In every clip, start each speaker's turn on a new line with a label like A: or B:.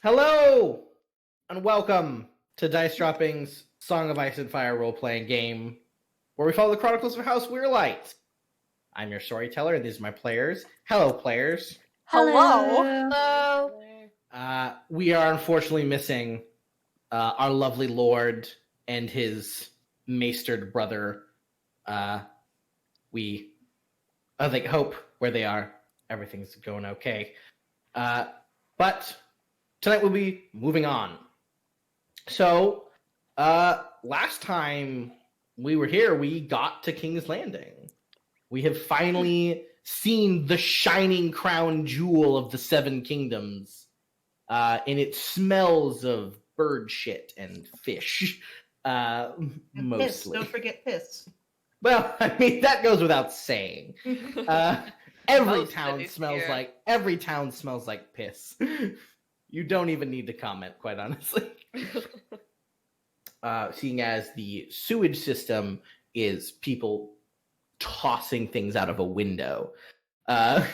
A: Hello, and welcome to Dice Dropping's Song of Ice and Fire role-playing game, where we follow the Chronicles of House Weirlight. I'm your storyteller, and these are my players. Hello, players.
B: Hello.
A: We are unfortunately missing our lovely lord and his maestered brother. We, I think, hope where they are, everything's going okay. But tonight we'll be moving on. So, last time we were here, we got to King's Landing. We have finally seen the shining crown jewel of the Seven Kingdoms, and it smells of bird shit and fish,
B: And
A: mostly.
B: piss. Don't forget piss.
A: Well, I mean, that goes without saying. Every town smells like piss. You don't even need to comment, quite honestly. Seeing as the sewage system is people tossing things out of a window. The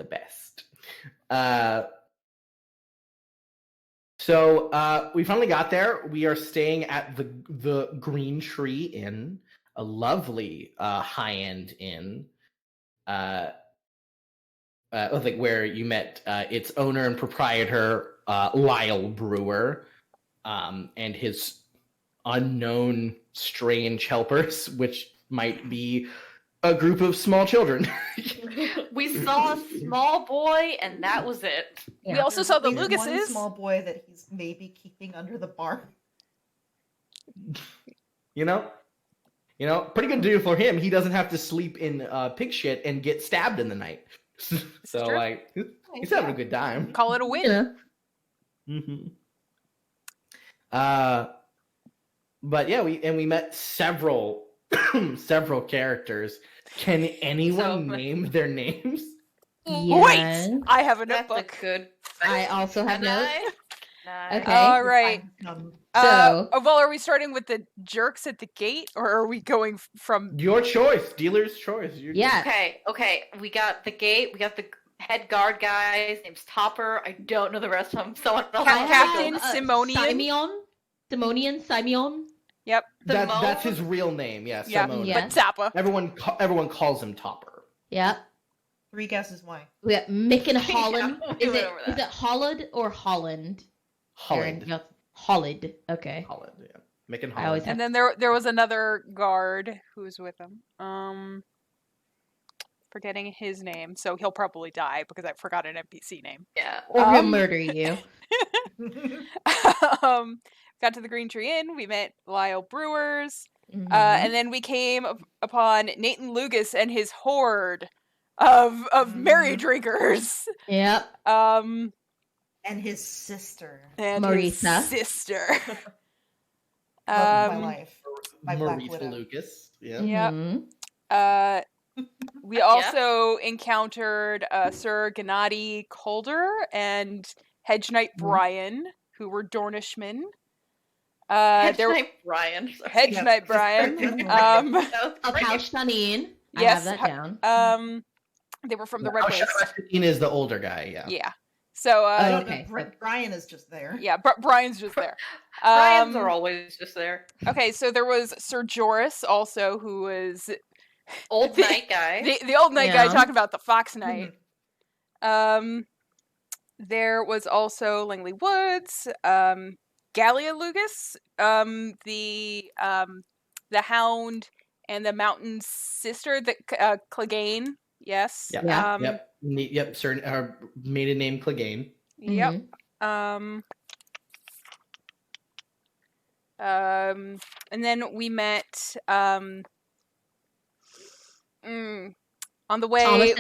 A: best. So we finally got there. We are staying at the Green Tree Inn, a lovely high-end inn. Like where you met its owner and proprietor, Lyle Brewer, and his unknown strange helpers, which might be a group of small children.
C: We saw a small boy, and that was it.
D: Yeah.
C: We also saw the
B: There's one
C: Lucases.
B: small boy that he's maybe keeping under the barn.
A: You know, pretty good deal for him. He doesn't have to sleep in pig shit and get stabbed in the night. So
C: true.
A: like, he's having a good time.
C: Call it a win.
A: Mm-hmm. But yeah, we met several characters. Can anyone name their names?
D: Yes.
C: Wait, I have a
E: That's a
C: notebook.
E: good.
D: I also have notes.
E: Nice.
D: Okay.
C: All right.
D: So-
C: Well, are we starting with the jerks at the gate, or are we going from?
A: Your choice, dealer's choice.
D: Yeah.
E: Okay. We got the gate. We got the head guard guy. His name's Topper. I don't know the rest of them. Someone else.
C: Captain Simonian?
D: Simeon.
C: Yep.
A: That's his real name. Yeah,
C: Yeah.
A: Simone.
D: Yeah.
C: But Zappa.
A: Everyone calls him Topper.
D: Yep.
B: 3 guesses why.
D: We got Mick and Holland.
E: we
D: Is
E: went over
D: it
E: that.
D: Holland or Holland?
A: Holland.
D: Aaron, Holland. Okay.
A: Holland. Yeah. Mick and
D: I always
A: Holland.
C: And then there was another guard who was with him. Forgetting his name, so he'll probably die because I forgot an NPC name.
E: Yeah.
D: Or he'll murder you.
C: Got to the Green Tree Inn. We met Lyle Brewers,
D: Mhm.
C: and then we came upon Nathan Lugas and his horde of merry drinkers.
D: Yep.
B: And his sister.
C: And
D: Marisa.
C: his sister.
B: Love of my life. My Black
A: Marita
B: Widow.
A: Lucas. Yeah.
C: Yep.
D: Mhm.
C: We also encountered Sir Gennady Calder and Hedge Knight Brian, who were Dornishmen.
E: Hedge
C: there-
E: Knight Brian.
C: Hedge
B: Yep.
C: Knight Brian.
B: That
E: That was
D: Of
E: great.
D: House Shanin. I
C: Yes,
D: have that down.
C: They were from the Red Waste.
A: Shaqtin is the older guy. Yeah.
C: Yeah. So,
B: I don't
D: Okay,
B: know.
D: so-
B: Brian is just there.
C: yeah, Brian's just there.
E: Brian's are always just there.
C: Okay, so there was Sir Joris also, who was
E: Old night guy.
C: the old knight guy
D: Yeah.
C: talking about the Fox Knight. There was also Langley Woods, Gallia Lugas, the Hound, and the Mountain's sister, the Clegane. Yes.
A: Yep.
D: Yeah.
A: Yep. Sir, maiden name Clegane.
C: Yep.
D: Mhm.
C: And then we met on the way.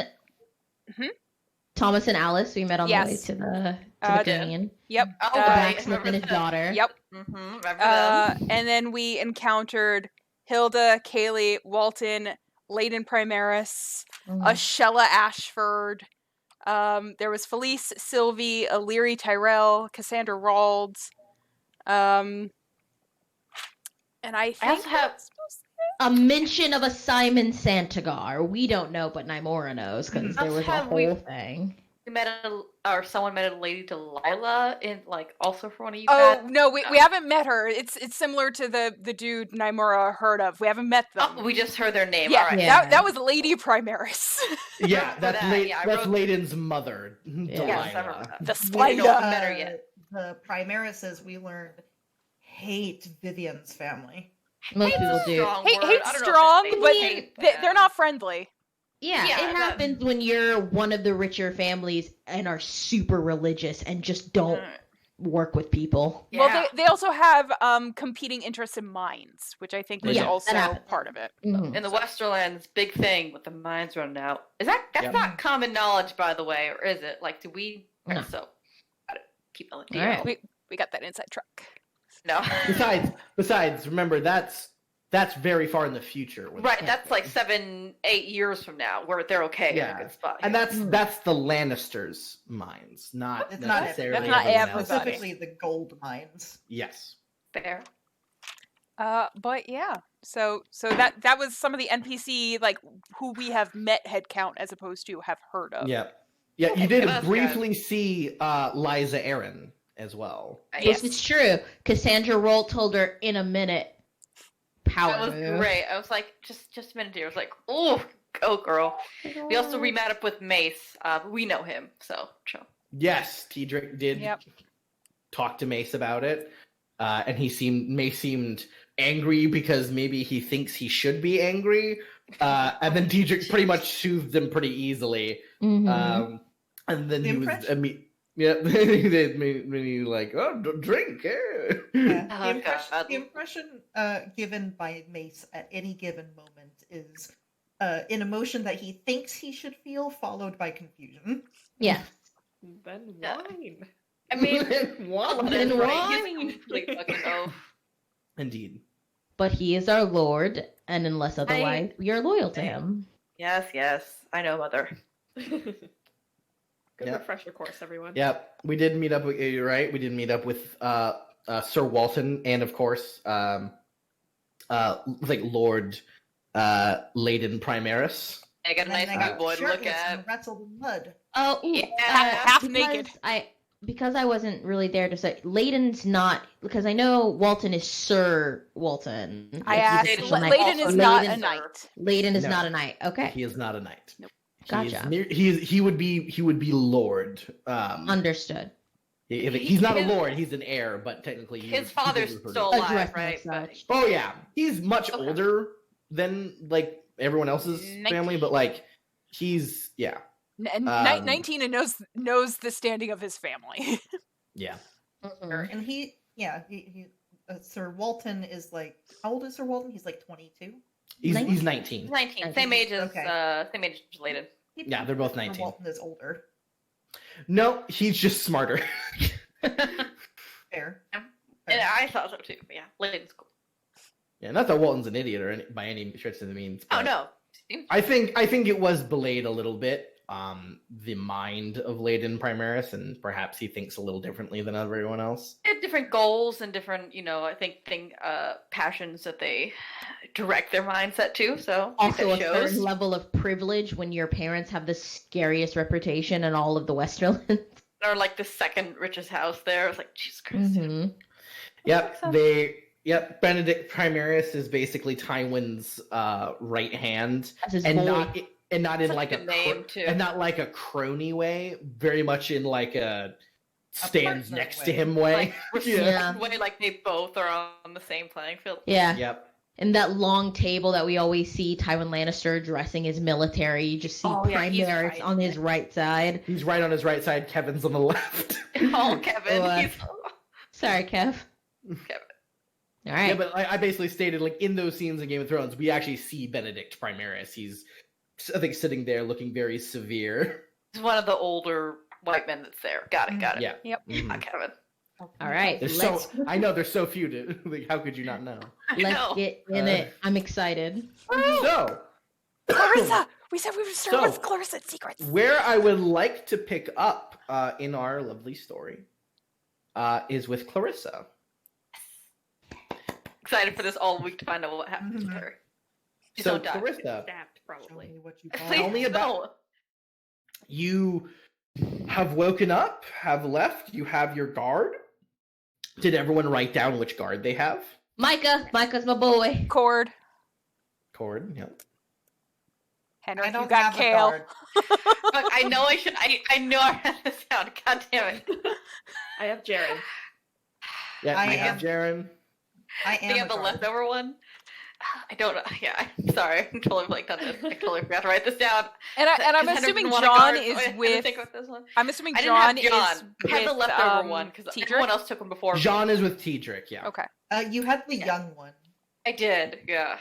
D: Thomas and Alice, we met on the way
C: Yes.
D: to the
C: Yeah.
D: Green.
C: Yep.
E: Oh,
D: The
E: right.
D: blacksmith and his daughter.
C: Yep.
E: Remember them?
C: And then we encountered Hilda, Kaylee, Walton, Layden Primaris,
D: Mhm.
C: Ashella Ashford. There was Felice, Sylvie, Illyri Tyrell, Cassandra Rawlds. And I think
E: also have-
C: that's supposed
D: A mention of a Simon Santagar. We don't know, but Nymora knows because there was a
E: Have
D: whole
E: we-
D: thing.
E: We met or someone met a Lady Delilah in also for one of you
C: Oh
E: guys?
C: no, we haven't met her. It's similar to the dude Naimura heard of. We haven't met them.
E: Oh, we just heard their name.
C: Yeah,
E: All right.
D: Yeah.
C: that was Lady Primaris.
A: Yeah,
E: For
A: that's
E: that, yeah, I
A: that's
E: wrote-
A: Layden's mother,
E: Yes, I remember
A: Delilah.
E: that.
C: The
E: I don't
C: spider.
E: met her yet.
B: The Primarises, we learned, hate Vivian's family.
D: Most
E: Hate's
D: people
E: a
D: do.
E: strong
C: Hate's
E: word. I don't know if
C: strong,
E: it's
C: but
E: hate,
C: they're not friendly.
D: Yeah,
E: Yeah,
D: it
E: that-
D: happens when you're one of the richer families and are super religious and just don't work with people.
E: Yeah.
C: Well, they also have competing interests in mines, which I think was
A: Yeah,
D: that
C: also
D: happens.
C: part of it.
D: Mhm.
E: In the Westerlands, big thing with the mines running out. That's
A: Yep.
E: not common knowledge, by the way, or is it? Do we?
D: No.
E: So, gotta keep on the
D: All right.
C: We got that inside track.
E: No.
A: Besides, remember that's very far in the future. when
E: Right,
A: that
E: that's
A: happens.
E: 7-8 years from now, where they're okay in
A: Yeah.
E: a good spot.
A: And
E: here.
A: that's the Lannisters' minds, not
B: It's not-
A: necessarily
C: that's not
A: everyone
C: everybody.
A: else's.
B: Specifically the gold mines.
A: Yes.
E: fair.
C: But yeah, so that was some of the NPC who we have met head count as opposed to have heard of.
A: Yeah. Yeah, you did
E: That's
A: briefly see Liza Aaron as well.
D: Yes, it's true. Cassandra Rolt told her in a minute. Power
E: That was
D: move.
E: great. I was like, just a minute here. I was like, oh, go girl. We also remat up with Mace. We know him, so chill.
A: Yes, T-Drake did
C: Yep.
A: talk to Mace about it. And Mace seemed angry because maybe he thinks he should be angry. And then T-Drake pretty much soothed him pretty easily.
D: Mhm.
A: And then
B: The
A: he was
B: impression-
A: yeah, he made me like, oh, drink. Yeah.
B: Yeah.
E: Oh, God.
B: The impression given by Mace at any given moment is an emotion that he thinks he should feel, followed by confusion.
D: Yeah.
F: Then
E: Yeah.
F: wine.
E: I mean,
A: What?
E: that's
D: Then
E: right.
D: wine.
E: He's complete fucking oaf.
A: Indeed.
D: But he is our lord, and unless otherwise, we are loyal to him.
E: Yes, I know, mother.
F: Good
A: Yeah.
F: refresher course, everyone.
A: Yep, we did meet up with you're right. We did meet up with Sir Walton and of course Lord Layden Primaris.
E: I got a
B: And
E: nice
B: then
E: new
B: they got
E: boy to look
B: shirtless
E: at.
B: and wrestled in mud.
D: Oh,
E: Yeah.
C: Half
D: because
C: naked.
D: Because I wasn't really there to say Layden's not, because I know Walton is Sir Walton.
C: I
D: Like,
C: asked.
D: he's
E: Layden-
D: official knight.
C: Layden is not a
D: Layden's-
C: knight.
D: Layden is
A: No.
D: not a knight. Okay,
A: He is not a knight.
C: Nope.
D: Gotcha.
A: He would be Lord.
D: Understood.
A: He's not a
E: His-
A: Lord. He's an heir, but technically
E: His father's still
D: Addressed
E: alive,
D: as
E: right?
D: such.
A: Oh yeah, he's much
E: Okay.
A: older than everyone else's family, but he's yeah.
C: And 19 and knows the standing of his family.
A: Yeah.
D: Mhm.
B: And he Sir Walton is how old is Sir Walton? He's 22.
A: He's
D: 19.
A: 19.
E: 19, same age as
B: Okay.
E: same age as Layden.
A: Yeah, they're both
B: Sir
A: 19.
B: Walton is older.
A: No, he's just smarter.
B: Fair.
E: And I thought so too. But yeah, Layden's cool.
A: Yeah, not that Walton's an idiot or by any stretch of the means.
E: Oh
A: but
E: no.
A: I think it was belayed a little bit. The mind of Layden Primaris, and perhaps he thinks a little differently than everyone else.
E: They have different goals and different, I think passions that they direct their mindset to. So I think
D: Also, a
E: that shows.
D: certain level of privilege when your parents have the scariest reputation in all of the Westerlands.
E: Or the second richest house there. It's Jesus Christ.
D: Mhm.
A: Yep, Benedict Primaris is basically Tywin's right hand,
D: That's his
A: and
D: boy.
A: not in
E: Such a good name, too.
A: and not like a crony way, very much in a stands
B: partner
A: next
B: way.
A: to him way.
E: Like respect
D: Yeah.
E: way, they both are on the same playing field.
D: Yeah.
A: Yep.
D: And that long table that we always see Tywin Lannister dressing his military, you just see
E: Oh, yeah, he's
D: Primaris
E: right.
D: on his right side.
A: He's right on his right side. Kevin's on the left.
E: Oh, Kevin.
D: Left. Sorry, Kev.
E: Kevin.
D: All right.
A: Yeah, but I basically stated in those scenes in Game of Thrones, we actually see Benedict Primaris. He's, I think, sitting there looking very severe.
E: He's one of the older white men that's there. Got it.
A: Yeah.
C: Yep.
A: Mhm.
E: Not Kevin.
D: All right.
A: There's
D: Let's,
A: I know there's so few to how could you not know?
E: I
D: let's
E: know.
D: get in it. I'm excited.
A: So
C: Clarissa! We said we would start
A: So-
C: with Clarissa's secrets.
A: where I would like to pick up in our lovely story is with Clarissa.
E: Excited for this all week to find out what happens with
B: Mhm.
E: her. She's
A: So
E: so die.
A: Clarissa,
F: Stabbed,
B: Show
F: probably.
B: me what you
E: Please
B: got.
A: Tell me about-
E: no.
A: you have woken up, have left. You have your guard. Did everyone write down which guard they have?
D: Micah's my boy.
C: Cord.
A: Cord, yeah.
C: Henrik,
B: I don't
C: you got
B: have a
C: Kale.
B: guard.
E: Fuck, I know I should. I know I had this down. God damn it.
F: I have Jaren.
A: Yeah,
B: I
A: you have
B: am-
A: Jaren.
B: I
E: Do
B: am
E: you
B: a
E: have the
B: guard.
E: leftover one? I don't know. Yeah, I'm sorry. I'm totally blanked on this. I totally forgot to write this down.
C: And I'm
E: 'Cause Henrik
C: assuming
E: didn't want a
C: John
E: guard, so I
C: is
E: had to
C: with.
E: think about this one.
C: I'm assuming
E: I didn't
C: John
E: have John.
C: is
E: I had the
C: with,
E: leftover one because
C: Teedrick?
E: everyone else took one before me.
A: Jean is with Teedrick, yeah.
C: Okay.
B: You had the
E: Yeah.
B: young one.
E: I did, yeah.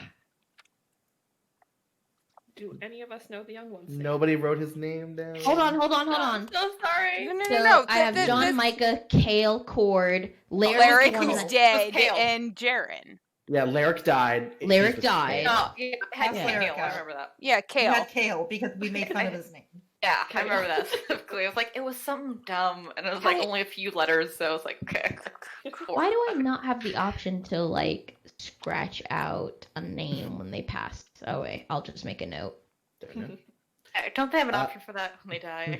F: Do any of us know the young one's name?
A: Nobody wrote his name down.
D: Hold on.
E: I'm so sorry.
C: No.
D: So I have John, Micah, Kale, Cord, Larry,
C: Larry,
D: the one
C: who's
D: that-
C: dead,
E: Kale.
C: and Jaren.
A: Yeah, Lyric died. He's
D: Lyric
A: with
D: died.
A: Kale.
E: Oh, yeah, I had
B: Yeah.
E: Kale. I remember that.
C: Yeah,
B: You
C: Kale.
B: had Kale because we made fun of his name.
E: Yeah, I
F: Kale.
E: remember that specifically. It was like, it was something dumb, and it was like
D: Why-
E: only a few letters, so I was like, okay.
D: Why do I not have the option to like scratch out a name when they passed? Oh wait, I'll just make a note.
A: There we go.
E: Don't they have an
A: Uh,
E: option for that when they die?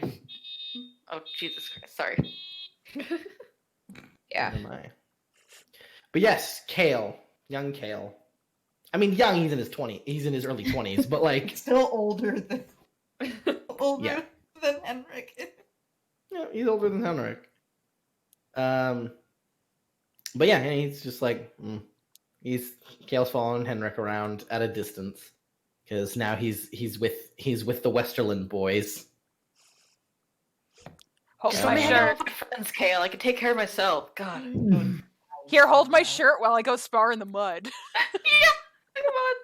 E: Oh, Jesus Christ. Sorry.
C: Yeah.
A: Who am I? But yes, Kale. Young Kale. I mean, young, he's in his 20s. He's in his early 20s, but like,
B: Still older than
A: Yeah.
B: than Henrik.
A: yeah, he's older than Henrik. But yeah, he's just like, Kale's following Henrik around at a distance because now he's with the Westerland boys.
C: Hold
A: Yeah.
C: my
E: I
C: shirt.
E: have friends, Kale. I can take care of myself. God.
C: Here, hold my shirt while I go spar in the mud.
E: Yeah, come on.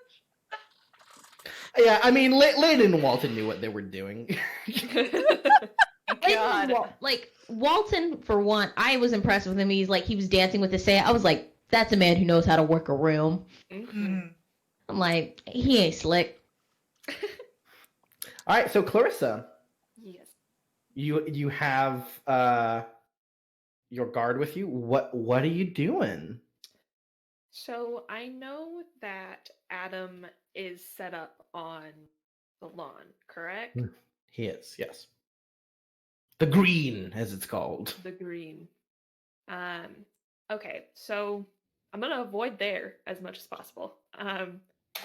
A: Yeah, I mean, Layden and Walton knew what they were doing.
E: God.
D: Like Walton, for one, I was impressed with him. He was dancing with his say. I was like, that's a man who knows how to work a room.
B: Mm.
D: I'm like, he ain't slick.
A: All right, so Clarissa,
F: Yes.
A: you have your guard with you. What are you doing?
F: So I know that Adam is set up on the lawn, correct?
A: Mm. He is, yes. The green, as it's called.
F: The green. Okay, so I'm gonna avoid there as much as possible.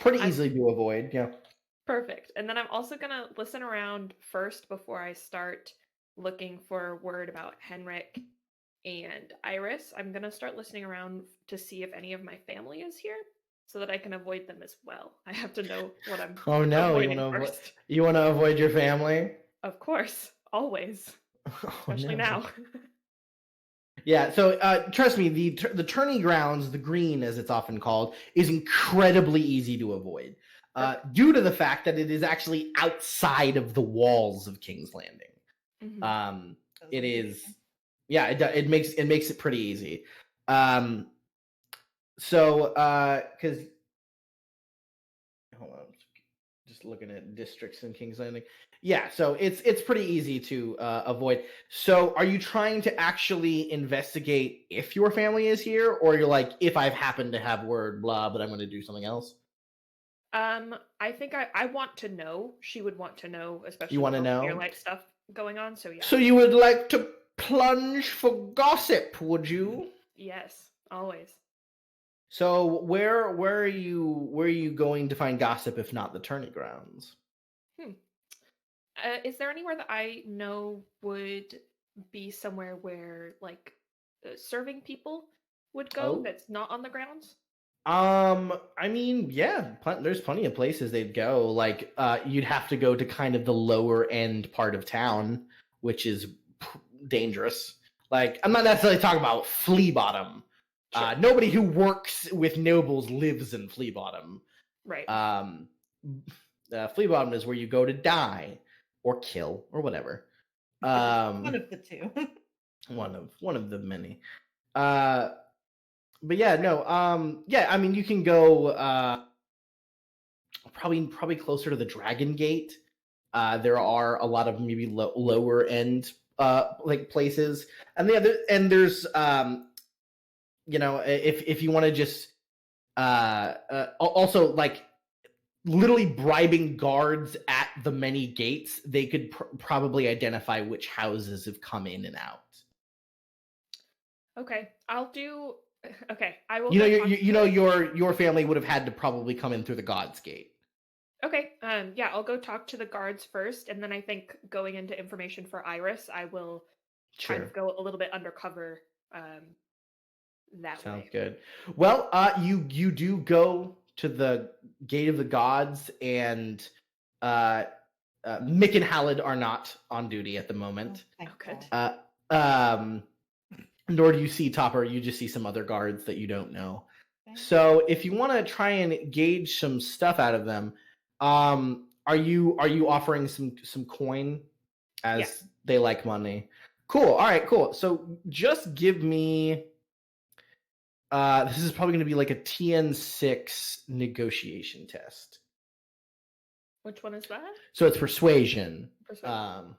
A: Pretty
F: I'm-
A: easily to avoid, yeah.
F: Perfect. And then I'm also gonna listen around first before I start looking for word about Henrik and Iris. I'm gonna start listening around to see if any of my family is here, so that I can avoid them as well. I have to know what I'm
A: Oh no,
F: avoiding first.
A: you want to avoid your family?
F: Of course, always,
A: Oh,
F: especially
A: no.
F: now.
A: Yeah, so trust me, the tourney grounds, the green as it's often called, is incredibly easy to avoid due to the fact that it is actually outside of the walls of King's Landing.
F: Mhm.
A: It is, yeah, it makes it pretty easy. So because hold on, just looking at districts in King's Landing. Yeah, so it's pretty easy to avoid. So are you trying to actually investigate if your family is here, or you're like, if I've happened to have word, blah, but I'm going to do something else?
F: I think I want to know. She would want to know, especially
A: You wanna
F: with all the
A: know?
F: Weirlight stuff going on. So yeah.
A: So you would like to plunge for gossip, would you?
F: Yes, always.
A: So where are you going to find gossip if not the tourney grounds?
F: Is there anywhere that I know would be somewhere where like serving people would go
A: Oh.
F: that's not on the grounds?
A: I mean, yeah, there's plenty of places they'd go. Like, you'd have to go to kind of the lower end part of town, which is dangerous. Like, I'm not necessarily talking about Flea Bottom.
F: Sure.
A: Nobody who works with nobles lives in Flea Bottom.
F: Right.
A: Flea Bottom is where you go to die or kill or whatever.
B: One of the two.
A: one of the many. But yeah, no. Yeah, I mean, you can go probably closer to the Dragon Gate. There are a lot of maybe lower end like places, and there's you know, if you want to just also like literally bribing guards at the many gates, they could probably identify which houses have come in and out.
F: Okay, I'll do. Okay, I will.
A: You know,
F: go talk
A: you
F: to
A: know,
F: the-
A: your family would have had to probably come in through the God's Gate.
F: Okay, yeah, I'll go talk to the guards first, and then I think going into information for Iris, I will kind
A: Sure.
F: of go a little bit undercover. That
A: Sounds
F: way.
A: good. Well, you do go to the Gate of the Gods, and Mick and Halid are not on duty at the moment.
B: Thank
F: Oh, good.
B: God.
A: Nor do you see Topper. You just see some other guards that you don't know.
B: Thank
A: So, if you want to try and gauge some stuff out of them, are you offering some coin, as
F: Yeah.
A: they like money? Cool. All right. Cool. So, just give me. This is probably going to be like a TN6 negotiation test.
F: Which one is that?
A: So it's persuasion.
F: Persuasion.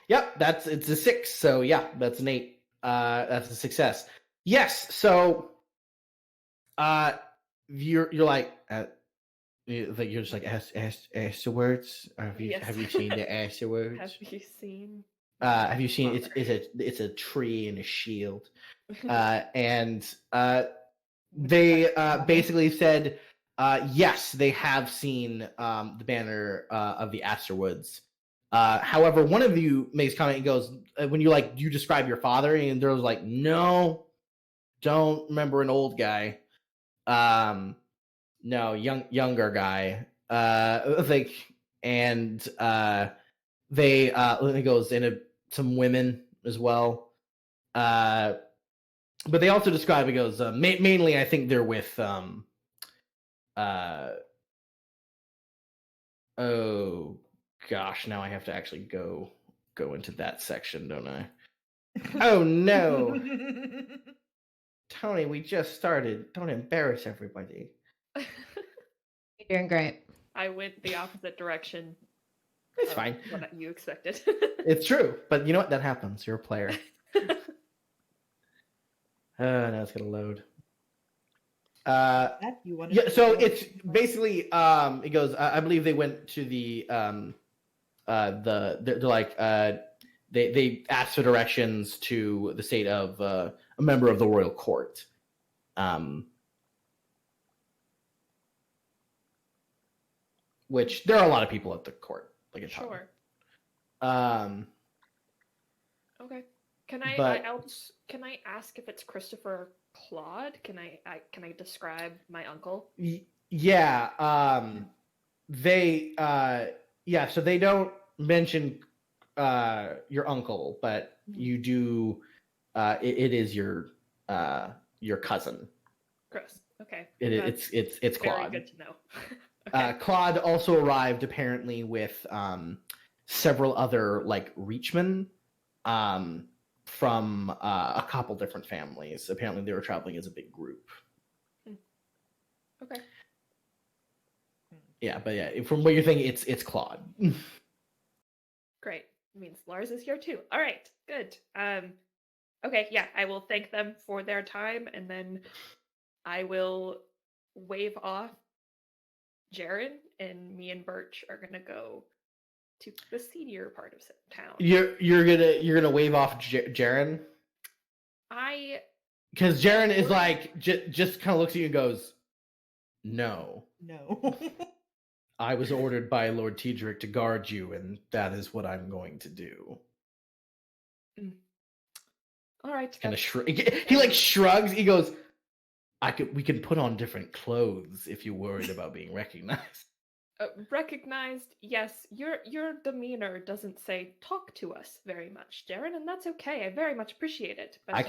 A: Yep, it's a 6. So yeah, that's an 8. That's a success. Yes. So, you're like, you're just like afterwards. Or have you
F: Yes.
A: have you seen the afterwards?
F: Have you seen?
A: Have you seen
F: Father.
A: it's a tree and a shield, and they basically said yes, they have seen the banner of the Asterwoods. However, one of you makes a comment and goes, when you describe your father, and they're like, no, don't remember an old guy. No, younger guy. Like, and they it goes into some women as well. But they also describe, it goes, mainly I think they're with oh gosh, now I have to actually go into that section, don't I? Oh no, Tony, we just started. Don't embarrass everybody.
D: You're doing great.
F: I went the opposite direction.
A: It's
F: of
A: fine.
F: What you expected.
A: It's true, but you know what? That happens. You're a player. Now it's gonna load.
B: That you wanted
A: Yeah,
B: to
A: so
B: do.
A: it's basically it goes. I believe they went to the they're like they asked for directions to the state of a member of the royal court. Which there are a lot of people at the court. Like at
F: Sure. Okay. Can I
A: But-
F: can I ask if it's Christopher Claude? Can I describe my uncle?
A: Yeah. They yeah. So they don't mention your uncle, but you do. It is your cousin.
F: Chris. Okay.
A: It's
F: Very
A: Claude.
F: good to know. Okay.
A: Claude also arrived apparently with several other like Reachmen from a couple different families. Apparently, they were traveling as a big group.
F: Okay.
A: Yeah, but yeah, from what you're thinking, it's Claude.
F: Great. Means Lars is here too. All right. Good. Okay, yeah, I will thank them for their time, and then I will wave off Jaren, and me and Birch are gonna go to the seedier part of town.
A: You're gonna wave off Jaren, because Jaren is like just kind of looks at you and goes, "No,
B: No.
A: I was ordered by Lord Tedric to guard you, and that is what I'm going to do."
F: All right.
A: Kind of
F: that's-
A: he like shrugs. He goes, we can put on different clothes if you're worried about being recognized."
F: recognized, yes. Your demeanor doesn't say "talk to us" very much, Jaren, and that's okay. I very much appreciate it. But,
A: I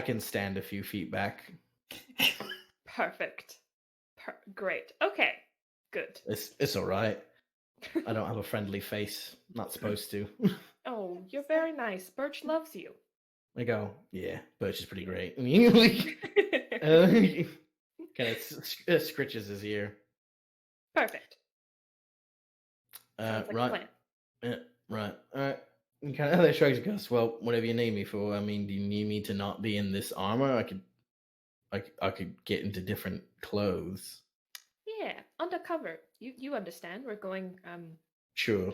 A: can stand a few feet back.
F: Perfect. Great. Okay. Good.
A: It's all right. I don't have a friendly face. Not supposed to.
F: Oh, you're very nice. Birch loves you.
A: I go, yeah, Birch is pretty great. Kind of scritches his ear.
F: Perfect. Sounds like a
A: Right.
F: plan.
A: Yeah, right. All right. And kind of shrugs and goes, well, whatever you need me for. I mean, do you need me to not be in this armor? I could get into different clothes.
F: Yeah, undercover. You understand. We're going.
A: Sure.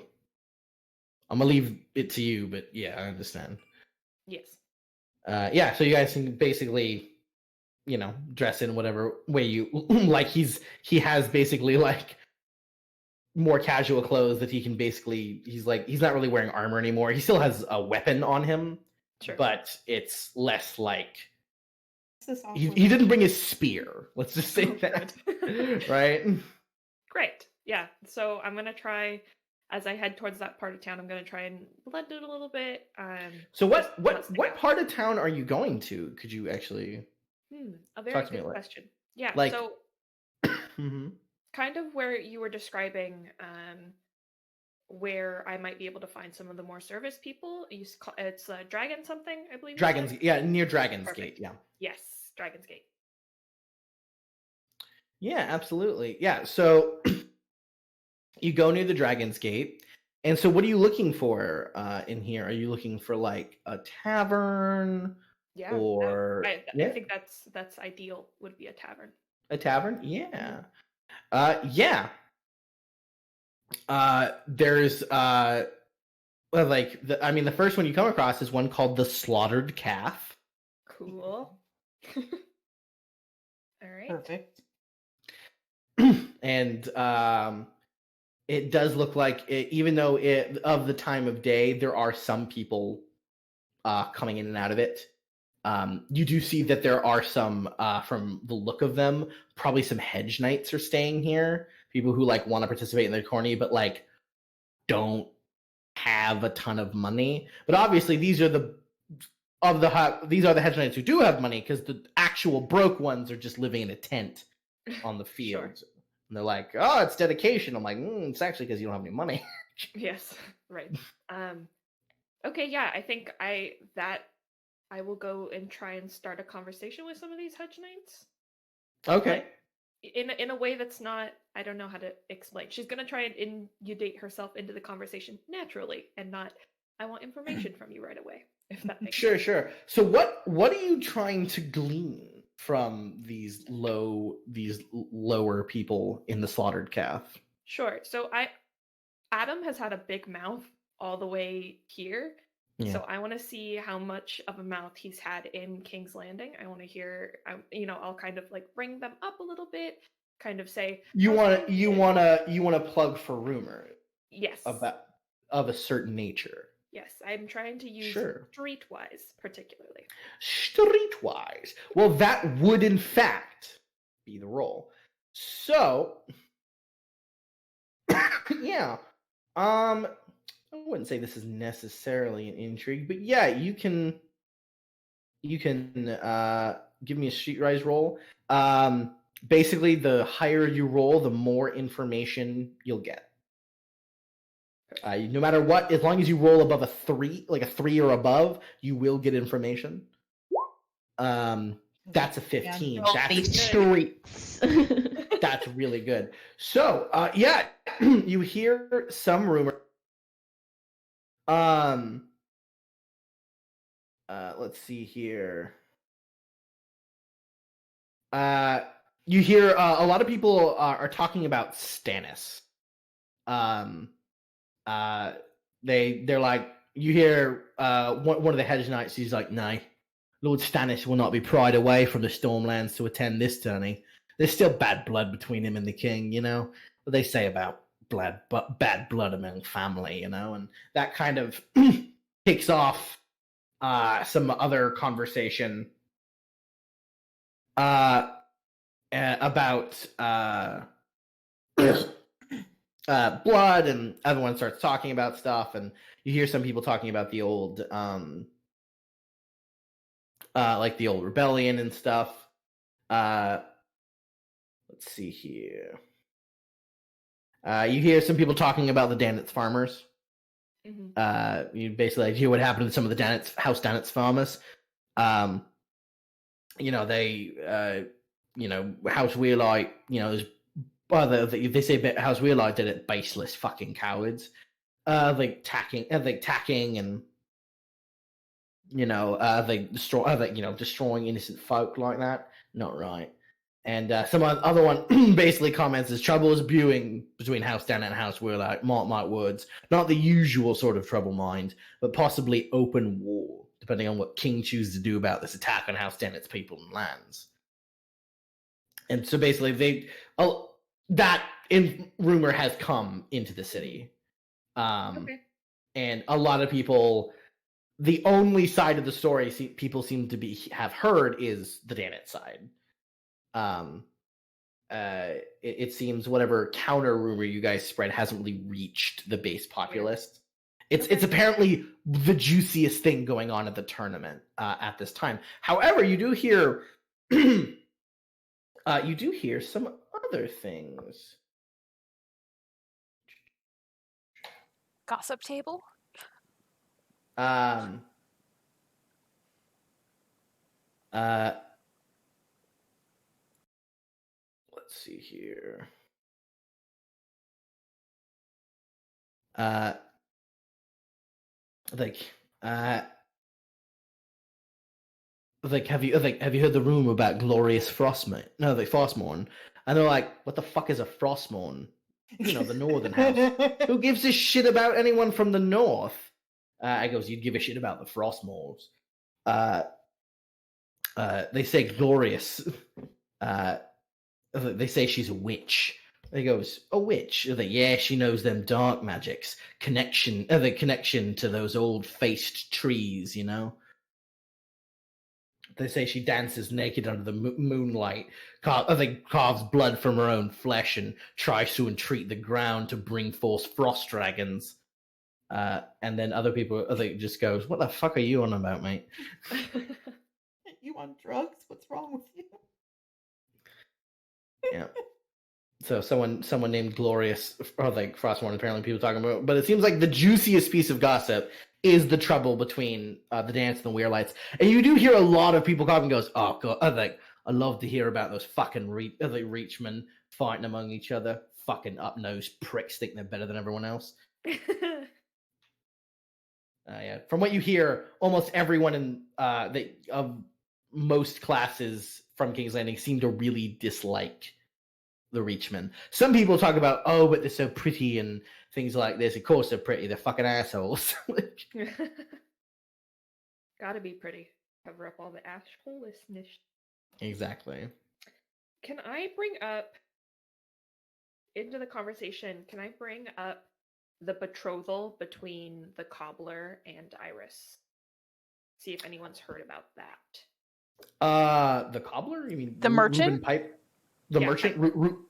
A: I'm gonna leave it to you, but yeah, I understand.
F: Yes.
A: Yeah, so you guys can basically, dress in whatever way you like. He has basically like more casual clothes that he can basically. He's not really wearing armor anymore. He still has a weapon on him,
F: Sure.
A: but it's less like
B: This
A: he
B: awkward.
A: didn't bring his spear. Let's just say
F: Oh,
A: that,
F: good.
A: right?
F: Great. Yeah. So I'm gonna try. As I head towards that part of town, I'm gonna try and blend it a little bit.
A: So
F: just
A: what
F: not stick
A: what
F: out.
A: part of town are you going to? Could you actually
F: A very
A: talk to me
F: good
A: like
F: question. Yeah.
A: like?
F: So
A: Mhm.
F: kind of where you were describing, where I might be able to find some of the more service people. It's Dragon something, I believe. You said?
A: Dragons, yeah, near Dragon's
F: Perfect.
A: Gate, yeah.
F: Yes, Dragon's Gate.
A: Yeah, absolutely. Yeah, so you go near the Dragon's Gate. And so what are you looking for in here? Are you looking for like a tavern
F: Yeah.
A: or
F: I
A: yeah,
F: think that's ideal. Would be a tavern.
A: a tavern? Yeah. Yeah. There's well, like the first one you come across is one called the Slaughtered Calf.
F: Cool. All right.
B: Perfect.
A: And it does look like even though of the time of day, there are some people coming in and out of it. You do see that there are some, from the look of them, probably some hedge knights are staying here. People who like want to participate in the tourney, but like don't have a ton of money. But obviously, these are the hedge knights who do have money, because the actual broke ones are just living in a tent on the
F: Sure.
A: fields. And they're like, "Oh, it's dedication." I'm like, "It's actually because you don't have any money."
F: Yes. Right. Okay. Yeah. I think I will go and try and start a conversation with some of these hedge knights.
A: Okay.
F: In a way that's not, I don't know how to explain. She's gonna try and inundate herself into the conversation naturally, and not, I want information from you right away. If that makes
A: Sure,
F: sense.
A: sure. So what are you trying to glean from these lower people in the Slaughtered Calf?
F: Sure. So Adam has had a big mouth all the way here.
A: Yeah.
F: So I want to see how much of a mouth he's had in King's Landing. I want to hear, I'll kind of like bring them up a little bit, kind of say
A: You
F: "How's
A: want
F: things
A: to
F: been?"
A: plug for rumor
F: Yes.
A: of a certain nature.
F: Yes, I'm trying to use
A: Sure.
F: streetwise particularly.
A: Streetwise. Well, that would in fact be the role. So, yeah. I wouldn't say this is necessarily an intrigue, but yeah, you can give me a streetwise roll. Basically, the higher you roll, the more information you'll get. No matter what, as long as you roll above a 3, like a 3 or above, you will get information. That's a 15.
B: Yeah.
D: These
F: good.
D: streets.
A: That's really good. So, yeah, you hear some rumor. Let's see here. You hear a lot of people are talking about Stannis. They're like, you hear one of the hedge knights. He's like, "Nay, Lord Stannis will not be pried away from the Stormlands to attend this tourney. There's still bad blood between him and the king, what they say about bad blood among family, and that kind of kicks off some other conversation about blood, and everyone starts talking about stuff, and you hear some people talking about the old like the old rebellion and stuff. Let's see here. You hear some people talking about the Danitz farmers.
F: Mm-hmm.
A: You basically hear what happened to some of the House Danitz farmers. They House Weirlight, they say House Weirlight did it, baseless fucking cowards. Tacking and destroying innocent folk like that. Not right. And some other one basically comments as trouble is brewing between House Dan and House Weirlight, mark my words. Not the usual sort of trouble, mind, but possibly open war, depending on what King chooses to do about this attack on House Dennett's people and lands. And so basically, that rumor has come into the city.
F: Okay.
A: And a lot of people, the only side of the story people seem to have heard is the Dannett side. It seems whatever counter rumor you guys spread hasn't really reached the base populace. It's apparently the juiciest thing going on at the tournament at this time. However, you do hear some other things.
C: Gossip table?
A: Let's see here. Have you heard the rumor about Glorious Frostmourne? No, the Frostmourne. And they're like, what the fuck is a Frostmourne? You know, the Northern House. Who gives a shit about anyone from the North? I goes, you'd give a shit about the Frostmournes. They say Glorious. They say she's a witch. He goes, a witch? Yeah, she knows them dark magics. The connection to those old-faced trees, you know? They say she dances naked under the moonlight, carves blood from her own flesh, and tries to entreat the ground to bring forth frost dragons. And then other people, just goes, what the fuck are you on about, mate?
B: You on drugs? What's wrong with you?
A: Yeah. So someone named Glorious, or like Frostmourne, apparently people talking about, but it seems like the juiciest piece of gossip is the trouble between the Dance and the Weirlights. And you do hear a lot of people talking, goes, oh god, I love to hear about those fucking Reachmen fighting among each other. Fucking up-nosed pricks think they're better than everyone else. Yeah. From what you hear, almost everyone in most classes from King's Landing seem to really dislike the Reachmen. Some people talk about, oh, but they're so pretty and things like this. Of course they're pretty. They're fucking assholes.
F: Gotta be pretty. Cover up all the assholishness.
A: Exactly.
F: Can I bring up into the conversation? Can I bring up the betrothal between the cobbler and Iris? See if anyone's heard about that.
A: The cobbler? You mean
C: The merchant?
A: Reuben Piper? The merchant?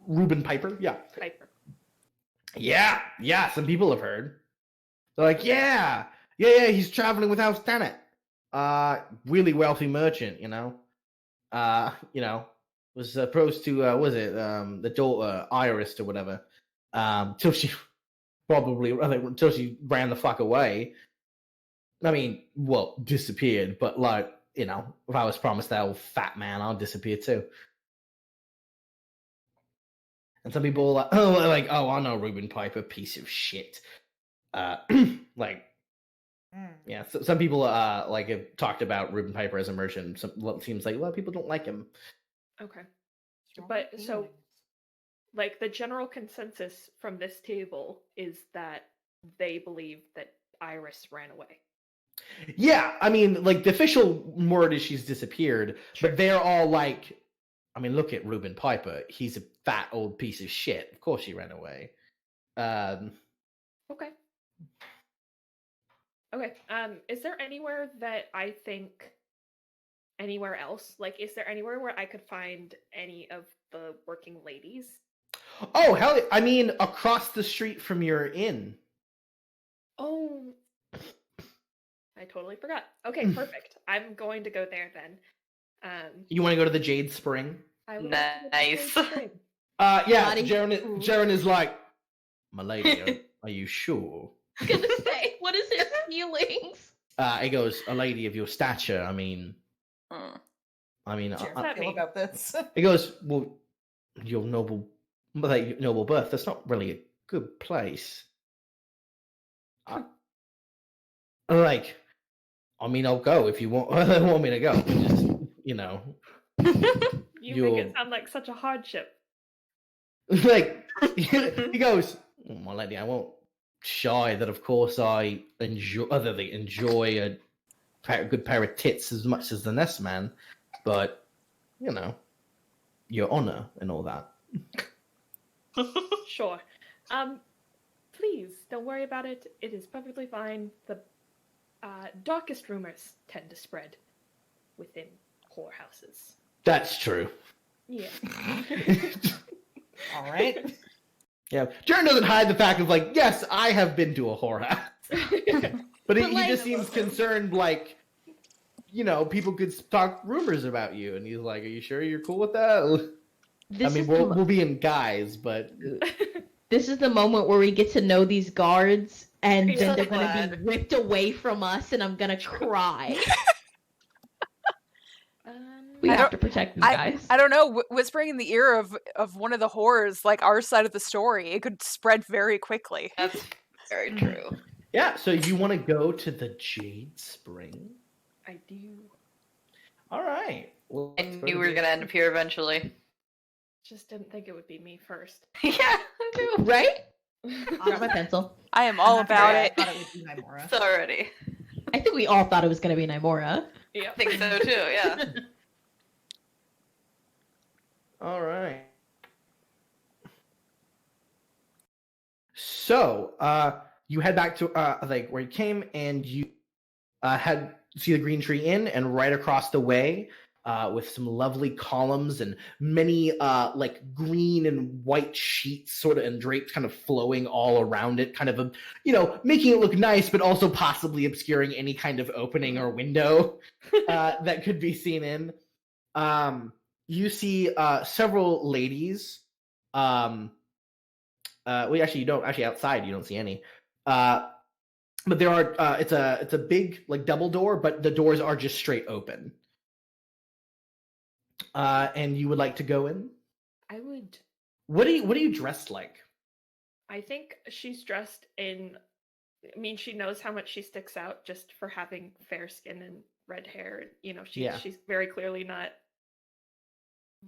A: Reuben Piper? Yeah.
F: Piper.
A: Yeah. Some people have heard. They're like, yeah. He's traveling with House Dannett. Really wealthy merchant, you know. Was supposed to the daughter Iris or whatever. Till she until she ran the fuck away. I mean, well, disappeared, but like, you know, if I was promised that old fat man, I'll disappear too. And some people are like, oh, I know Reuben Piper, piece of shit. Yeah. So some people have talked about Reuben Piper as a merchant. Seems like a lot of people don't like him.
F: Okay. But so, like, the general consensus from this table is that they believe that Iris ran away.
A: Yeah, I mean, like, the official word is she's disappeared,
F: Sure.
A: but they're all like, I mean, look at Reuben Piper. He's a fat old piece of shit. Of course he ran away.
F: Okay. Is there anywhere that I think anywhere else? Like, is there anywhere where I could find any of the working ladies?
A: Oh, hell, I mean, across the street from your inn.
F: Oh, I totally forgot. Okay, perfect. I'm going to go there then.
A: You want to go to the Jade Spring?
F: I would
E: Nice.
F: like to go to the
A: Yeah,
D: Body.
A: Jaren is like, my lady, are you sure?
D: I was gonna say, what is his feelings?
A: He goes, a lady of your stature, I mean,
E: Hmm.
B: How
F: that
B: feel
F: mean?
B: about this?
A: he goes, well, your noble birth, that's not really a good place. Like, I mean, I'll go if you want me to go. Just, you know,
F: You You make it sound like such a hardship.
A: like he goes, my lady, I won't shy that of course I enjoy a good pair of tits as much as the next man, but you know, your honor and all that.
F: Sure. Please don't worry about it. It is perfectly fine. The darkest rumors tend to spread within whorehouses.
A: That's true.
F: Yeah.
B: All right.
A: Yeah, Jaren doesn't hide the fact of like, yes, I have been to a whorehouse, but he
D: like-
A: just seems concerned, like, you know, people could talk rumors about you, and he's like, "Are you sure you're cool with that?"
D: This
A: I mean,
D: is
A: we'll be in guise, but
D: this is the moment where we get to know these guards, and
B: I'm
D: then
B: so
D: they're gonna
B: glad.
D: be ripped away from us, and I'm gonna cry. We
C: I
D: have
C: don't-
D: to protect these guys.
C: I don't know. Whispering in the ear of one of the horrors, like our side of the story, it could spread very quickly.
E: That's very true.
A: yeah. So you want to go to the Jade Spring?
F: I do.
A: All right. Well,
E: I
A: let's go
E: knew
A: to
E: we were
A: the-
E: gonna end up here eventually.
F: Just didn't think it would be me first.
E: Yeah, I do.
D: Right? Grab my pencil.
C: I am all
B: I'm not
C: about
B: gonna-
C: it.
B: I thought it would be Nymora.
E: So already.
D: I think we all thought it was gonna be Nymora.
F: Yeah.
E: I think so too, yeah.
A: All right. So, you head back to like where you came, and you see the Green Tree Inn, and right across the way, with some lovely columns and many like green and white sheets, sort of, and drapes kind of flowing all around it, kind of making it look nice, but also possibly obscuring any kind of opening or window that could be seen in. You see several ladies. Well, actually, you don't. Actually, outside, you don't see any. But there are. It's a big like double door, but the doors are just straight open. And you would like to go in?
F: I would.
A: What are you dressed like?
F: I think she's dressed in. I mean, she knows how much she sticks out just for having fair skin and red hair. You know,
A: Yeah.
F: she's very clearly not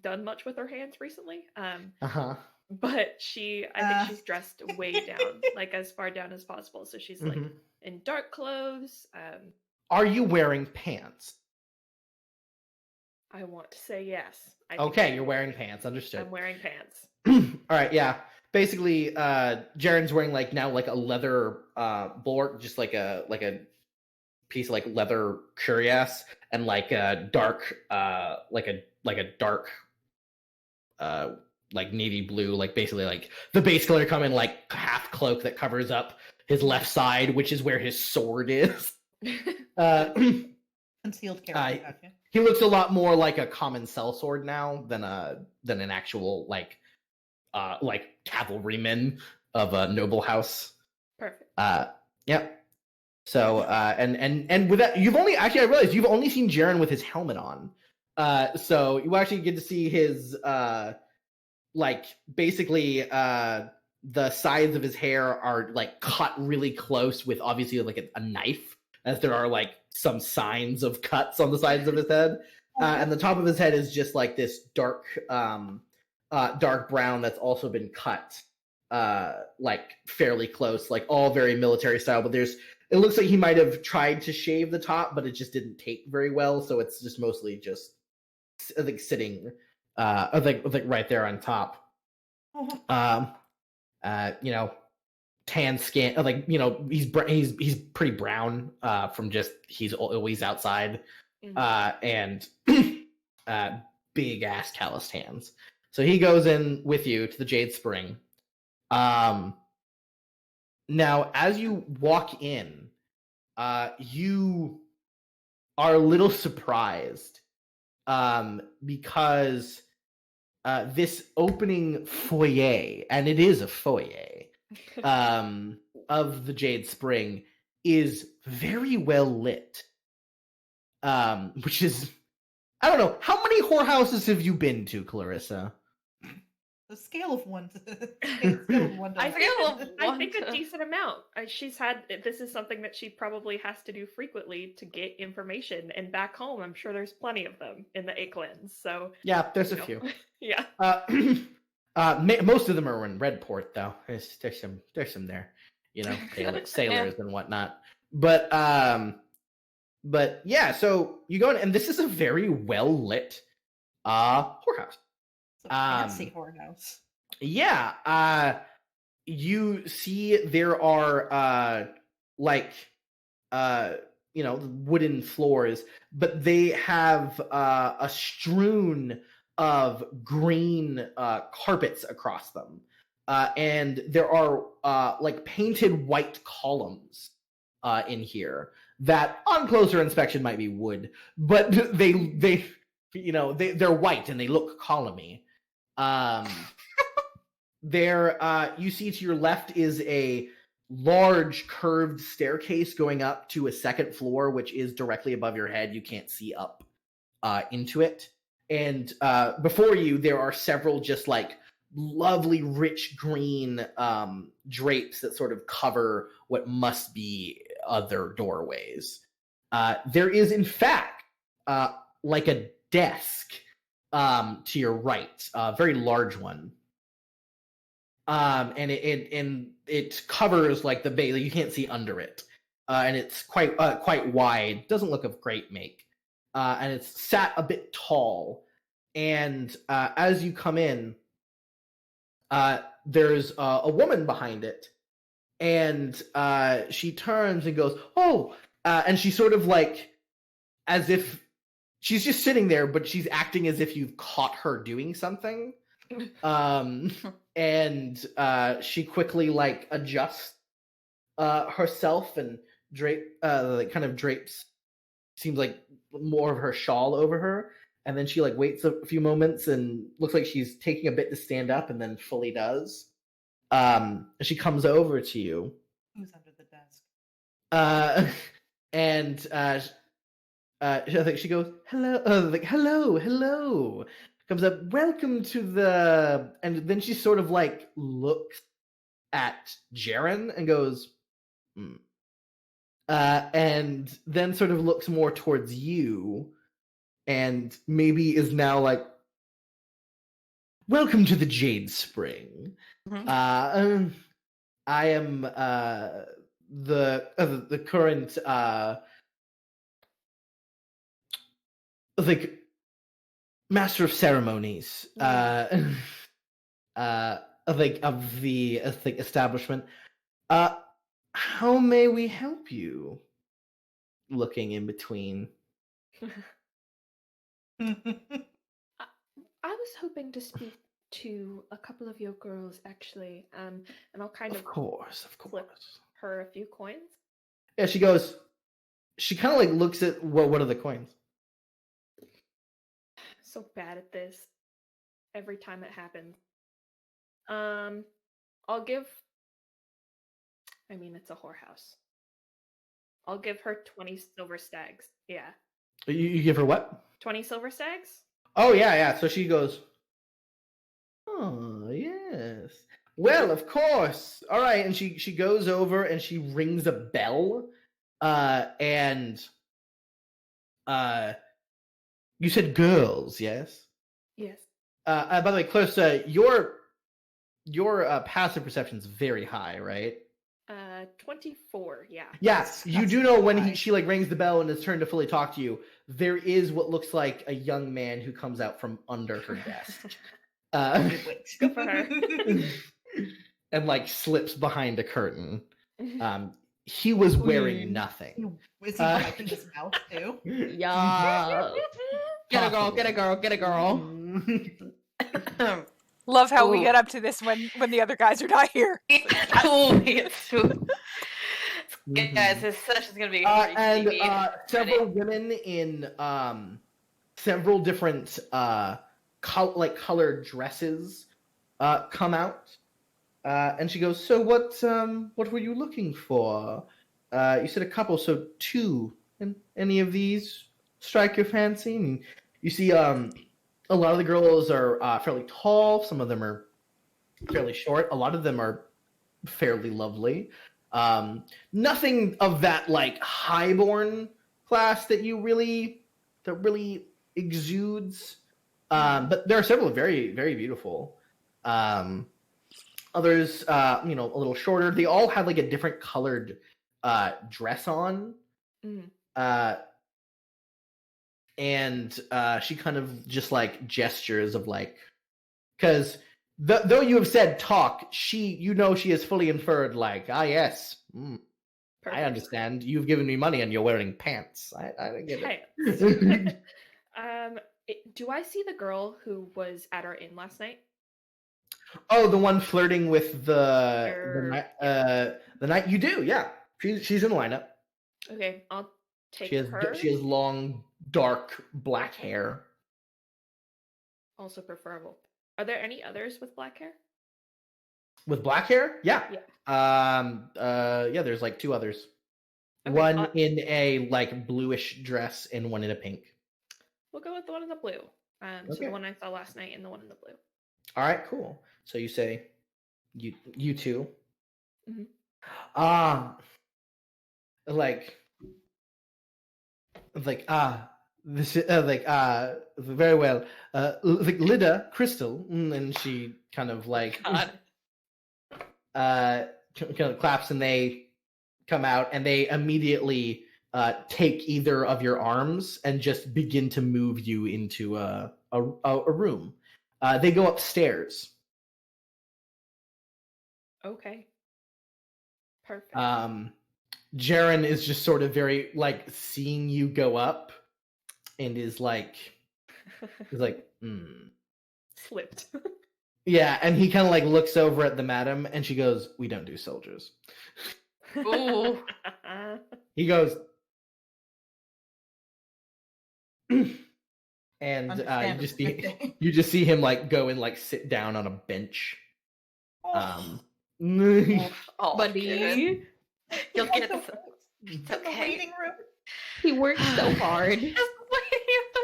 F: done much with her hands recently.
A: Uh-huh.
F: But I think she's dressed way down, like as far down as possible. So she's like
A: Mhm.
F: in dark clothes.
A: Are you wearing pants?
F: I want to say yes. I think
A: Okay,
F: I'm
A: you're wearing pants. Understood.
F: I'm wearing pants.
A: All right, yeah. Basically, Jaren's wearing like now like a leather bulwark, just like a piece of like leather cuirass, and like a dark like a dark like navy blue, like basically like the base color come in like half cloak that covers up his left side, which is where his sword is.
B: Concealed character. Gotcha.
A: He looks a lot more like a common sellsword now than an actual like cavalryman of a noble house.
F: Perfect.
A: Yeah. So and with that, I realized you've only seen Jaren with his helmet on. So you actually get to see his like basically the sides of his hair are like cut really close with obviously like a knife, as there are like some signs of cuts on the sides of his head. And the top of his head is just like this dark brown that's also been cut like fairly close, like all very military style, but it looks like he might have tried to shave the top, but it just didn't take very well, so it's just mostly just like sitting like right there on top. Tan skin, like he's pretty brown from just he's always outside. And big ass calloused hands. So he goes in with you to the Jade Spring. Now, as you walk in, you are a little surprised because this opening foyer, and it is a foyer, of the Jade Spring is very well lit. Which is, I don't know, how many whorehouses have you been to, Clarissa?
B: The scale of 1 to scale of 1 to
F: I think,
E: Scale of
F: I
E: one
F: think a
E: to-
F: decent amount. This is something that she probably has to do frequently to get information. And back home, I'm sure there's plenty of them in the Akelins. So,
A: Yeah, there's
F: you
A: a
F: know,
A: few.
F: yeah.
A: Most of them are in Redport, though. There's some there, you know, sailors and whatnot. But yeah. So you go in, and this is a very well lit whorehouse.
B: It's a fancy whorehouse.
A: Yeah. You see there are wooden floors, but they have a strewn of green carpets across them, and there are like painted white columns in here that on closer inspection might be wood, but they're white and they look columny. There, you see to your left is a large curved staircase going up to a second floor, which is directly above your head. You can't see up into it. And before you, there are several just like lovely rich green drapes that sort of cover what must be other doorways. There is, in fact, like a desk to your right, a very large one. And it covers like the base. You can't see under it, and it's quite wide. Doesn't look of great make, and it's sat a bit tall. And as you come in, there's a woman behind it, and she turns and goes, "Oh!" And she sort of like, as if she's just sitting there, but she's acting as if you've caught her doing something. And she quickly like adjusts herself and kind of drapes, seems like more of her shawl over her, and then she like waits a few moments and looks like she's taking a bit to stand up, and then fully does. She comes over to you.
B: Who's under the desk?
A: And I think she goes, "Hello," like hello. Comes up, "Welcome to the," and then she sort of like looks at Jaren and goes, and then sort of looks more towards you, and maybe is now like, "Welcome to the Jade Spring.
E: Mhm.
A: I am the current like master of ceremonies like of the establishment. How may we help you?" Looking in between.
F: I was hoping to speak to a couple of your girls, actually, and I'll kind
A: Of
F: of
A: course.
F: flip her a few coins.
A: Yeah, she goes. She kind of like looks at what are the coins?
F: So bad at this. Every time it happens. I'll give. I mean, it's a whorehouse. I'll give her 20 silver stags. Yeah,
A: You give her what?
F: 20 silver stags.
A: Oh yeah. So she goes, "Oh yes. Well, of course. All right." And she goes over and she rings a bell. And you said girls, yes?
F: Yes.
A: By the way, Clarissa, your passive perception's very high, right?
F: 24. Yeah.
A: Yes, you
B: That's
A: do know when
B: high.
A: she like rings the bell and it's turned to fully talk to you. There is what looks like a young man who comes out from under her desk,
B: Good wait.
F: Good for her.
A: and like slips behind a curtain. He was wearing nothing.
B: Is he wiping his mouth too?
D: Yeah. Get a girl, get a girl, get a girl.
C: Love how we
E: Ooh.
C: get up to this when the other guys are not here.
E: Ooh, it's true. Guys, this session's gonna be pretty
A: And
E: steamy.
A: several women in several different colored dresses come out, and she goes, "So what were you looking for? You said a couple, so two. And any of these strike your fancy?" And you see a lot of the girls are fairly tall. Some of them are fairly short. A lot of them are fairly lovely. Nothing of that like highborn class that really exudes. But there are several very, very beautiful. Others, a little shorter. They all have like a different colored dress on.
F: Mhm.
A: And she kind of just like gestures of like, because though you have said talk, she has fully inferred like, yes, I
F: Perfect.
A: understand. You've given me money and you're wearing pants. I get it.
F: Pants. Do I see the girl who was at our inn last night?
A: Oh, the one flirting with the
F: Sure.
A: night. You do, yeah. She's in the lineup.
F: Okay, I'll take
A: She has
F: her.
A: she has long, dark black hair.
F: Also preferable. Are there any others with black hair?
A: With black hair? Yeah.
F: Yeah.
A: There's like two others.
F: Okay,
A: One in a like bluish dress and one in a pink.
F: We'll go with the one in the blue. So
A: Okay.
F: the one I saw last night and the one in the blue.
A: All right, cool. So you say you two.
F: Mhm.
A: This is very well. Like Lida, Crystal, and she kind of like
E: God.
A: kind of claps, and they come out, and they immediately take either of your arms and just begin to move you into a room. They go upstairs.
F: Okay. Perfect.
A: Jaren is just sort of very like seeing you go up, and is like,
F: Slipped.
A: yeah, and he kind of like looks over at the madam, and she goes, "We don't do soldiers."
E: Ooh.
A: He goes, and you just see him like go and like sit down on a bench.
B: Oh,
E: Oh,
C: Buddy.
E: goodness. You'll
B: he
E: get
B: also
E: this.
B: works
E: It's
B: in the
E: okay.
B: waiting room.
D: He works so hard.
E: Just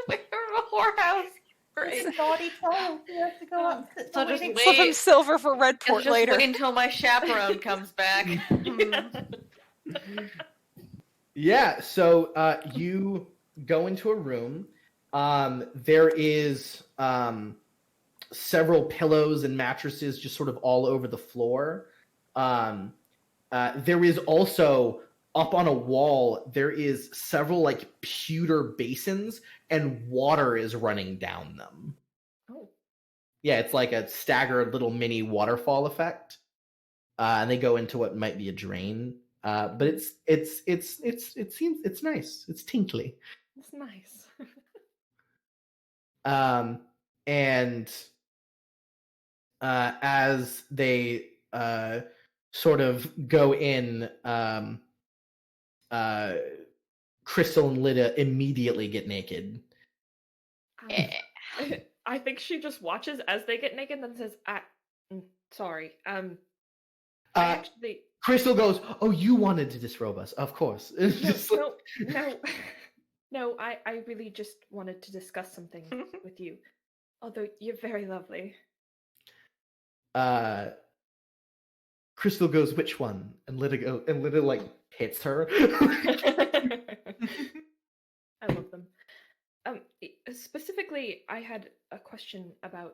E: wait for a whorehouse.
B: It's
E: Great.
B: a naughty child. He has to go out and sit in
E: So
B: the
E: just
B: waiting
E: wait.
C: Slip him silver for
E: You'll
C: Redport
E: just
C: later.
E: wait until my chaperone comes back.
A: Yeah, so you go into a room. There is several pillows and mattresses just sort of all over the floor. There is also up on a wall, there is several like pewter basins, and water is running down them.
F: Oh.
A: Yeah, it's like a staggered little mini waterfall effect. And they go into what might be a drain. But it seems it's nice. It's tinkly.
F: That's nice.
A: And as they sort of go in, Crystal and Lydia immediately get naked.
F: I think she just watches as they get naked and then says, sorry. I actually...
A: Crystal goes, "Oh, you wanted to disrobe us, of course."
F: No, I really just wanted to discuss something with you. Although you're very lovely.
A: Crystal goes, "Which one?" And Lydia like hits her.
F: I love them. Specifically, I had a question about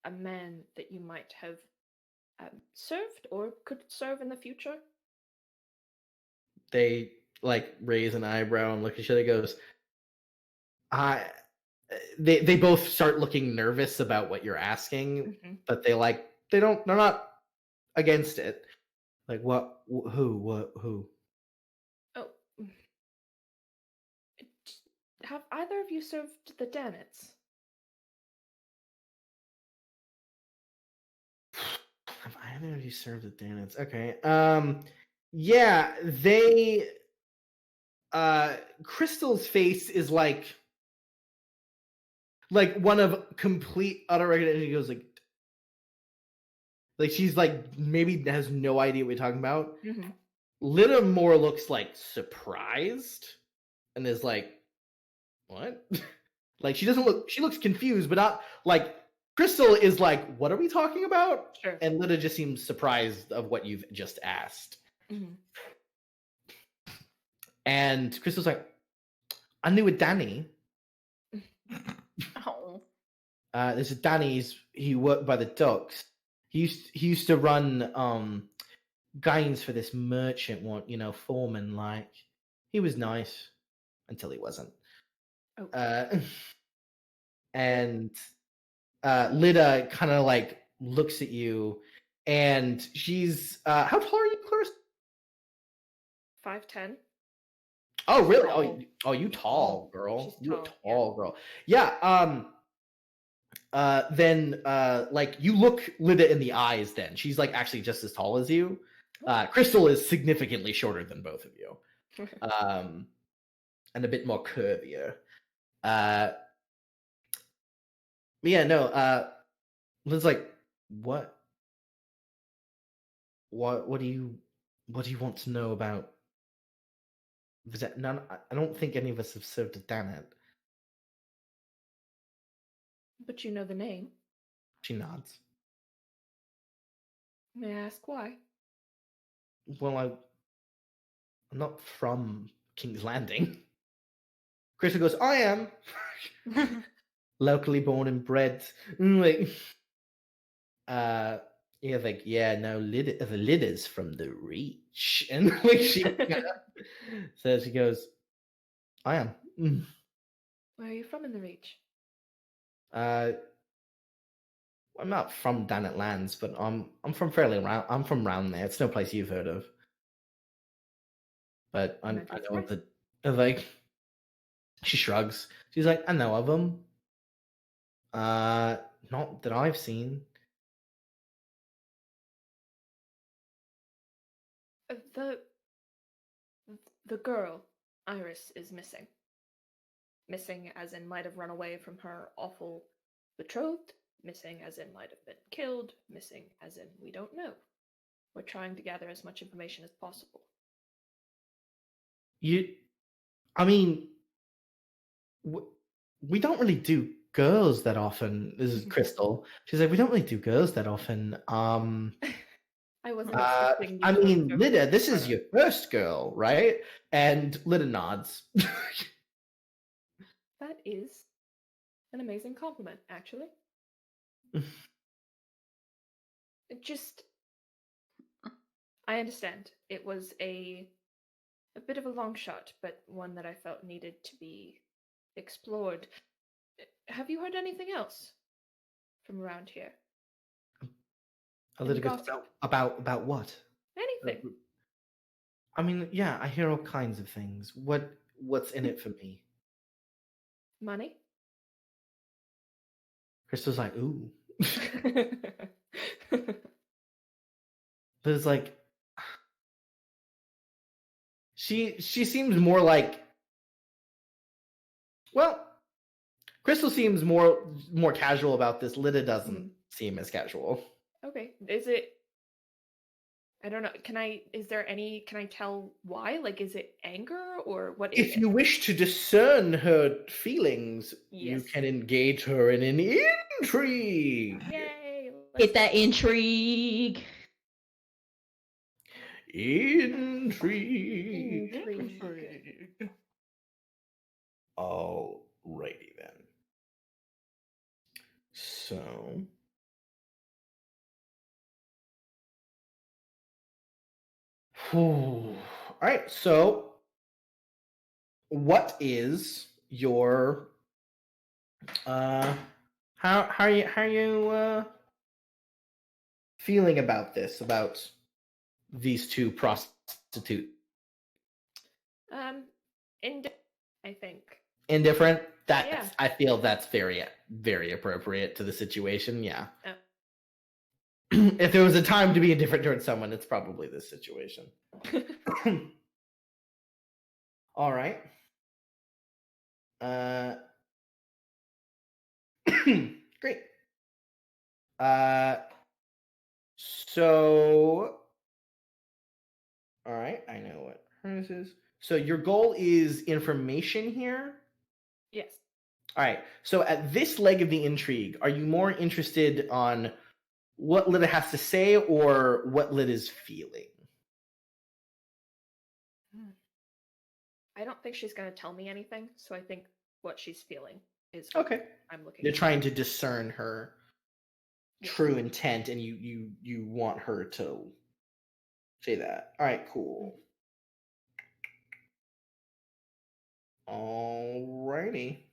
F: a man that you might have served or could serve in the future.
A: They like raise an eyebrow and look at each other. Goes, They both start looking nervous about what you're asking, but they're not against it. Like what? Who?
F: Oh, have either of you served the Danets?
A: Have either of you served the Danets? Okay. Yeah, they. Crystal's face is like one of complete utter recognition. She goes like she's like maybe has no idea what you're talking about. Lydia more looks like surprised and is like, "What?" Like she looks confused, but not like Crystal is like, what are we talking about?
F: Sure.
A: And Lita just seems surprised of what you've just asked.
F: Mhm.
A: And Crystal's like, I knew a Danny.
E: Oh.
A: There's a Danny. He worked by the docks. He used to run games for this merchant, foreman. Like, he was nice until he wasn't.
F: Okay.
A: And Lita kind of like looks at you, and she's how tall are you, Clarissa?
F: 5'10".
A: Oh, really?
F: Tall.
A: Oh, you tall, girl.
F: She's
A: You a
F: tall, yeah.
A: tall girl. Yeah. Then like you look Lita in the eyes. Then she's like actually just as tall as you. Crystal is significantly shorter than both of you, and a bit more curvier. But yeah, no. Lita's like, what do you want to know about? None. I don't think any of us have served a Danet.
F: But you know the name.
A: She nods.
F: May I ask why?
A: Well, I'm not from King's Landing. Crystal goes, I am. Locally born and bred. Like, yeah, like, yeah, no, the Lida's from the Reach. And like she so she goes, I am.
F: Where are you from in the Reach?
A: I'm not from Danet Lands, but I'm from fairly around. I'm from around there. It's no place you've heard of. But I know of the like. She shrugs. She's like, I know of them. Not that I've seen.
F: The girl, Iris, is missing. Missing as in might have run away from her awful betrothed. Missing as in might have been killed. Missing as in we don't know. We're trying to gather as much information as possible.
A: I mean, we don't really do girls that often. This is Crystal. She's like, we don't really do girls that often.
F: I wasn't expecting you
A: I
F: to
A: mean,
F: go
A: Lida,
F: for
A: this
F: it.
A: is your first girl, right? And Lida nods.
F: That is an amazing compliment, actually. I understand. It was a bit of a long shot, but one that I felt needed to be explored. Have you heard anything else from around here?
A: Lida
F: Any
A: goes,
F: gossip?
A: about what?
F: Anything?
A: I mean, yeah, I hear all kinds of things. What's in it for me?
F: Money?
A: Crystal's like, ooh. But it's like she seems more like, well, Crystal seems more casual about this. Lida doesn't seem as casual.
F: Okay. Is it? I don't know. Can I tell why? Like, is it anger or what is
A: If
F: it?
A: you wish to discern her feelings, you
F: Yes.
A: can engage her in an intrigue.
F: Yay!
D: Get that intrigue.
A: Intrigue.
F: Intrigue.
A: Alrighty then. So. All right. So, what is your how are you feeling about this? About these two prostitutes?
F: I think.
A: Indifferent. That
F: Yeah.
A: I feel that's very appropriate to the situation. Yeah.
F: Oh.
A: If there was a time to be indifferent towards someone, it's probably this situation. All right. Great. So, all right, I know what hers is. So your goal is information here.
F: Yes.
A: All right. So at this leg of the intrigue, are you more interested on what Lita has to say or what Lita's feeling?
F: I don't think she's going to tell me anything, so I think what she's feeling is what
A: Okay.
F: I'm looking
A: You're
F: for.
A: trying to discern her
F: Yes.
A: true intent, and you want her to say that. All right, cool. Alrighty.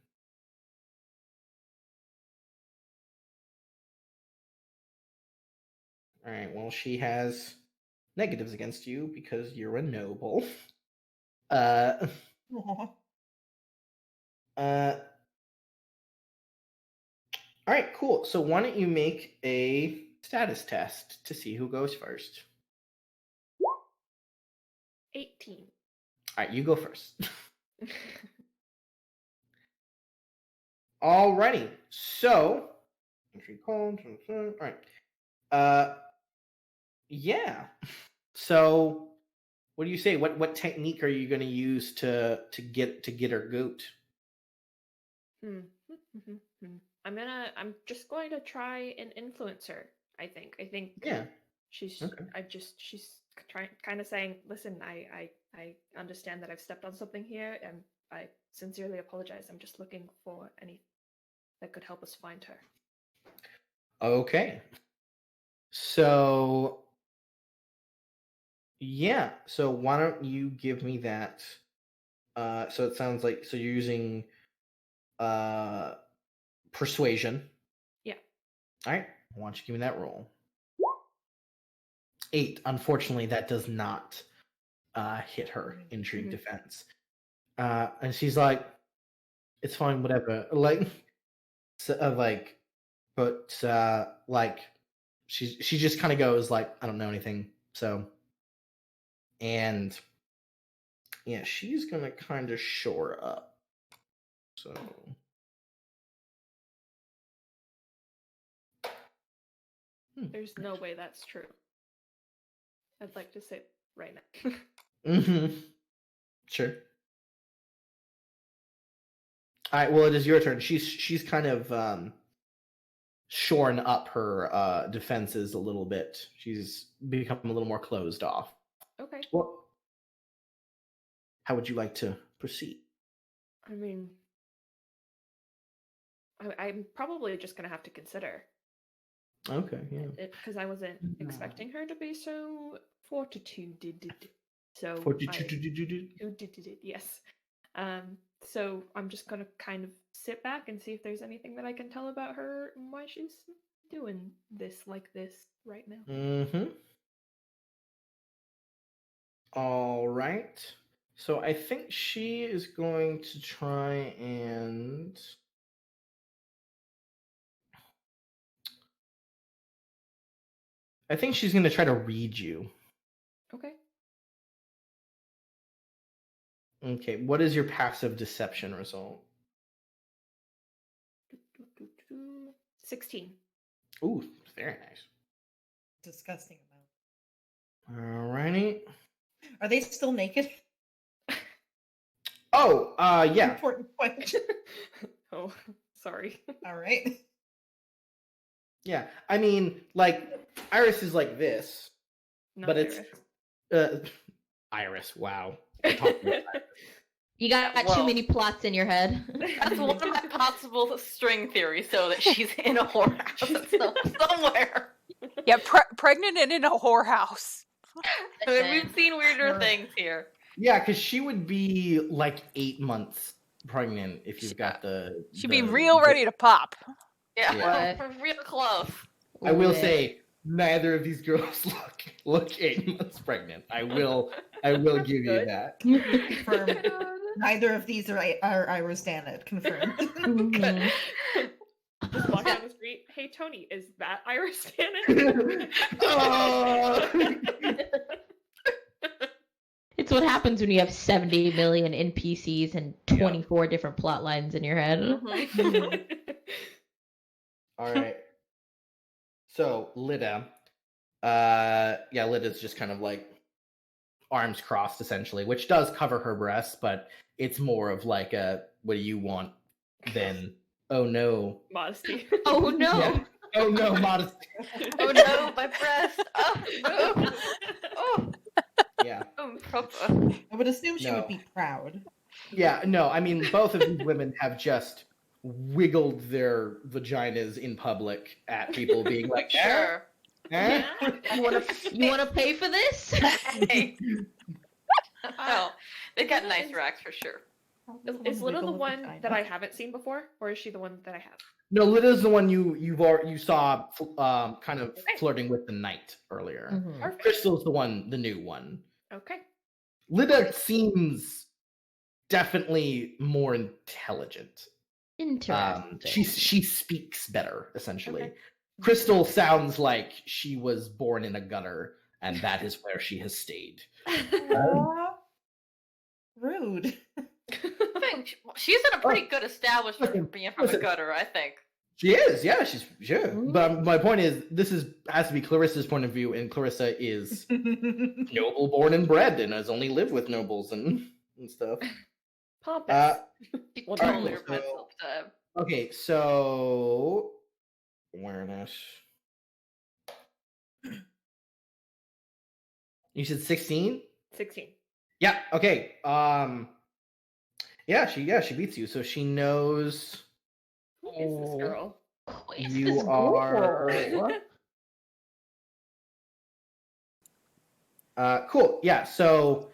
A: All right. Well, she has negatives against you because you're a noble. Uh.
B: Aw.
A: All right, cool. So why don't you make a status test to see who goes first?
F: 18.
A: All right, you go first. Alrighty. So, all right. Yeah. So, what do you say? What technique are you going to use to get her goat?
F: I'm just going to try and influence her. I think
A: Yeah.
F: she's
A: Okay.
F: she's trying, kind of saying, listen, I understand that I've stepped on something here, and I sincerely apologize. I'm just looking for any that could help us find her.
A: Okay. So, yeah. So why don't you give me that? So it sounds like you're using persuasion.
F: Yeah.
A: All right. Why don't you give me that roll? 8. Unfortunately, that does not hit her intrigue defense. And she's like, "It's fine, whatever." Like, but like, she just kind of goes like, "I don't know anything." So, and yeah, she's gonna kind of shore up. So.
F: There's no way that's true. I'd like to say right now.
A: Mm-hmm. Sure. All right. Well, it is your turn. She's kind of shorn up her defenses a little bit. She's become a little more closed off.
F: Okay.
A: Well, how would you like to proceed?
F: I mean, I'm probably just gonna have to consider.
A: Okay. Yeah.
F: Because I wasn't expecting her to be so fortitude. So yes. So I'm just gonna kind of sit back and see if there's anything that I can tell about her and why she's doing this like this right now.
A: Mm-hmm. All right. So I think she is going to try and. I think she's going to try to read you.
F: Okay.
A: Okay. What is your passive deception result?
F: 16.
A: Ooh, very nice.
B: Disgusting amount.
A: Alrighty.
B: Are they still naked?
A: Oh, yeah.
B: Important question.
F: Oh, sorry.
B: All right.
A: Yeah. I mean, like, Iris is like this,
F: Not
A: but it's
F: Iris.
A: Iris. Wow.
D: You got too
E: Whoa.
D: many plots in your head.
E: That's one of my possible string theories, so that she's in a whorehouse somewhere.
C: Yeah, pregnant and in a whorehouse.
E: I mean, we've seen weirder
B: Sure.
E: things here.
A: Yeah, because she would be like 8 months pregnant if you've got the.
C: She'd be real ready to pop.
E: Yeah,
A: Yeah.
E: we're real close.
A: I will
D: Lit.
A: say neither of these girls look 8 months pregnant. I will give you
F: Good.
A: that.
B: Confirmed. Neither of these are Iris Danet. Confirmed.
D: Mhm.
F: Just walk down the street. Hey, Tony, is that Iris Danet?
A: Oh!
D: It's what happens when you have 70 million NPCs and 24 different plot lines in your head.
A: All right. So Lida, Lida's just kind of like arms crossed essentially, which does cover her breasts, but it's more of like a what do you want then oh no.
F: Modesty.
D: Oh no!
A: Yeah. Oh no, modesty.
E: Oh no, my breast. Oh no. Oh,
A: Yeah.
E: proper.
B: I would assume she
A: No.
B: would be proud.
A: Yeah, no, I mean, both of these women have just wiggled their vaginas in public at people being like,
E: Sure.
A: eh?
D: You wanna pay for this?
E: Hey. No, they got nice racks for sure.
F: Is Little the one that I haven't seen before, or is she the one that I have?
A: No, Lyda's the one you saw kind of
F: Okay.
A: flirting with the knight earlier.
D: Mhm.
F: Perfect.
A: Crystal's the new one.
F: Okay.
A: Lyda seems definitely more intelligent.
D: Interesting.
A: She speaks better, essentially.
F: Okay.
A: Crystal sounds like she was born in a gutter, and that is where she has stayed.
B: Aw. Rude.
E: I think she's in a pretty good establishment for being from a
A: listen.
E: gutter, I think.
A: She is, yeah, she's sure.
D: Mhm.
A: But my point is, has to be Clarissa's point of view, and Clarissa is noble born and bred, and has only lived with nobles and stuff.
F: Pompous.
E: She
A: Well,
E: totally
A: alright,
E: reminds
A: so-
E: of time.
A: Okay, so awareness. You said 16?
F: 16.
A: Yeah. Okay. Yeah. She beats you, so she knows
F: Who is this girl?
D: Who is
A: you
D: this
A: are.
D: girl?
A: Cool. Yeah. So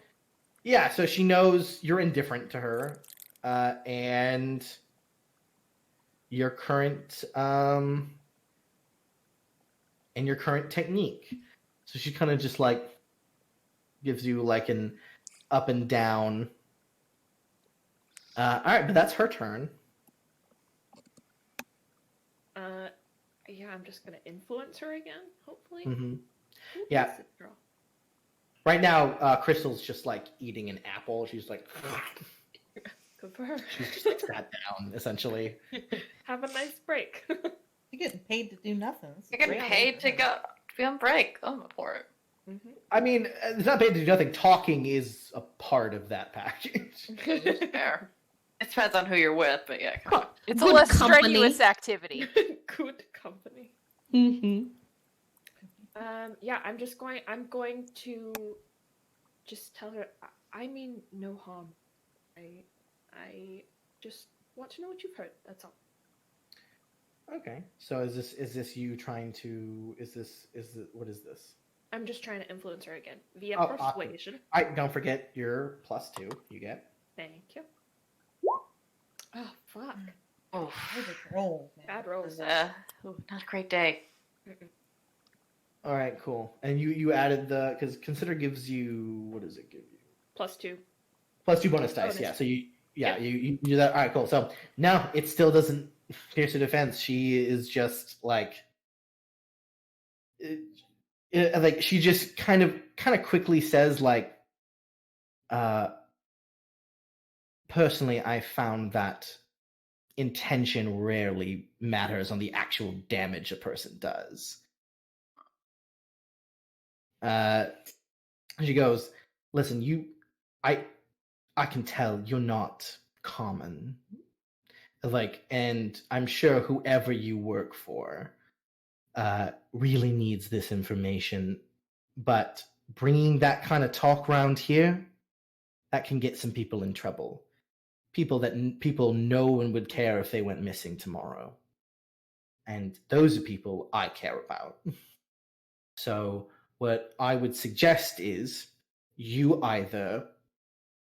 A: she knows you're indifferent to her, and your current technique. So she kind of just like gives you like an up and down. All right, but that's her turn.
F: Yeah, I'm just gonna influence her again, hopefully.
A: Mm-hmm.
F: Who
A: Yeah.
F: is this girl?
A: Right now, Crystal's just like eating an apple. She's like,
F: Good for her.
A: she's just like sat down, essentially.
F: Have a nice break.
B: You're getting paid to do nothing. This is
E: You're getting
B: great.
E: paid to go to be on break. I'm for it.
F: Mhm.
A: I mean, it's not paid to do nothing. Talking is a part of that package.
E: Fair. It depends on who you're with, but yeah, come on.
C: It's
D: Good
C: a less
D: company.
C: strenuous activity.
F: Good company.
D: Mm-hmm.
F: Yeah, I'm going to just tell her. I mean no harm. I just want to know what you've heard. That's all.
A: Okay. So is this you trying to? What is this?
F: I'm just trying to influence her again via
A: Oh, awesome.
F: persuasion.
A: Don't forget your +2. You get.
F: Thank you. Oh fuck!
E: Oh,
B: Those are rolls, man.
F: Bad
E: it
F: rolls.
E: was not a great day.
A: All right. Cool. And you added because consider gives you, what does it give you?
F: +2.
A: +2 bonus dice.
F: Bonus.
A: Yeah. So you
F: Yeah.
A: you do that. All right. Cool. So no, it still doesn't pierce her defense. She is just like. Like she just kind of quickly says like, personally, I found that intention rarely matters on the actual damage a person does. She goes, listen, I can tell you're not common. Like, and I'm sure whoever you work for really needs this information, but bringing that kind of talk around here, that can get some people in trouble. People no one would care if they went missing tomorrow. And those are people I care about. So what I would suggest is you either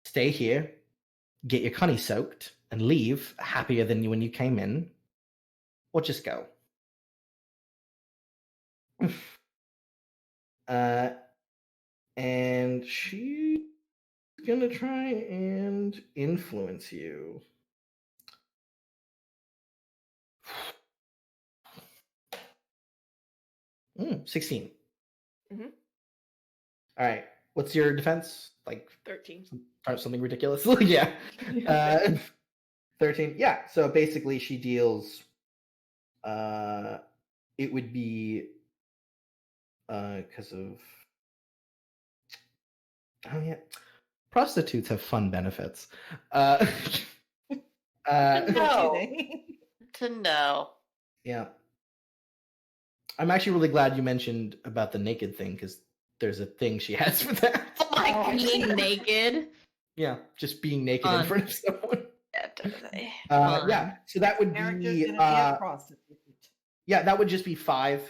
A: stay here, get your cunny soaked, and leave happier than when you came in, or just go. And she's gonna try and influence you. 16.
F: Mhm.
A: All right. What's your defense? Like
F: 13.
A: something ridiculous? Yeah. 13. Yeah. So basically, she deals. It would be because of. Oh yeah, prostitutes have fun benefits. Uh,
E: No.
B: Do they?
E: To know.
A: yeah. I'm actually really glad you mentioned about the naked thing because there's a thing she has for that.
E: Oh my god.
D: Being naked.
A: Yeah, just being naked in
D: Fun.
A: front of someone.
E: Yeah, definitely.
A: Yeah, so that would
B: Character's
A: be
B: gonna be a prostitute.
A: yeah, that would just be 5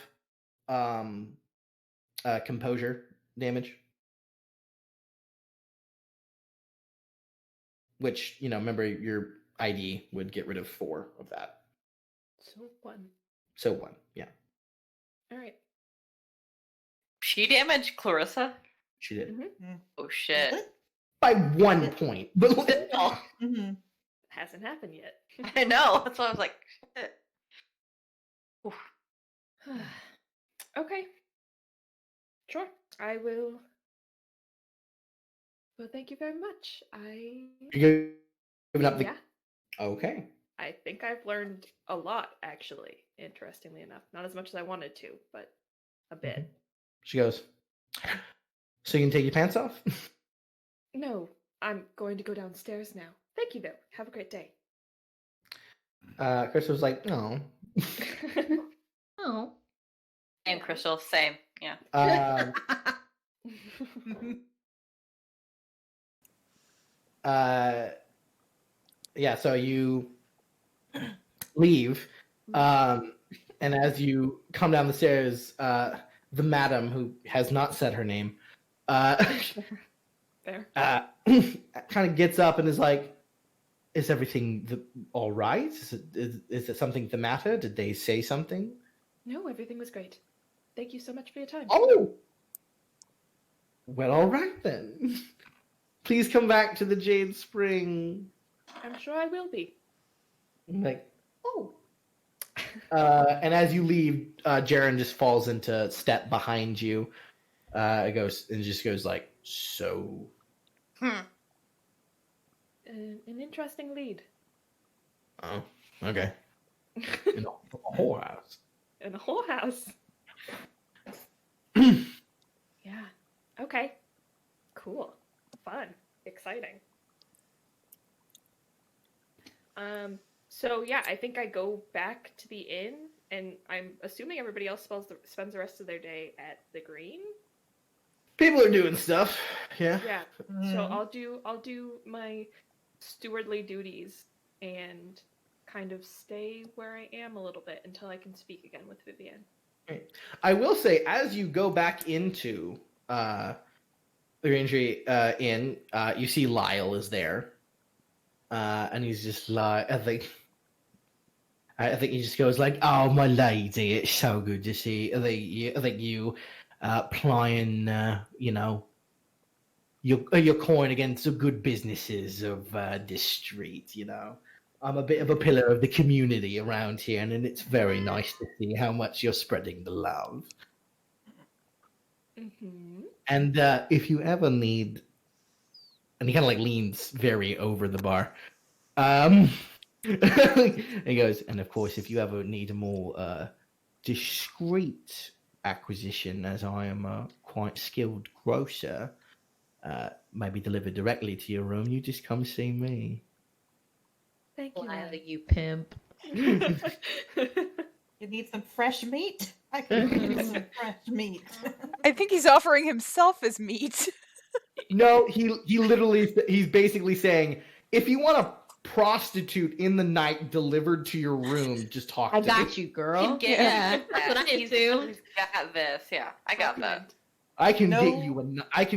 A: composure damage. Which, remember your ID would get rid of 4 of that.
F: So 1.
A: So 1, yeah.
F: All right.
E: She damaged Clarissa?
A: She did.
E: Oh shit.
A: By 1 point. But
E: Oh,
B: Mm-hmm.
F: Hasn't happened yet.
E: I know. That's why I was like, shit.
F: Okay. Sure. I will. Well, thank you very much.
A: you're giving up the.
F: Yeah.
A: Okay.
F: I think I've learned a lot, actually, interestingly enough. Not as much as I wanted to, but a bit.
A: She goes, so you can take your pants off?
F: No, I'm going to go downstairs now. Thank you, though. Have a great day.
A: Chris was like, no.
D: Oh.
E: Same, Crystal. Same. Yeah.
A: Yeah, so you leave, and as you come down the stairs, the madam, who has not said her name,
F: There.
A: kind of gets up and is like, is everything all right? Is it something the matter? Did they say something?
F: No, everything was great. Thank you so much for your time.
A: Oh! Well, all right then. Please come back to the Jade Spring.
F: I'm sure I will be.
A: I'm like, oh. And as you leave, Jaren just falls into step behind you. It just goes like, so.
E: Hmm.
F: An interesting lead.
A: Oh, okay. In a whorehouse.
F: In a whole house. Yeah. Okay. Cool. Fun. Exciting. So yeah, I think I go back to the inn, and I'm assuming everybody else spends the rest of their day at the Green.
A: People are doing stuff. Yeah.
F: Yeah. So
B: Mhm.
F: I'll do my stewardly duties and kind of stay where I am a little bit until I can speak again with Vivienne.
A: I will say, as you go back into the Rangery Inn, you see Lyle is there, and he's just like, I think he just goes like, "Oh, my lady, it's so good to see. I think you plying, your coin against the good businesses of this street. I'm a bit of a pillar of the community around here, and it's very nice to see how much you're spreading the love.
F: Mm-hmm.
A: And if you ever need," and he kind of like leans very over the bar. He goes, "And of course, if you ever need a more discreet acquisition, as I am a quite skilled grocer, maybe delivered directly to your room, you just come see me."
F: Thank you.
D: Lila,
F: Lily.
D: you pimp.
B: You need some fresh meat? I can give you some fresh meat.
C: I think he's offering himself as meat.
A: No, he he's basically saying, if you want a prostitute in the night delivered to your room, just talk
D: I
A: to
D: got
A: me.
D: you, girl.
E: Get
D: Yeah,
E: that.
D: that's what I
E: He's
D: assume.
E: got this. Yeah, I got that.
A: I can
B: No.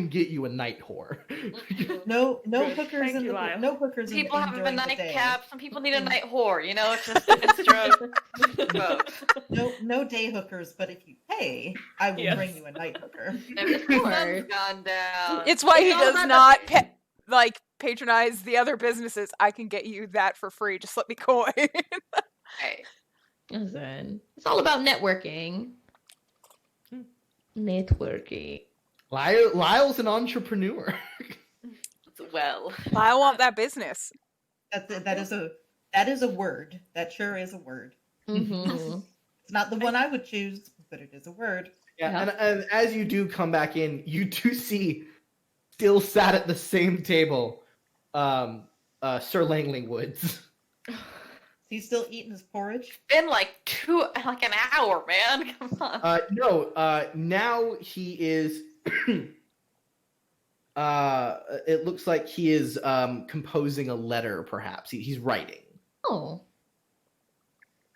A: get you a night whore.
B: No
F: Good.
B: hookers
F: Thank
B: in
F: you,
B: the
F: Lyle.
B: no hookers
E: People
B: in
E: have a
B: during the day.
E: nightcap. Some people need a night whore. It's just it's both.
B: No day hookers, but if you pay, I will
F: Yes.
B: bring you a night hooker.
E: If the sun's gone down.
C: It's why he
D: all
C: does
D: about the-
C: not patronize the other businesses. I can get you that for free. Just let me coin.
E: Hey,
D: Listen, it's all about networking. Networking.
A: Lyle's an entrepreneur.
E: well,
C: I want that business.
B: That is a word. That sure is a word.
D: Mm-hmm.
B: It's not the one I would choose, but it is a word.
A: Yeah,
D: Yeah.
A: and as you do come back in, you do see, still sat at the same table, Sir Langley Woods.
B: He's still eating his porridge?
E: Been like an hour, man. Come on.
A: No, now he is. It looks like he is composing a letter. Perhaps he's writing.
D: Oh,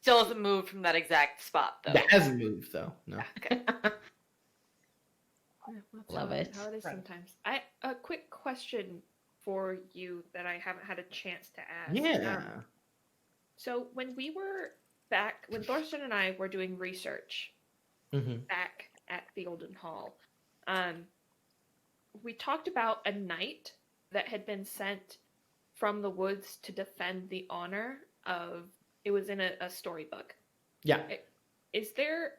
E: Still hasn't moved from that exact spot, though.
A: That hasn't moved though. No.
E: Okay.
F: Yeah, that's
D: Love
F: how
D: it.
F: How it is
B: Right.
F: sometimes. A quick question for you that I haven't had a chance to ask.
A: Yeah.
F: So when we were back, when Thorsten and I were doing research
A: Mm-hmm.
F: back at the Olden Hall, we talked about a knight that had been sent from the woods to defend the honor of. It was in a storybook.
A: Yeah.
F: Is there?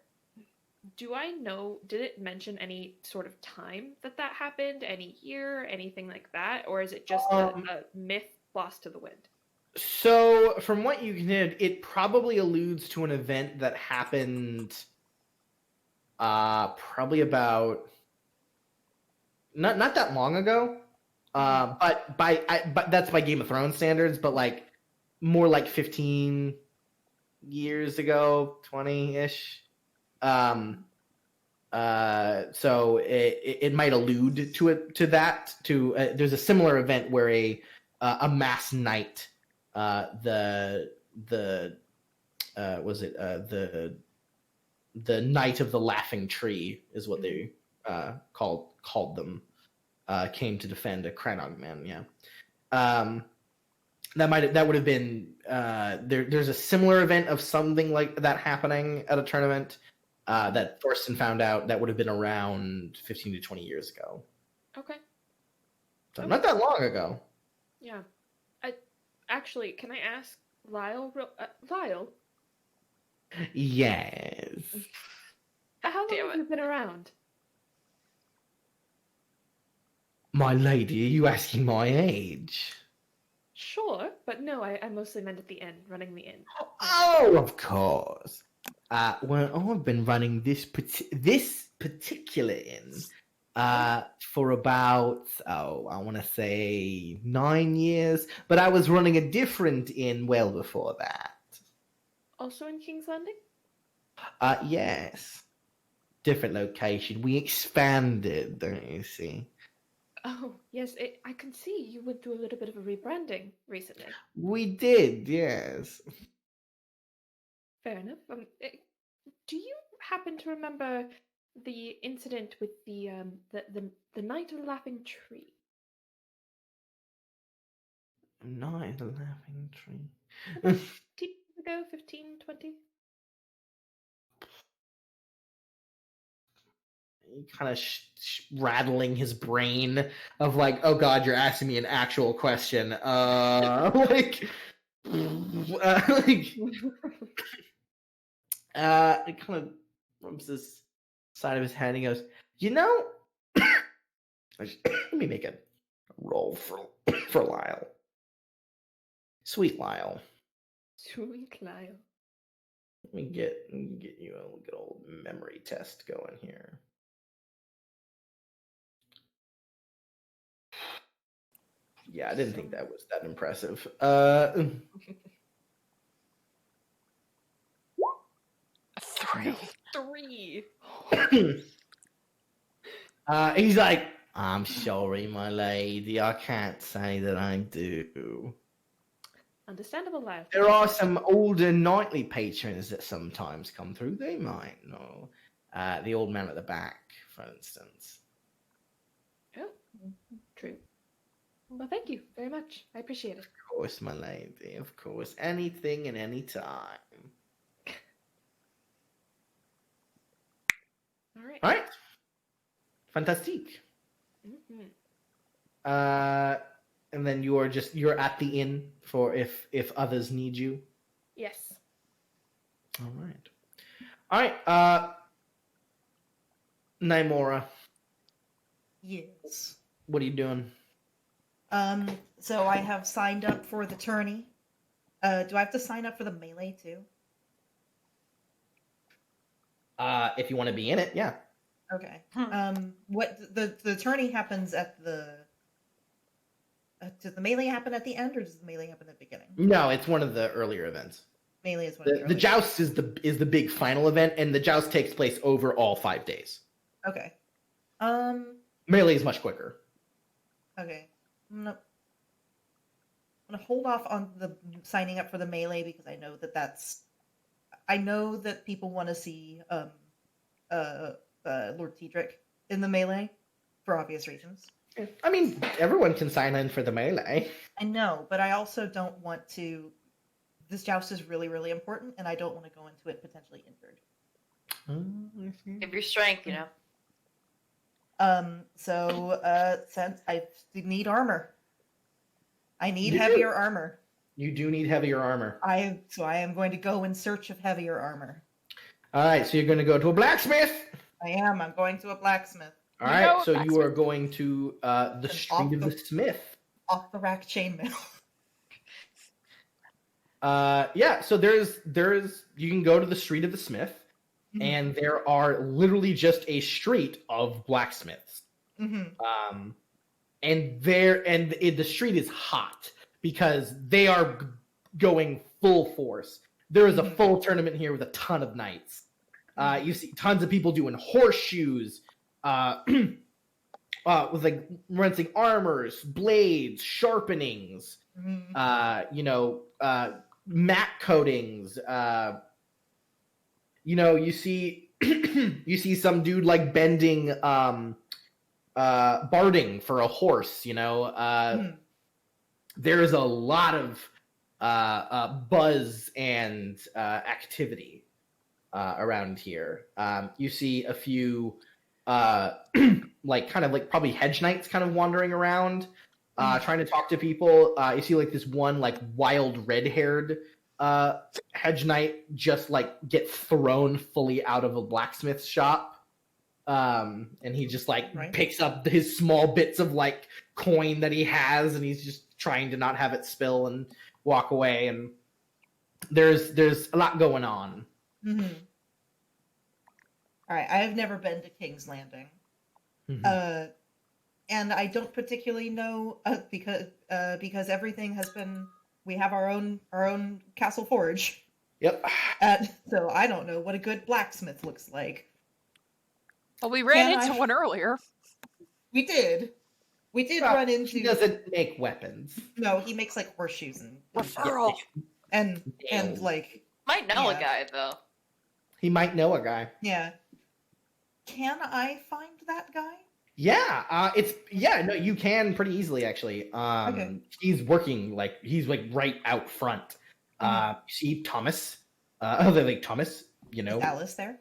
F: Do I know? Did it mention any sort of time that happened? Any year? Anything like that? Or is it just a myth lost to the wind?
A: So, from what you can hear, it probably alludes to an event that happened. Probably about not that long ago. But but that's by Game of Thrones standards. But like more like 15 years ago, 20-ish. So it might allude to that. There's a similar event where a mass knight, the Knight of the Laughing Tree is what they called them, came to defend a Cranog man. Yeah. That would have been there's a similar event of something like that happening at a tournament that Thorsten found out. That would have been around 15 to 20 years ago.
F: Okay.
A: So not that long ago.
F: Yeah. Actually, can I ask Lyle? Lyle,
A: Yes.
F: how long
E: Damn
F: have
E: it.
F: you been around?
A: My lady, are you asking my age?
F: Sure, but no, I mostly meant at the inn, running the inn.
A: Oh, of course. Well, I've been running this particular inn for about, I want to say 9 years, but I was running a different inn well before that.
F: Also in King's Landing?
A: Yes. Different location. We expanded, don't you see?
F: Oh, yes, I can see you went through a little bit of a rebranding recently.
A: We did, yes.
F: Fair enough. Do you happen to remember the incident with the Knight of the Laughing Tree?
A: Not the laughing tree.
F: 10 years ago, 15, 20?
A: Kind of rattling his brain of like, oh god, you're asking me an actual question. Like, it kind of rubs this side of his head and he goes, you know, let me make a roll for Lyle. Sweet Lyle.
F: Sweet Lyle.
A: Let me get you a good old memory test going here. Yeah, I didn't think that was that impressive.
C: Three.
F: 3.
A: He's like, I'm sorry, my lady. I can't say that I do.
F: Understandable, Lyle.
A: There are some older knightly patrons that sometimes come through. They might know. The old man at the back, for instance.
F: Oh, true. Well, thank you very much. I appreciate it.
A: Of course, my lady. Of course. Anything and any time.
F: All right.
A: All right. Fantastique.
F: Mm-hmm.
A: And then you're at the inn for if others need you.
F: Yes.
A: All right. Naimora,
B: Yes.
A: what are you doing?
B: So I have signed up for the tourney. Do I have to sign up for the melee too?
A: If you want to be in it, yeah.
B: Okay. What the tourney happens at the does the melee happen at the end, or does the melee happen at the beginning?
A: No, it's one of the earlier events.
B: Melee is one of the
A: The
B: early
A: joust is the big final event, and the joust takes place over all 5 days.
B: Okay.
A: Melee is much quicker.
B: Okay. I'm gonna hold off on the signing up for the melee because I know that people want to see Lord Tedric in the melee for obvious reasons.
A: I mean, everyone can sign in for the melee.
B: I know, but I also don't want to. This joust is really, really important, and I don't want to go into it potentially injured.
E: Give your strength, you know.
B: Since I need armor, I need
A: You do.
B: heavier armor.
A: You do need heavier armor.
B: I am going to go in search of heavier armor.
A: All right, so you're going to go to a blacksmith.
B: I'm going to a blacksmith.
A: All
C: You
A: right,
C: know a
A: so you
C: blacksmith.
A: are going to the Street of the Smith.
B: Off the rack chainmail.
A: Yeah, so there's you can go to the Street of the Smith, and there are literally just a street of blacksmiths.
B: Mm-hmm.
A: And the street is hot because they are going full force. There is a full tournament here with a ton of knights. You see tons of people doing horseshoes, with like rinsing armors, blades, sharpenings, matte coatings. You see you see some dude like bending barding for a horse. There is a lot of buzz and activity around here. You see a few probably hedge knights kind of wandering around, trying to talk to people. You see like this one like wild red-haired hedge knight just like get thrown fully out of a blacksmith shop. And he just picks up his small bits of like coin that he has, and he's just trying to not have it spill and walk away. And there's a lot going on.
B: Mm-hmm. All right, I've never been to King's Landing, and I don't particularly know because everything has been. We have our own castle forge.
A: Yep.
B: So I don't know what a good blacksmith looks like.
C: Well, we ran
B: Can
C: into
B: I-
C: one earlier.
B: We did
A: Well,
B: run into.
A: He doesn't make weapons.
B: No, he makes like horseshoes and
C: Referral.
B: and
A: Nails.
B: like
E: Might know
B: Yeah.
E: a guy though.
A: He might know a guy.
B: yeah. Can I find that guy?
A: Yeah, no, you can pretty easily actually.
B: Okay.
A: He's working he's right out front. You see Thomas, Thomas,
B: Is Alice there?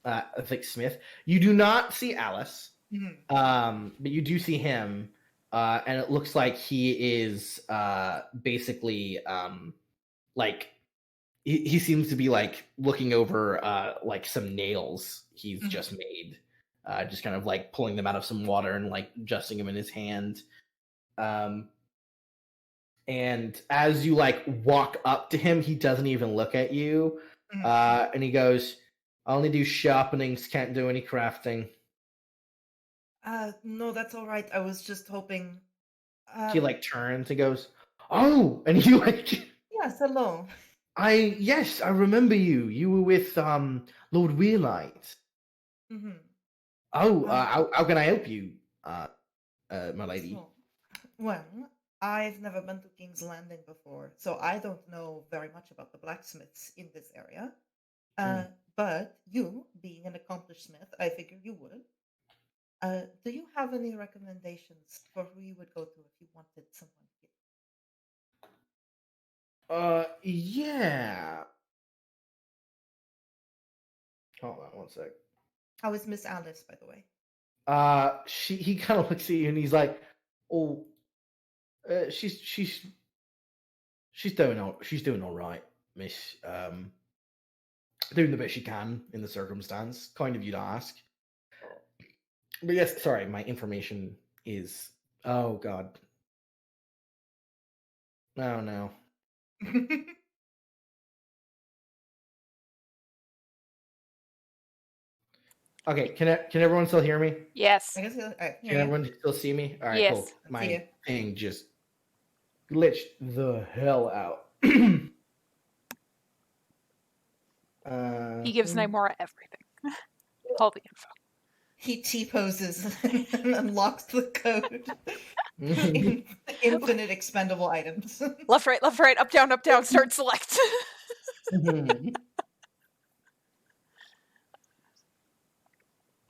A: like Smith. You do not see Alice,
B: Mm-hmm.
A: but you do see him, and it looks like he is basically he seems to be like looking over like some nails he's just made. Just kind of like pulling them out of some water and like adjusting them in his hand. And as you like walk up to him, he doesn't even look at you. And he goes, "I only do sharpenings, can't do any crafting."
B: No, that's all right. I was just hoping.
A: He like turns and goes, "Oh," and he like,
B: Yes, hello.
A: Yes, I remember you. You were with Lord Weirlight.
B: Mm-hmm.
A: Oh, how can I help you, my lady?
B: Well, I've never been to King's Landing before, so I don't know very much about the blacksmiths in this area. But you, being an accomplished smith, I figure you would. Do you have any recommendations for who you would go to if you wanted someone here?
A: Yeah. Hold on one sec.
B: How is Miss Alice, by the way?
A: He kind of looks at you and he's like, "Oh, she's doing all right, miss. Doing the best she can in the circumstance. Kind of you to ask. But yes, sorry, my information is. Oh God. Oh no. Okay, can everyone still hear me?
C: Yes.
B: I guess
A: Can everyone still see me? All right,
C: Yes.
A: cool.
B: See
A: My
B: ya.
A: thing just glitched the hell out.
C: He gives Nymora everything. All the info.
B: He T-poses and unlocks the code. Infinite expendable items.
C: Left, right, up, down, start, select.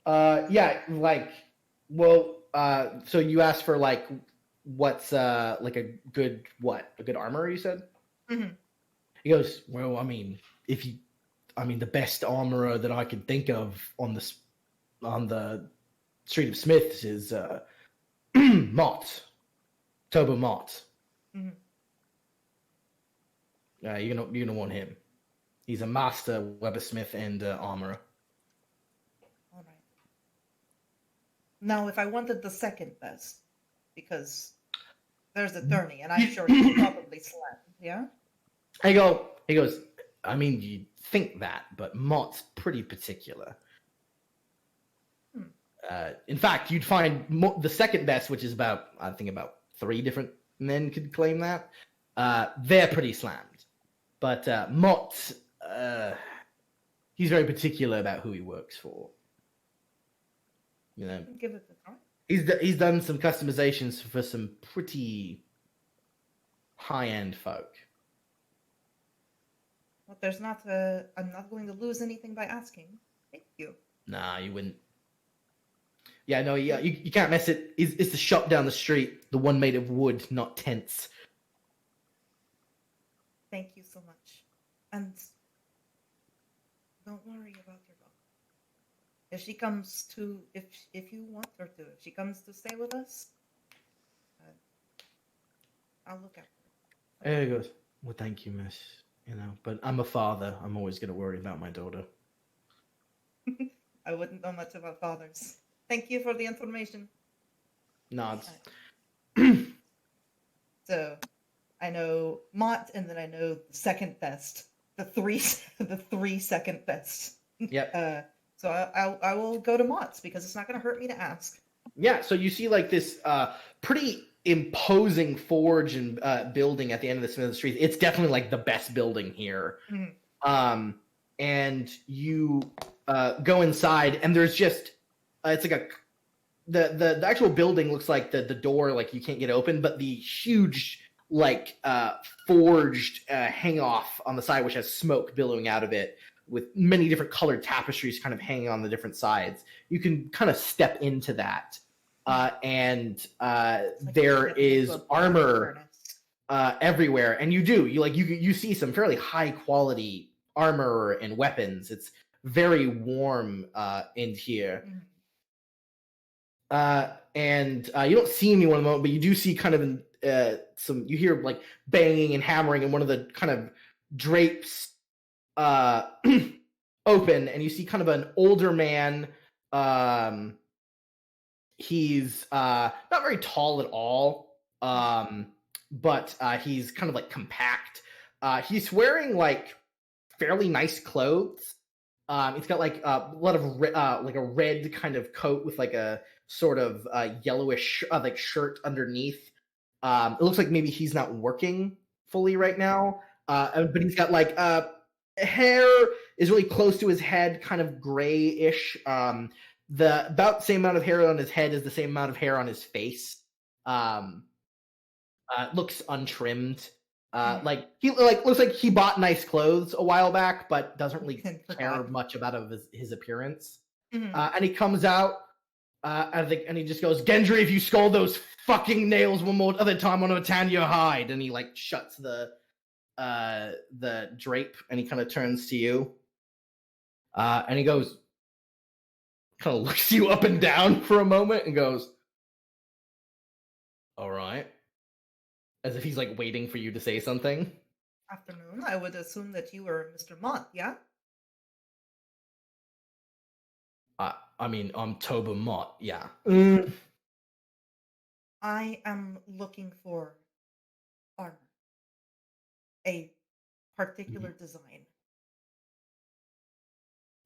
A: Yeah, like, well, so you asked for like, what's like a good armor? You said.
B: Mhm.
A: He goes, well, I mean, the best armorer that I can think of on the Street of Smiths is Mott, Tobo Mott.
B: Mhm.
A: You're gonna want him. He's a master weathersmith and armorer.
B: All right. Now, if I wanted the second best, because there's a tourney, and I'm sure he's probably slammed, yeah?
A: He goes, I mean, you'd think that, but Mott's pretty particular. In fact, you'd find the second best, which is about 3 different men could claim that. They're pretty slammed. But Mott, he's very particular about who he works for. You know,
B: Give it a try.
A: he's done some customizations for some pretty high-end folk.
B: Well, I'm not going to lose anything by asking. Thank you.
A: Nah, you wouldn't. Yeah, no, yeah, you can't mess it. It's the shop down the street, the one made of wood, not tents.
B: Thank you so much. And don't worry about your dog. If she comes to, if you want her to, if she comes to stay with us, I'll look after her.
A: There he goes. Well, thank you, miss. You know, but I'm a father. I'm always going to worry about my daughter.
B: I wouldn't know much about fathers. Thank you for the information.
A: Nods.
B: So, I know Mott, and then I know the second best. The three second best.
A: Yep.
B: So I will go to Mott's because it's not going to hurt me to ask.
A: Yeah, so you see like this pretty imposing forge and building at the end of the Smith Street. It's definitely like the best building here.
B: Mm-hmm.
A: And you go inside, and there's just it's like the actual building looks like the door like you can't get open, but the huge like forged hang off on the side, which has smoke billowing out of it, with many different colored tapestries kind of hanging on the different sides. You can kind of step into that, and
B: Like
A: there is
B: a
A: armor
B: furnace.
A: everywhere, and you see some fairly high quality armor and weapons. It's very warm in here.
B: Mhm.
A: And you don't see anyone at the moment, but you do see kind of you hear like banging and hammering, and one of the kind of drapes open, and you see kind of an older man. He's not very tall at all, but he's kind of like compact. He's wearing like fairly nice clothes. It's got like a lot of like a red kind of coat with like a sort of yellowish like shirt underneath. It looks like maybe he's not working fully right now, but he's got like hair is really close to his head, kind of grayish. The about the same amount of hair on his head is the same amount of hair on his face. Looks untrimmed. Like he looks like he bought nice clothes a while back, but doesn't really care much about his appearance.
B: Mhm.
A: And he comes out, and he just goes, "Gendry, if you scold those fucking nails one more other time, I'm gonna tan your hide." And he like shuts the drape, and he kind of turns to you, and he goes, kind of looks you up and down for a moment, and goes, "All right," as if he's like waiting for you to say something.
B: Afternoon. I would assume that you were Mr. Mott, yeah?
A: I mean, I'm Toba Mott, yeah.
B: I am looking for armor. A particular design.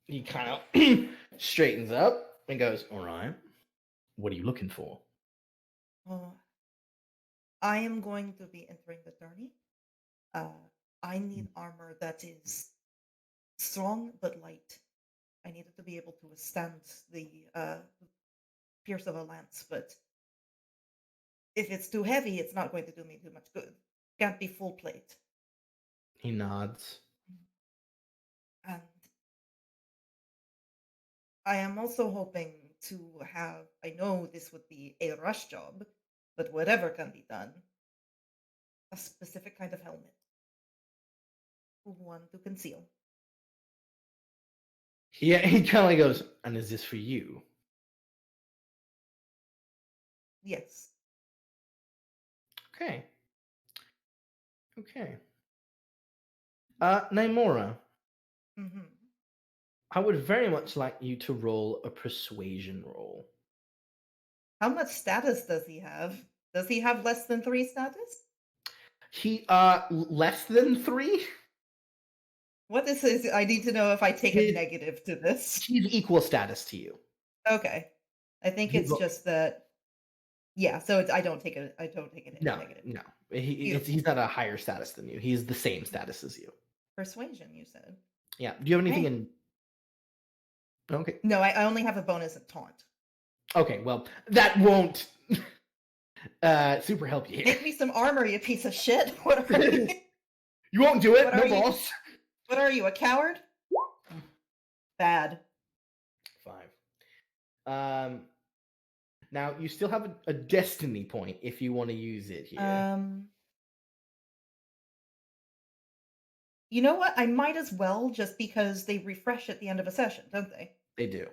A: He kind of straightens up and goes, "All right, what are you looking for?"
B: Oh, I am going to be entering the tourney. I need armor that is strong but light. I need it to be able to withstand the pierce of a lance, but if it's too heavy, it's not going to do me too much good. Can't be full plate.
A: He nods.
B: And I am also hoping to have, I know this would be a rush job, but whatever can be done, a specific kind of helmet. One to conceal.
A: Yeah, he kind of goes, and is this for you?
B: Yes.
A: Okay. Okay. Naimora,
B: Hmm.
A: I would very much like you to roll a persuasion roll.
B: How much status does he have? Does he have less than 3 status?
A: He less than 3?
B: What is his? I need to know if I take a
A: His-
B: negative to this.
A: He's equal status to you.
B: Okay. I think
A: He
B: it's
A: ro-
B: just that. Yeah, so it's, I don't take it. I don't take it
A: No,
B: negative.
A: no.
B: Beautiful.
A: He's not a higher status than you. He's the same status as you.
B: Persuasion, you said.
A: Yeah. Do you have anything
B: Right.
A: in? Okay.
B: No, I only have a bonus at taunt.
A: Okay. Well, that won't super help you here.
B: Make me some armor, you piece of shit. What are you?
A: You won't do it.
B: What
A: No
B: are you?
A: balls.
B: What are you, a coward? Bad.
A: 5. Now you still have a destiny point if you want to use it here.
B: You know what? I might as well, just because they refresh at the end of a session, don't they?
A: They do.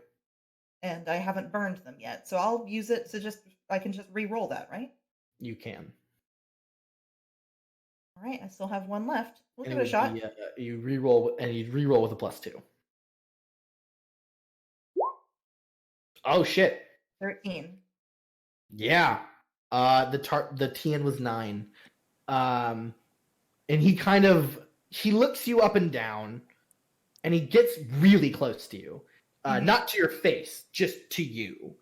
B: And I haven't burned them yet, so I'll use it to I can just re-roll that, right?
A: You can.
B: All right, I still have one left. We'll
A: And
B: give it a shot.
A: You re-roll, and you re-roll with a +2. Oh shit!
B: 13.
A: Yeah. The TN was 9. And he looks you up and down, and he gets really close to you.
B: Mhm.
A: Not to your face, just to you.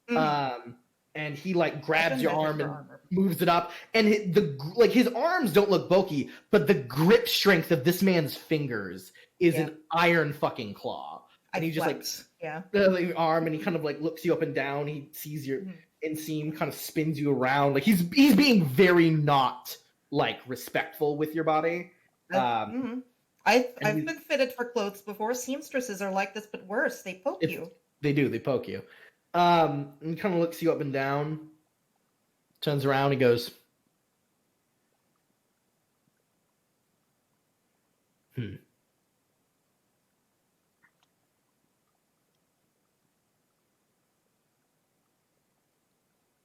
B: Mhm.
A: And he like grabs
B: I've
A: your
B: been
A: arm
B: measured
A: and
B: for armor.
A: moves it up, and his arms don't look bulky, but the grip strength of this man's fingers is
B: Yeah.
A: an iron fucking claw. And
B: I
A: he just like
B: flex. Yeah.
A: your arm, and he kind of like looks you up and down. He sees your
B: Mhm.
A: inseam, kind of spins you around. Like he's being very not like respectful with your body.
B: Mhm. I've
A: and
B: been fitted for clothes before. Seamstresses are like this, but worse. They poke you.
A: They do. They poke you. And he kind of looks you up and down. Turns around. He goes,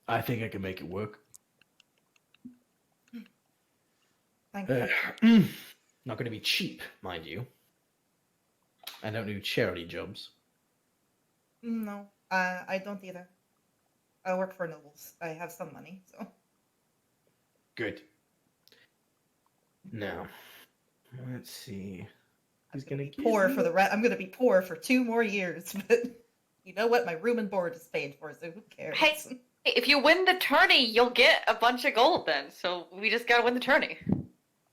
A: I think I can make it work.
B: Thank you.
A: Not going to be cheap, mind you. I don't do charity jobs.
B: No, I don't either. I work for nobles. I have some money, so.
A: Good. Now, let's see. Who's going to
B: be poor for the rest. I'm gonna be poor for 2 more years, but you know what? My room and board is paid for, so who cares?
E: Hey, if you win the tourney, you'll get a bunch of gold then. So we just gotta win the tourney.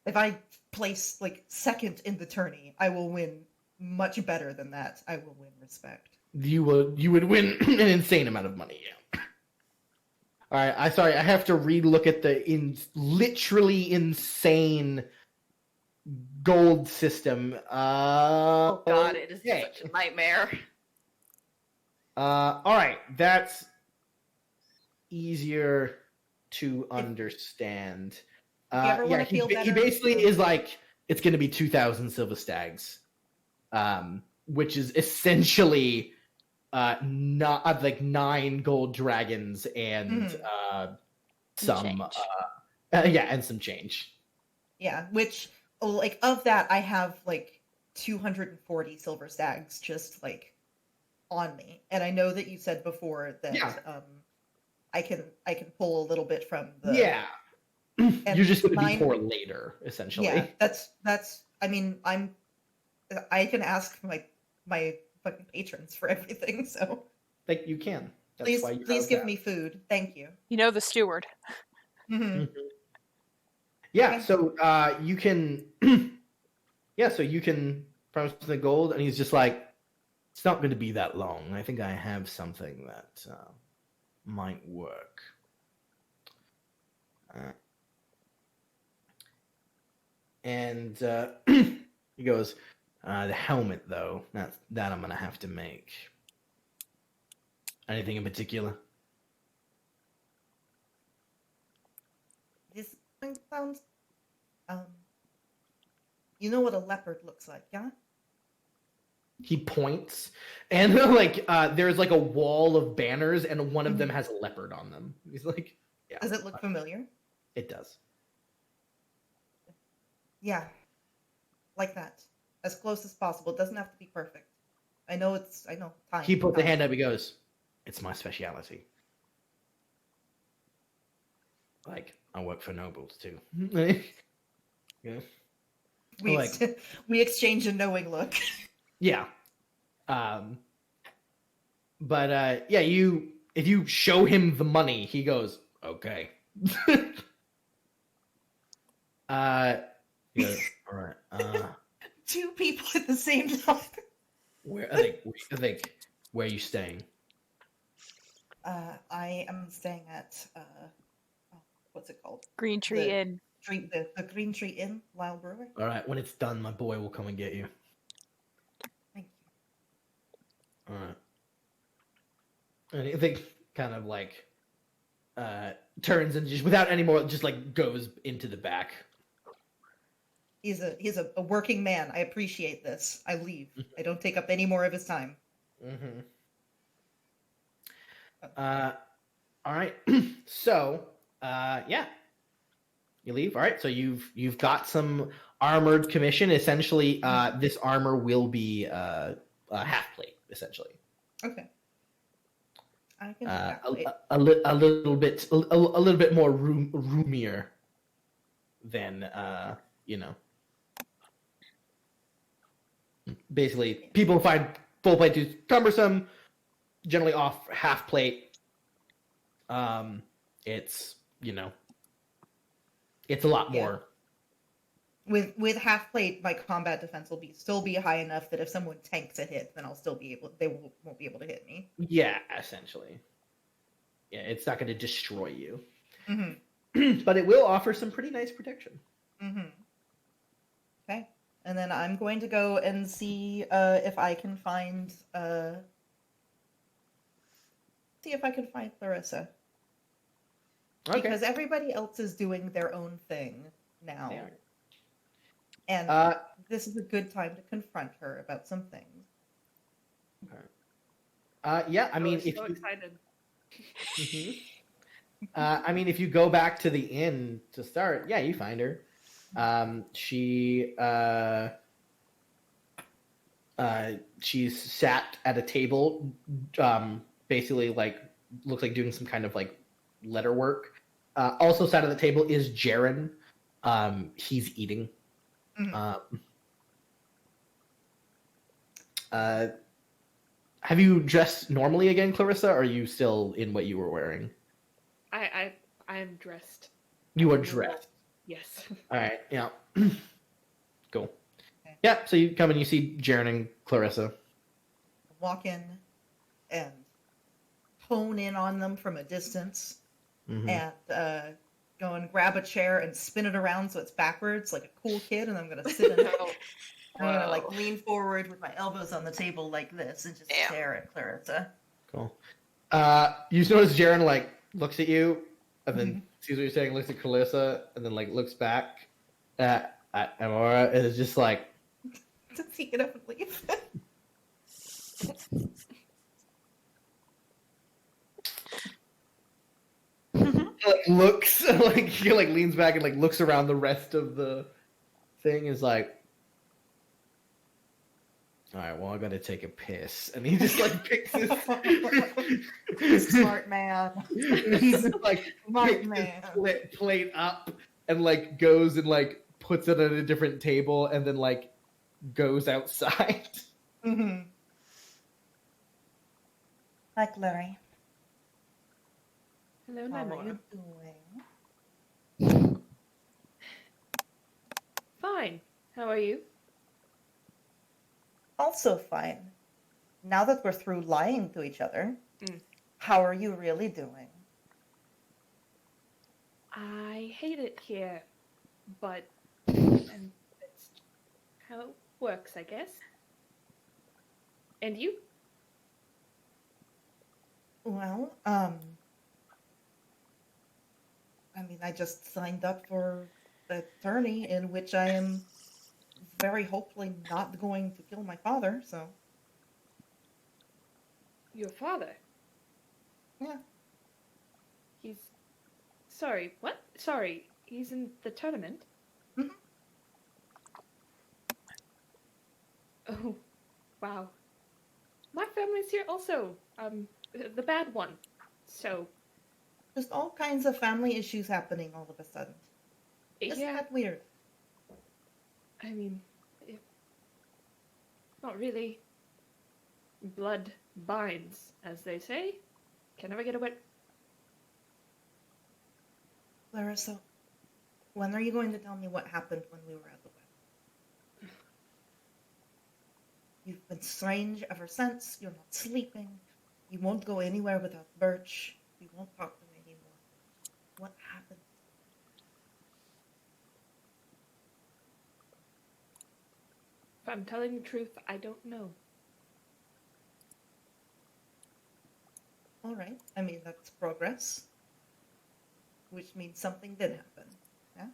B: If I place like second in the tourney, I will win much better than that. I will win respect.
A: You would win an insane amount of money, yeah. All right, I have to re-look at the literally insane gold system.
E: Oh god, it is
A: okay.
E: such a nightmare.
A: All right, that's easier to understand.
B: If you ever wanna feel
A: he
B: better,
A: basically is like, it's going to be 2,000 silver stags, which is essentially not like 9 gold dragons and some
D: change.
A: and some change.
B: Yeah, which like of that, I have like 240 silver stags just like on me, and I know that you said before that I can pull a little bit from the
A: You're just going to be
B: mine-
A: poor later, essentially.
B: Yeah, that's. I mean, I can ask my fucking patrons for everything. So
A: Like you can. That's
B: please
A: why you
B: give
A: have
B: me food. Thank you.
C: You know the steward.
B: Mhm.
A: Yeah,
B: Okay.
A: so you can so you can promise the gold, and he's just like, it's not going to be that long. I think I have something that might work. And he goes, the helmet, though, that I'm going to have to make. Anything in particular?
B: This thing sounds. You know what a leopard looks like, yeah?
A: He points, and like there's like a wall of banners, and one of them has a leopard on them. He's like, yeah.
B: Does it look familiar?
A: It does.
B: Yeah. Like that. As close as possible. It doesn't have to be perfect. I know. Time.
A: He puts the
B: time.
A: hand up. He goes, "It's my speciality. Like I work for nobles too." Yeah.
B: We exchange a knowing look.
A: Yeah. But yeah, if you show him the money, he goes, "Okay." He goes, "All right.
B: Two people at the same time.
A: I think where are you staying?"
B: I am staying at what's it called?
C: Green Tree
B: The-
C: Inn.
B: The Green Tree Inn, Lyle Brewery.
A: All right, when it's done, my boy will come and get you.
B: Thank you.
A: All right. And I think kind of like turns and just without any more, just like goes into the back.
B: He's a working man. I appreciate this. I leave. I don't take up any more of his time.
A: Mm-hmm. All right. So, yeah, you leave. All right. So you've got some armored commission. Essentially, this armor will be a half plate. Essentially,
B: Okay. I can do that. Wait.
A: a little bit more roomier than you know. Basically, people find full plate too cumbersome. Generally, off half plate. It's it's a lot
B: Yeah.
A: more.
B: With half plate, my combat defense will still be high enough that if someone tanks a hit, then I'll still be able. They won't be able to hit me.
A: Yeah, essentially. Yeah, it's not going to destroy you,
B: Mm-hmm.
A: but it will offer some pretty nice protection.
B: Mm-hmm. Okay, and then I'm going to go and see if I can find Clarissa.
A: Okay.
B: Because everybody else is doing their own thing now.
A: They are.
B: And this is a good time to confront her about some things.
A: Yeah, I mean,
F: was
A: if
F: so
A: you,
F: excited.
A: Mhm. I mean, if you go back to the inn to start, yeah, you find her. She's sat at a table, basically like looks like doing some kind of like letter work. Also sat at the table is Jaren. He's eating. Have you dressed normally again, Clarissa, or are you still in what you were wearing?
F: I'm dressed.
A: You are dressed.
F: Yes.
A: All right. Yeah. Cool.
B: Okay.
A: Yeah. So you come and you see Jaren and Clarissa.
B: Walk in and hone in on them from a distance
A: Mhm.
B: and go and grab a chair and spin it around so it's backwards like a cool kid, and I'm gonna sit in it. I'm gonna like lean forward with my elbows on the table like this and just
E: Damn.
B: stare at Clarissa.
A: Cool. You notice Jaren like looks at you and then sees what you're saying, looks at Clarissa, and then like looks back at Amora, and is just like,
B: Does he get up and leave?
A: like looks like he like leans back and like looks around the rest of the thing, is like, all right, well, I gotta take a piss, and he just like picks his
B: Smart man.
A: he's like
B: Smart
A: picks
B: man.
A: his plate up and like goes and like puts it at a different table and then like goes outside.
B: Mm-hmm. Hi, Larry.
F: Hello,
B: How are
F: Namora.
B: you doing?
F: Fine. How are you?
B: Also fine. Now that we're through lying to each other,
F: Mm.
B: how are you really doing?
F: I hate it here, but it's how it works, I guess. And you?
B: Well, I mean, I just signed up for the attorney in which I am very hopefully not going to kill my father, so
F: Your father?
B: yeah.
F: He's... Sorry, what? Sorry, he's in the tournament?
B: Mhm.
F: Oh, wow. My family's here also. The bad one. So,
B: Just all kinds of family issues happening all of a sudden. Isn't
F: yeah,
B: that weird?
F: I mean, not really. Blood binds, as they say. Can never get away.
B: Larissa, when are you going to tell me what happened when we were at the wedding? You've been strange ever since. You're not sleeping. You won't go anywhere without Birch. You won't talk to me anymore. What happened?
F: If I'm telling the truth, I don't know.
B: All right. I mean, that's progress. Which means something did happen. Yeah?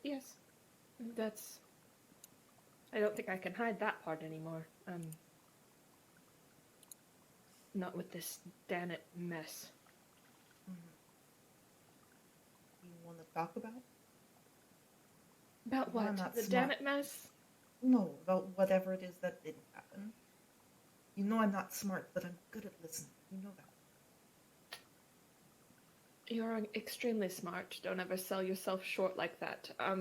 F: Yes, that's... I don't think I can hide that part anymore. Not with this damn mess.
B: Mm-hmm. You want to talk about?
F: About
B: Well, I'm
F: what?
B: not
F: The
B: smart.
F: damn mess?
B: No, about whatever it is that didn't happen. You know I'm not smart, but I'm good at listening. You know that.
F: You're extremely smart. Don't ever sell yourself short like that. I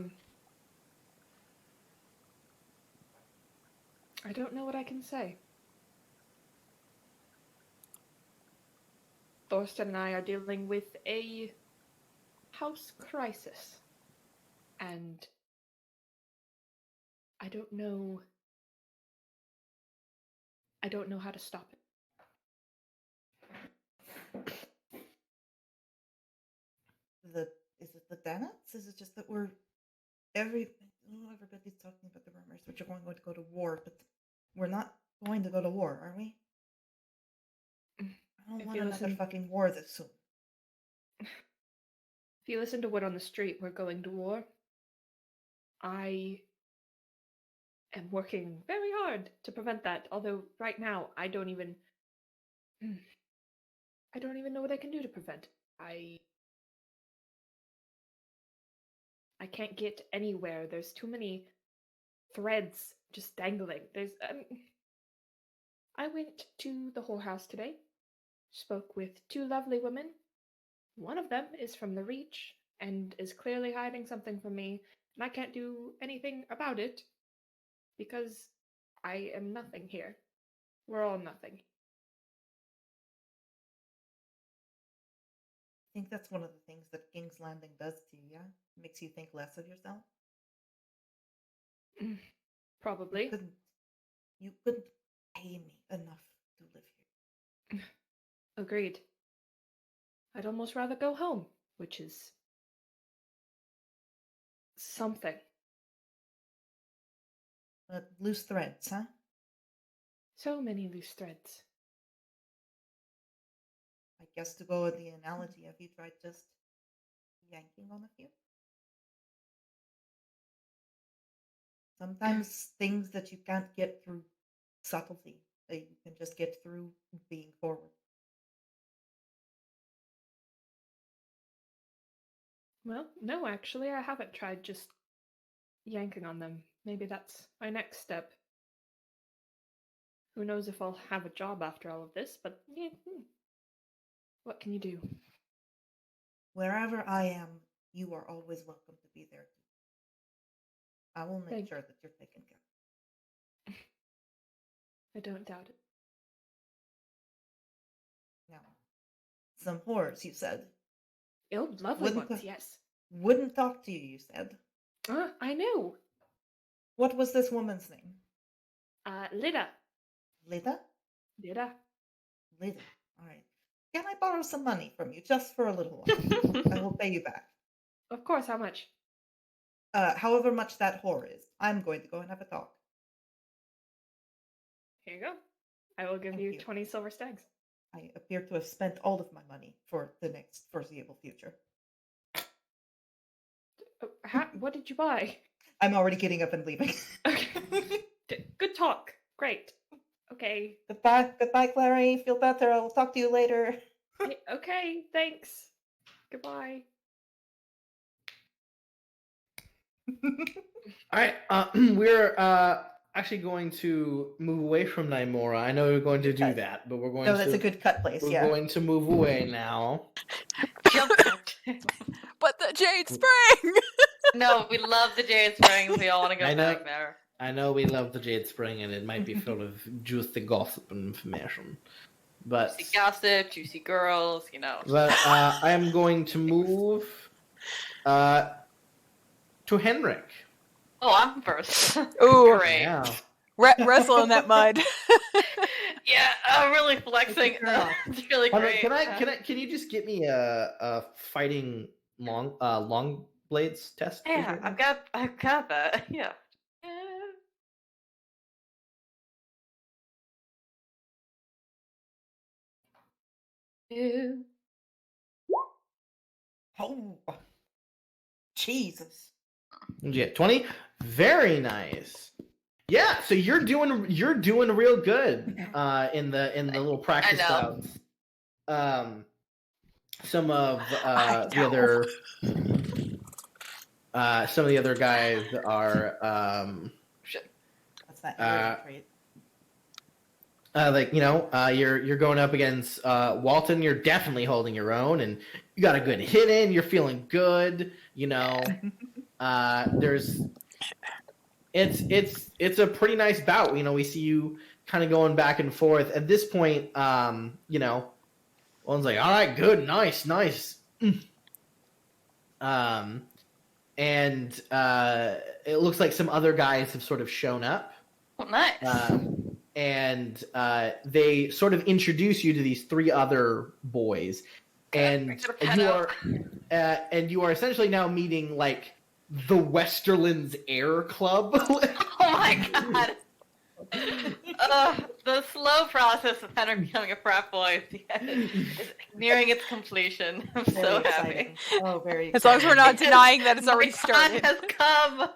F: don't know what I can say. Thorsten and I are dealing with a house crisis. And I don't know how to stop it.
B: Is it the Danuts? Is it just that everybody's talking about the rumors, which are going to go to war, but we're not going to go to war, are we? I don't
F: If
B: want
F: you
B: another
F: listen-
B: fucking war this soon.
F: If you listen to word on the street, we're going to war. I am working very hard to prevent that, although right now I don't even know what I can do to prevent. I can't get anywhere. There's too many threads just dangling. I went to the whorehouse today, spoke with two lovely women. One of them is from the Reach and is clearly hiding something from me, and I can't do anything about it because I am nothing here. We're all nothing.
B: I think that's one of the things that King's Landing does to you, yeah? Makes you think less of yourself.
F: Probably.
B: You couldn't pay me enough to live here.
F: Agreed. I'd almost rather go home, which is something.
B: But loose threads, huh?
F: So many loose threads.
B: I guess to go with the analogy, have you tried just yanking on a few? Sometimes things that you can't get through subtlety, that you can just get through being forward.
F: Well, no, actually, I haven't tried just yanking on them. Maybe that's my next step. Who knows if I'll have a job after all of this, but yeah, what can you do?
B: Wherever I am, you are always welcome to be there too. I will make
F: Thank
B: sure that you're taken care of.
F: I don't doubt it.
B: Now, some whores, you said.
F: Oh, lovely
B: Wouldn't
F: ones,
B: the-
F: yes.
B: Wouldn't talk to you, you said.
F: I know.
B: What was this woman's name?
F: Lida.
B: Lida?
F: Lida.
B: Lida. All right. Can I borrow some money from you just for a little while? I will pay you back.
F: Of course, how much?
B: However much that whore is. I'm going to go and have a talk.
F: Here you go. I will give
B: Thank
F: you
B: you.
F: 20 silver stags.
B: I appear to have spent all of my money for the next foreseeable future.
F: What did you buy?
B: I'm already getting up and leaving.
F: Okay. Good talk. Great. Okay.
B: Goodbye, Clary. Feel better. I will talk to you later.
F: Okay, thanks. Goodbye.
A: All right, we're actually going to move away from Nymora. I know we're going to do
B: Okay.
A: that, but we're going
B: No,
A: to.
B: that's a good cut place.
A: We're
B: Yeah.
A: going to move away now.
E: Jump.
C: But the Jade Spring!
E: No, we love the Jade Spring. We all want to go
A: I know.
E: back there.
A: I know we love the Jade Spring, and it might be full of juicy gossip and information, but
E: Juicy gossip, juicy girls, you know.
A: but I am going to move to Henrik.
E: Oh, I'm first.
C: Ooh,
E: Great.
A: Yeah.
C: wrestle in that mud.
E: Yeah, I'm really flexing.
B: girl.
E: It's really great.
A: Can you just get me a fighting long blades test?
E: Yeah, I've got that. Yeah. Yeah.
B: Oh, Jesus.
A: Did you get 20? Very nice. Yeah, so you're doing real good in the little practice
E: know.
A: rounds. Some of
C: I
A: the
C: know.
A: other guys are
B: That's not
A: Uh,
B: trait.
A: you're going up against Walton. You're definitely holding your own, and you got a good hit in. You're feeling good. It's a pretty nice bout. We see you kind of going back and forth. At this point, one's like, all right, good, nice. And it looks like some other guys have sort of shown up.
E: Oh, nice.
A: And they sort of introduce you to these three other boys, and you are essentially now meeting like the Westerlands Air Club.
E: Oh my god. The slow process of Henrik becoming a frat boy is nearing its completion. I'm so happy.
B: Exciting. Oh, very
C: As long as we're not
E: Yes,
C: denying that it's already
E: My time
C: started.
E: has come.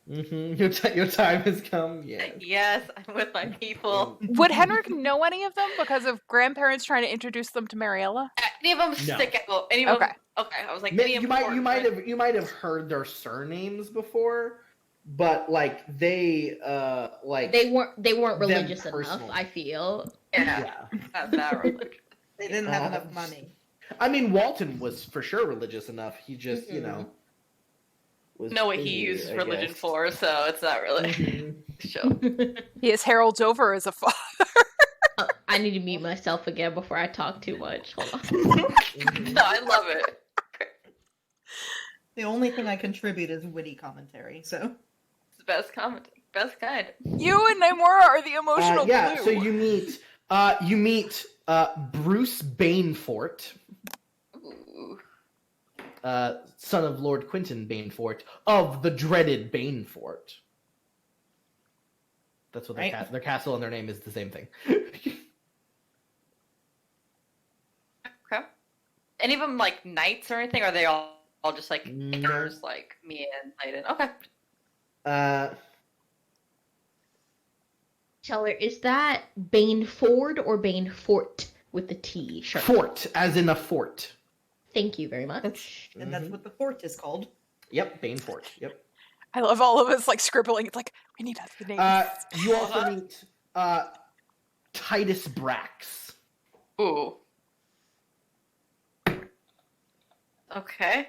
A: Your time has come. Yes.
E: Yes, I'm with my people.
C: Would Henrik know any of them because of grandparents trying to introduce them to Mariella?
E: Any of them
A: No.
E: stick out? Any of
C: Okay.
E: them? Okay, I was like,
A: You might have heard their surnames before, but like they
D: They weren't religious enough,
A: personally.
D: I feel.
E: Yeah, not that religious.
B: They didn't have enough money.
A: I mean, Walton was for sure religious enough. He just was
E: Know what he
A: busy,
E: uses
A: I
E: religion
A: guess.
E: for, so it's not really
A: Mhm.
E: show.
C: He has Harold over as a father.
D: I need to mute myself again before I talk too much. Hold on.
E: No, I love it.
B: The only thing I contribute is witty commentary. So
E: It's the best comment, best kind.
C: You and Nymora are the emotional
A: Yeah,
C: glue.
A: so you meet Bruce Banefort,
E: Ooh.
A: son of Lord Quentin Banefort of the dreaded Banefort. That's what
B: Right.
A: their castle and their name is the same thing.
E: Okay. Any of them like knights or anything? Or are they all just like
A: No.
E: heirs, like me and Layden? Okay.
D: Teller, is that Baneford or Banefort with the T? Sure.
A: Fort, as in a fort.
D: Thank you very much.
B: and that's what the fort is called.
A: Yep, Banefort. Yep.
C: I love all of us like scribbling. It's like we need other names.
A: You also meet Titus Brax.
E: Ooh. Okay.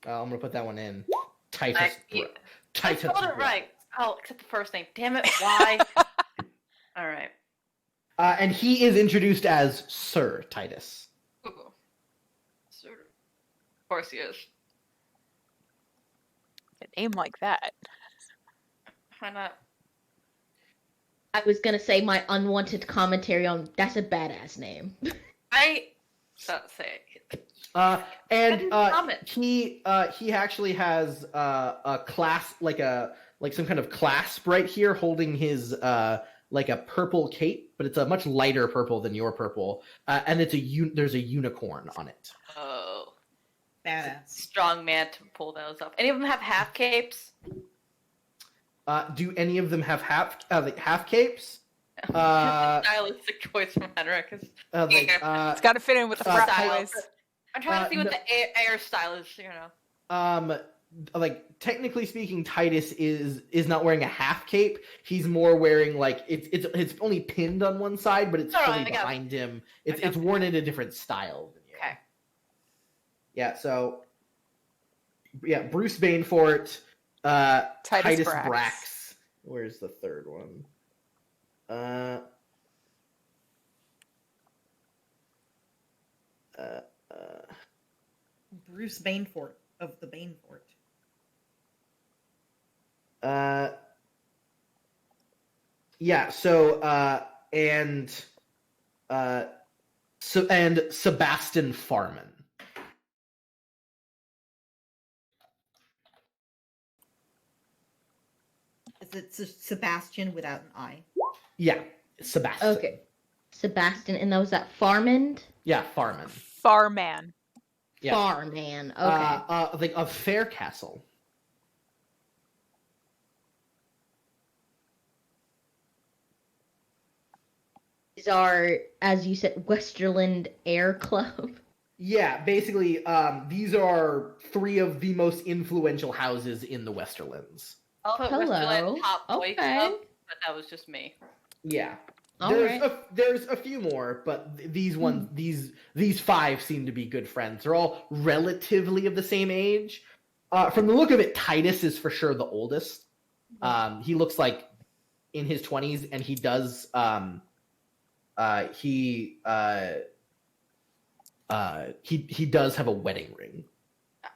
A: I'm gonna put that one in. Titus.
E: I
A: Titus.
E: spelled it
A: Brax.
E: right. Oh, except the first name. Damn it. Why? All right.
A: And he is introduced as Sir Titus.
E: Ooh. Sure. Of course he is.
C: name like that?
E: Why not?
D: I was gonna say my unwanted commentary on that's a badass name.
E: I don't say it.
A: And
E: comment.
A: he actually has a class, like some kind of clasp right here, holding his like a purple cape, but it's a much lighter purple than your purple, and there's a unicorn on it.
E: Oh,
B: Badass.
E: strong man to pull those off. Any of them have half capes?
A: Do any of them have half capes?
E: Stylistic choice from Henrik.
C: It's got to fit in with the frat
E: style.
C: boys.
E: I'm trying to see what
A: no-
E: the air style is.
A: Like technically speaking, Titus is not wearing a half cape. He's more wearing like it's only pinned on one side, but it's
E: All right,
A: fully
E: I got it.
A: behind him.
E: I got
A: It's worn in a different style than you.
E: Okay.
A: Yeah. So yeah, Bruce Bainfort, Titus Brax. Where's the third one?
B: Bruce Bainfort of the Bainfort.
A: Yeah. So and Sebastian Farman.
B: Is it Sebastian without an I?
A: Yeah, Sebastian.
D: Okay. Sebastian, and that was that Farmand?
A: Yeah, Farman.
C: Farman.
A: Yeah.
D: Farman. Okay.
A: Like of Faircastle.
D: These are, as you said, Westerland Air Club.
A: Yeah, basically, these are three of the most influential houses in the Westerlands.
E: I'll put
D: Hello.
E: Westerland top boy
D: Okay.
E: club, but that was just me.
A: Yeah.
D: All
A: there's
D: right.
A: there's a few more, but these ones, these five seem to be good friends. They're all relatively of the same age. From the look of it, Titus is for sure the oldest. He looks like in his 20s, and he does he does have a wedding ring.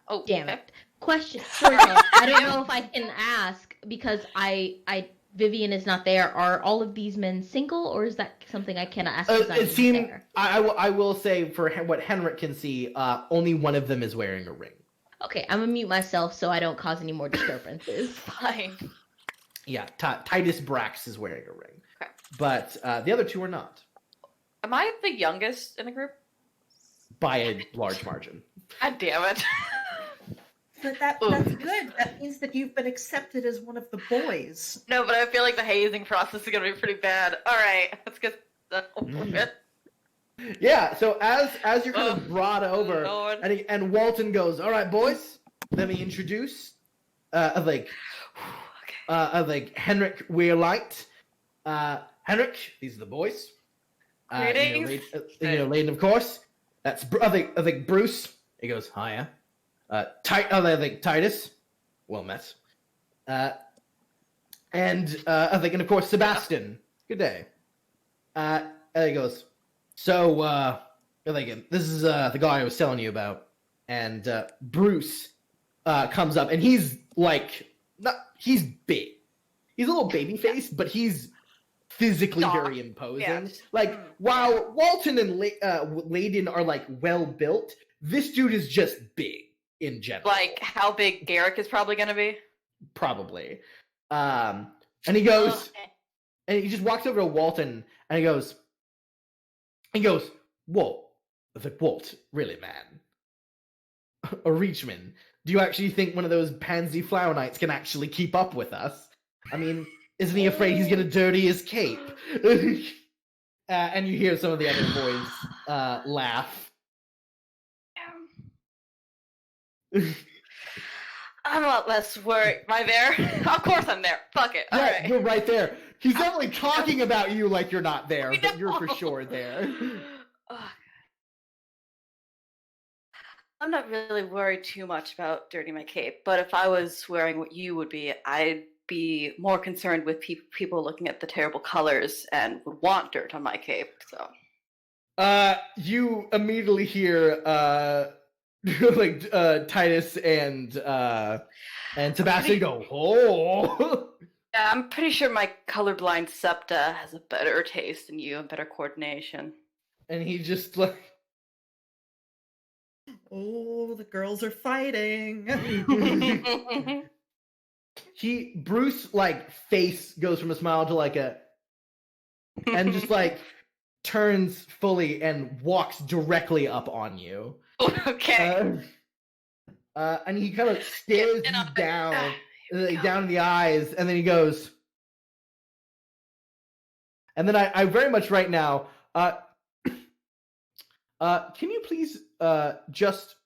E: Oh,
D: Damn
E: okay.
D: it. Question. Sure, I don't know if I can ask because Vivian is not there. Are all of these men single, or is that something I cannot ask? Because
A: It seems
D: there?
A: I will say for what Henrik can see, only one of them is wearing a ring.
D: Okay, I'm gonna mute myself so I don't cause any more disturbances.
E: Fine.
A: Yeah, Titus Brax is wearing a ring,
E: Okay.
A: but the other two are not,
E: Am I the youngest in the group?
A: by a large margin.
E: God damn it.
B: But that's good. That means that you've been accepted as one of the boys.
E: No, but I feel like the hazing process is going to be pretty bad. All right, let's get that over with.
A: Yeah, so as you're kind of brought over,
E: Lord.
A: and Walton goes, "All right, boys, let me introduce like Henrik Weirlight. Henrik, these are the boys.
E: Greetings.
A: Layden, of course. That's I think Bruce. He goes, hiya. Titus. Well met. And of course Sebastian. Good day. And he goes, so this is the guy I was telling you about. And Bruce comes up, and he's he's big. He's a little baby face, but he's physically very imposing.
E: Yeah.
A: While Walton and Layden are well built, this dude is just big in general.
E: Like how big Garrick is probably going to be?
A: Probably. And he goes, and he just walks over to Walton, and he goes, Walt. I was like, Walt, really, man? A Reachman. Do you actually think one of those pansy flower knights can actually keep up with us? I mean, isn't he afraid he's gonna dirty his cape? And you hear some of the other boys laugh.
E: I'm a lot less worried. Am I there? Of course I'm there. Fuck it. All
A: Yeah,
E: right.
A: you're right there. He's definitely talking about you like you're not there,
E: I
A: but you're for
E: know.
A: sure there.
E: Ugh. I'm not really worried too much about dirtying my cape, but if I was wearing what you would be, I'd be more concerned with people looking at the terrible colors and would want dirt on my cape. So
A: You immediately hear like Titus and Sebastian go, oh.
E: Yeah, I'm pretty sure my colorblind Septa has a better taste than you and better coordination.
A: And he just like
B: Oh, the girls are fighting.
A: Bruce like face goes from a smile to like a and just like turns fully and walks directly up on you.
E: Okay.
A: And he kind of stares
E: And
A: you
E: I'm
A: down,
E: like,
A: down in the eyes, and then he goes. And then I very much right now, can you please just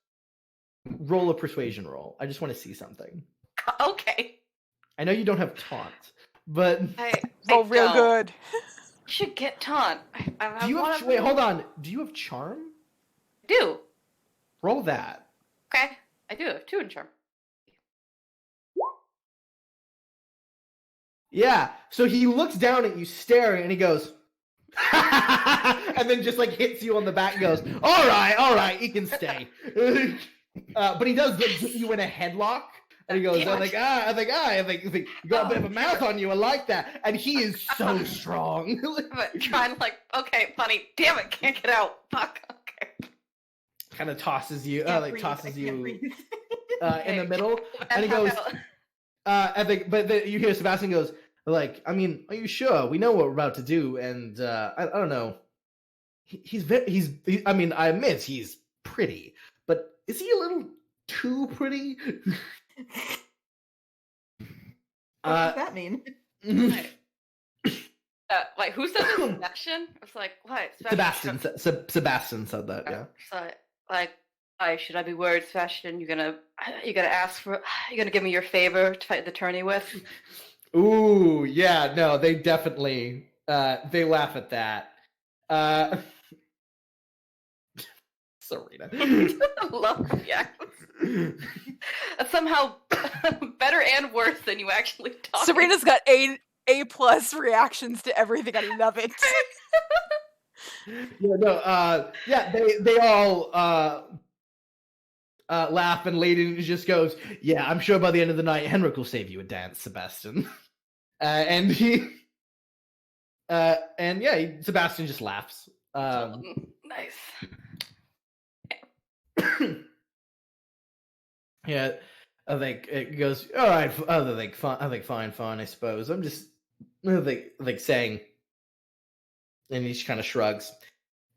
A: roll a persuasion roll? I just want to see something.
E: Okay.
A: I know you don't have taunt, but
C: Oh, real
E: don't.
C: good.
E: You should get taunt.
A: do you have? Wait, hold on. Do you have charm?
E: I do.
A: Roll that.
E: Okay. I do have 2 in charm.
A: Yeah. So he looks down at you, staring, and he goes, and then just like hits you on the back and goes, all right, he can stay. But he does like, get you in a headlock. And he goes,
E: Damn it.
A: I think you got a bit of a mouth on you. I like that. And he is so strong.
E: But trying to like, okay, funny. Damn it, can't get out. Fuck. Okay.
A: Kind of tosses you,
B: Can't
A: like
B: breathe,
A: tosses
B: I
A: you
B: can't breathe.
A: in the middle. And he
E: Tap
A: goes,
E: out.
A: I think, but then you hear Sebastian goes, like, I mean, are you sure? We know what we're about to do, and I don't know. I mean, I admit he's pretty, but is he a little too pretty?
B: What does that mean?
E: Wait, who said this? Sebastian? It's like, what?
A: Sebastian said that. Yeah.
E: So, like, why should I be worried, Sebastian? You're gonna give me your favor to fight the tourney with?
A: Ooh, yeah. No, they definitely they laugh at that. Serena.
E: I love yeah. That's somehow better and worse than you actually talk.
C: Serena's got A plus reactions to everything. I love it.
A: Yeah, no, yeah, they all laugh, and Layden just goes, "Yeah, I'm sure by the end of the night, Henrik will save you a dance, Sebastian." And he, and yeah, Sebastian just laughs.
E: Nice.
A: Yeah, I think it goes, all right. I think fine, I suppose. I'm just, like saying, and he just kind of shrugs.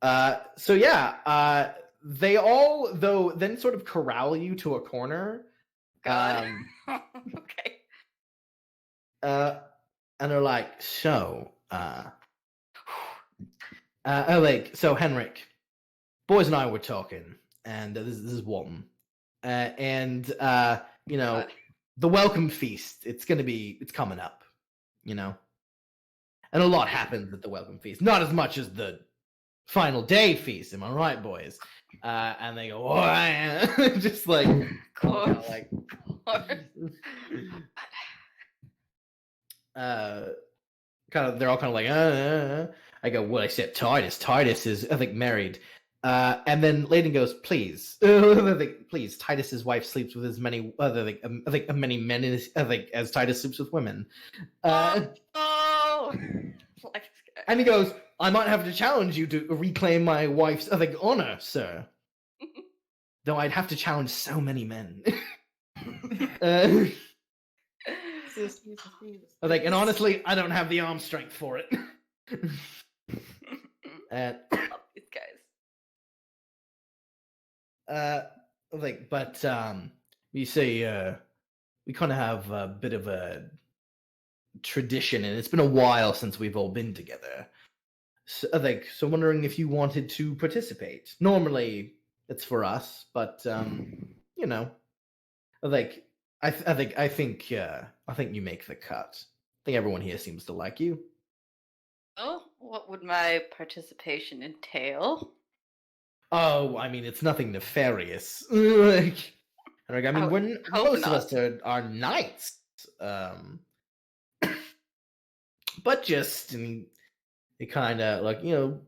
A: So yeah, they all though then sort of corral you to a corner.
E: God. Okay.
A: And they're like, so, like, so Henrik, boys and I were talking, and this is Walton, and you know,
E: God.
A: the welcome feast. It's coming up, you know, and a lot happens at the welcome feast. Not as much as the final day feast. Am I right, boys? And they go, oh, just like,
E: Course.
A: like, kind of, they're all kind of like, I go, well, except Titus. Titus is, I think, married. And then Layden goes, please, please. Titus's wife sleeps with as many other, I think, many men as Titus sleeps with women.
E: Oh.
A: And he goes, I might have to challenge you to reclaim my wife's, I think, honor, sir. Though I'd have to challenge so many men. I think, and honestly, I don't have the arm strength for it.
E: I love these guys.
A: Like, but you say we kind of have a bit of a tradition, and it's been a while since we've all been together. So, so wondering if you wanted to participate. Normally, it's for us, but you know, like, I think you make the cut. I think everyone here seems to like you.
E: Oh, what would my participation entail?
A: Oh, I mean, it's nothing nefarious. Like, I mean, most of us are knights. But just, I mean, it kind of, like, you know,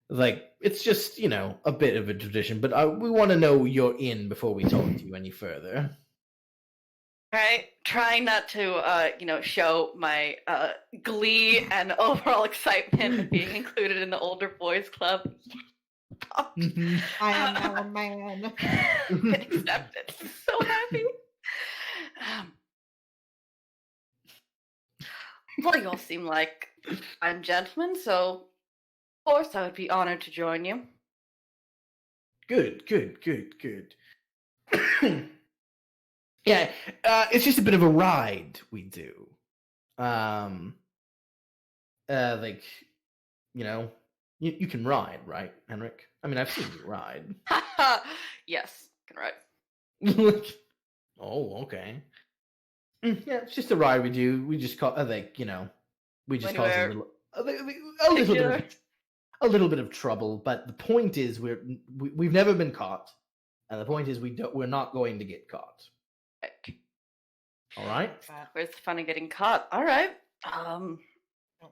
A: Like, it's just, a bit of a tradition, but we want to know you're in before we talk to you any further.
E: Right, trying not to, show my glee and overall excitement of being included in the older boys club.
A: Mhm.
B: I am now a man.
E: Accepted. So happy. Well, you all seem like fine gentlemen, so of course I would be honored to join you.
A: Good. Yeah, it's just a bit of a ride we do. Like, you can ride, right, Henrik? I mean, I've seen you ride.
E: Yes, can ride.
A: Like, oh, okay. Yeah, it's just a ride we do. We just call, we just cause
E: Anywhere
A: a little bit of trouble. But the point is, we've never been caught, and the point is, we're not going to get caught.
E: Right.
A: All right.
E: Where's the fun of getting caught? All right.
B: Don't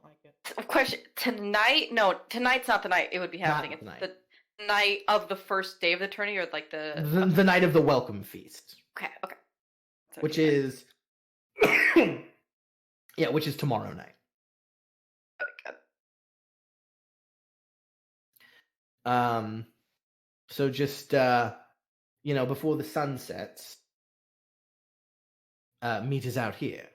B: like it.
E: Of course, tonight. No, tonight's not the night it would be happening. It's
A: tonight.
E: the night of the first day of the tourney, or like
A: The night of the welcome feast,
E: Okay. So
A: which
E: tonight.
A: is which is tomorrow night.
E: Okay.
A: So just before the sun sets, meet us out here.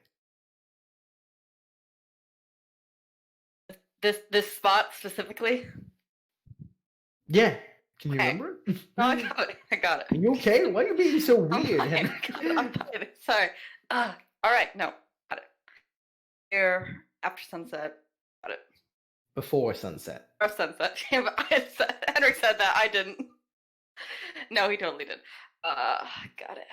E: This spot specifically.
A: Yeah. Can you
E: Okay.
A: remember it?
E: No, I got it.
A: Are you okay? Why are you being so
E: I'm
A: weird?
E: fine.
A: Henrik?
E: I'm fine. Sorry. All right. No, got it. Here after sunset. Got it.
A: Before sunset.
E: Or sunset. Yeah, but Henrik said that. I didn't. No, he totally did. Got it.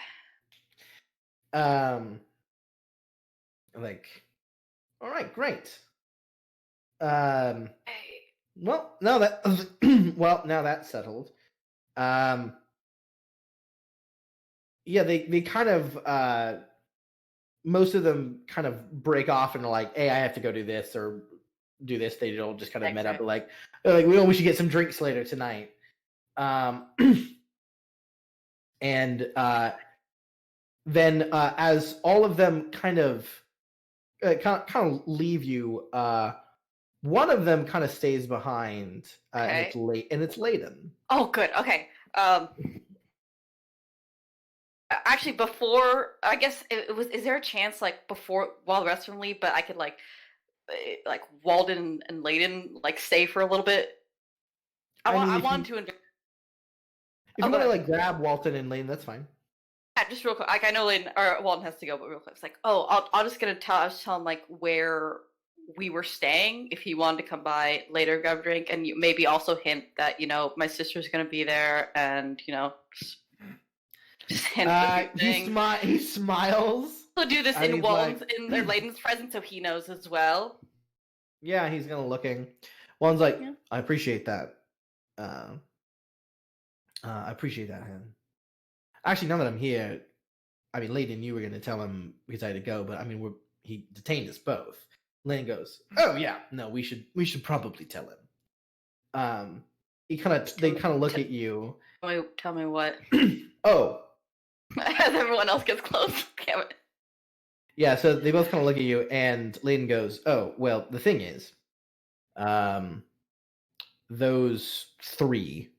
A: All right, great.
E: Hey.
A: Well, now that now that's settled. Yeah, they kind of most of them kind of break off and are like, "Hey, I have to go do this or do this." They all just kind of met up and they're like, we should get some drinks later tonight. And then as all of them kind of leave you, one of them kind of stays behind, and it's late, and it's Layden.
E: Oh, good. Okay. Actually, before I guess it was. Is there a chance, like while the rest of them leave, but I could like Walden and Layden stay for a little bit? I want to.
A: If you want to grab Walton and Layden, that's fine.
E: Yeah, just real quick. Like I know Layden or Walden has to go, but real quick, it's like, I'll just tell him where we were staying if he wanted to come by later, grab a drink, and maybe also hint that my sister's gonna be there, and just hint
A: he smiles.
E: He'll do this in Walden's in Layden's presence, so he knows as well.
A: Yeah, he's gonna looking. Walden's like,
E: Yeah.
A: I appreciate that. I appreciate that, Han. Actually, now that I'm here, I mean, Layden, you were gonna tell him because I had to go, but I mean, he detained us both. Layden goes, "Oh yeah, no, we should probably tell him." They kind of look at you.
E: Tell me what.
A: Oh.
E: As everyone else gets close. Damn it.
A: Yeah, so they both kind of look at you, and Layden goes, "Oh, well, the thing is, those three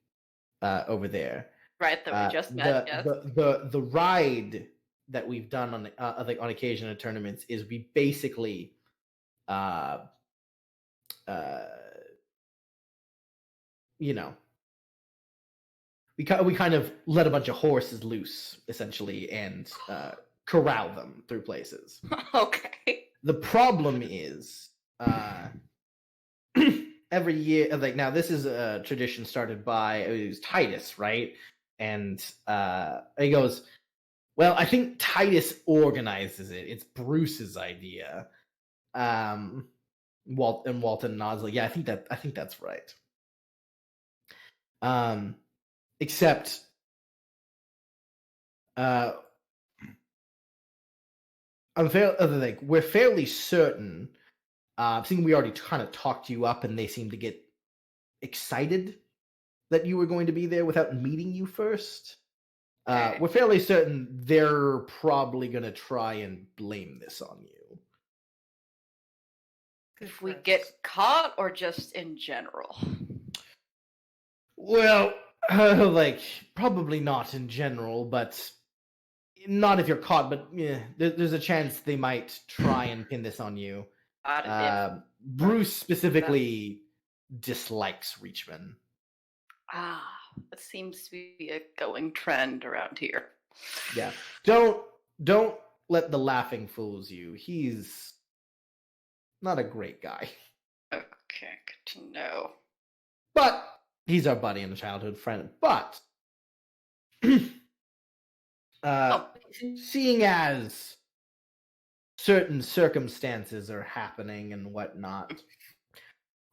A: over there,
E: right? That we just met. Yes.
A: The ride that we've done on on occasion in tournaments is we basically, we kind of let a bunch of horses loose essentially and corral them through places."
E: Okay.
A: The problem is, every year, now this is a tradition started by, it was Titus, right? And he goes, "Well, I think Titus organizes it. It's Bruce's idea." Walton nods like, "Yeah, I think that's right." Except, we're fairly certain. Seeing we already kind of talked you up, and they seem to get excited that you were going to be there without meeting you first.
E: Okay.
A: We're fairly certain they're probably going to try and blame this on you.
B: Good
E: If we
B: friends.
E: get caught or just in general?
A: Well, like, probably not in general, but not if you're caught, but yeah, there's a chance they might try and pin this on you. Bruce specifically dislikes Reachman.
E: It seems to be a going trend around here.
A: Yeah. Don't let the laughing fools you. He's not a great guy.
E: Okay, good to know.
A: But he's our buddy and a childhood friend. But seeing as certain circumstances are happening and whatnot,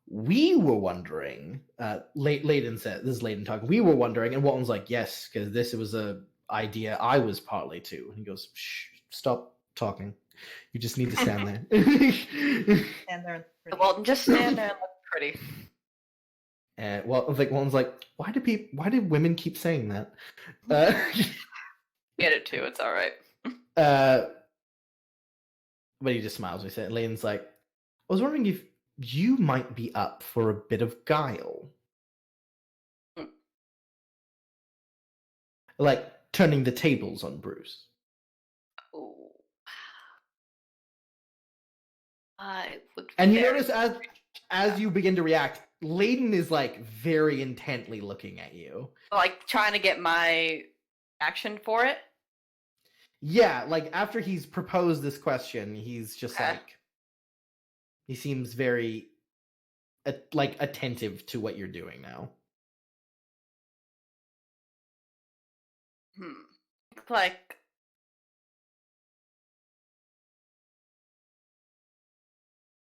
A: we were wondering. Layden said, "This is Layden talking." We were wondering, and Walton's like, "Yes, because this was a idea I was partly to." And he goes, "Shh, stop talking. You just need to stand there."
B: And they're pretty.
E: Well, just stand there and look pretty.
A: And Walton's like, "Why do women keep saying that?" Uh,
E: Get it too. It's all right.
A: but he just smiles. We said, Layden's like, "I was wondering if you might be up for a bit of guile, like turning the tables on Bruce."
E: Ooh. I would.
A: And you
E: very-
A: notice as you begin to react, Layden is like very intently looking at you.
E: like trying to get my action for it.
A: Yeah, like after he's proposed this question, he's just
E: Okay.
A: like, he seems very like attentive to what you're doing now.
E: Like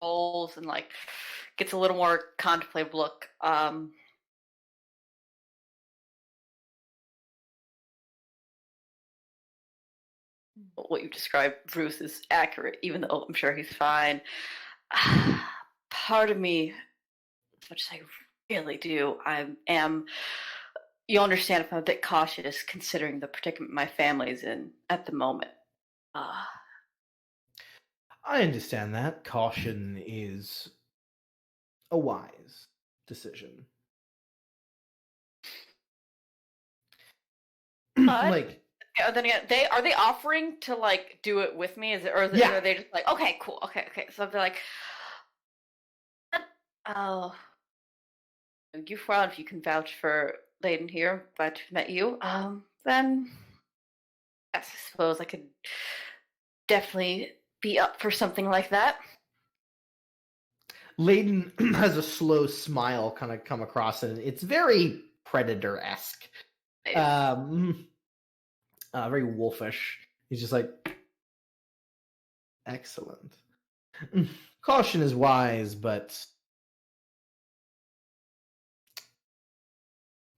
E: goals and like gets a little more contemplative look. What you described, Bruce, is accurate, even though I'm sure he's fine. Part of me, as much as I really do, I am. You understand if I'm a bit cautious, considering the predicament my family's in at the moment.
A: I understand that. Caution is a wise decision. Like,
E: yeah, then again, are they offering to like do it with me? Is it, or is it,
A: Yeah.
E: are they just like, okay, cool, okay. So they're like, oh, you frown if you can vouch for Layden here, but met you. Then yes, I suppose I could definitely be up for something like that.
A: Layden has a slow smile kind of come across, and it's very Predator-esque. Very wolfish. He's just like, excellent. Caution is wise, but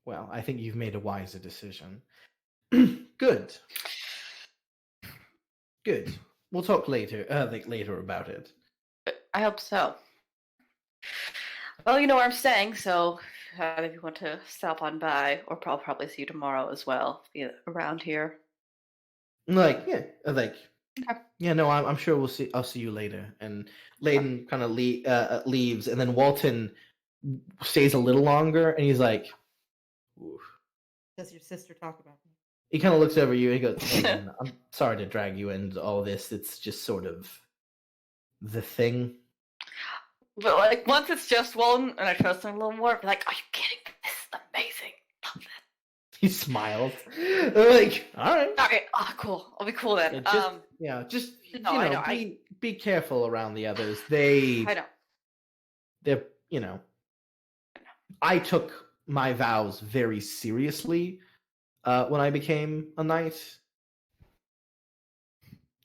A: well, I think you've made a wiser decision. Good. We'll talk later. Later about it.
E: I hope so. Well, you know where I'm staying, so if you want to stop on by, or probably see you tomorrow as well, be around here.
A: Like, yeah, yeah. No, I'm sure we'll see. I'll see you later. And Layden kind of leaves, and then Walton stays a little longer, and he's like, oof.
B: Does your sister talk about me?
A: He kind of looks over you. And he goes, "Layden, I'm sorry to drag you into all this. It's just sort of the thing."
E: But like once it's just Walton and I trust him a little more, I'd be like, "Are you kidding? This is amazing. Love this."
A: He smiles. Like, all right.
E: Okay, cool. I'll be cool then.
A: Just
E: No, I know,
A: be careful around the others. They're I took my vows very seriously when I became a knight.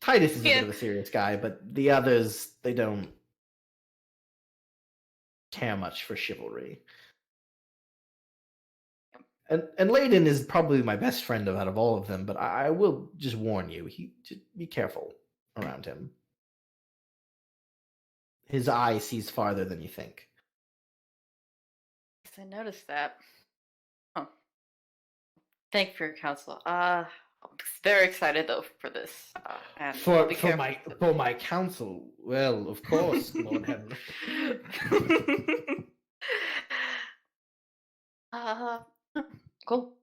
A: Titus is a bit of a serious guy, but the others, they don't care much for chivalry. And Layden is probably my best friend out of all of them, but I will just warn you, just be careful around him. His eye sees farther than you think.
E: I noticed that. Oh, thank you for your counsel. I'm very excited though for this. And I'll be careful.
A: For my counsel, well, of course, Lord Henry.
E: Cool.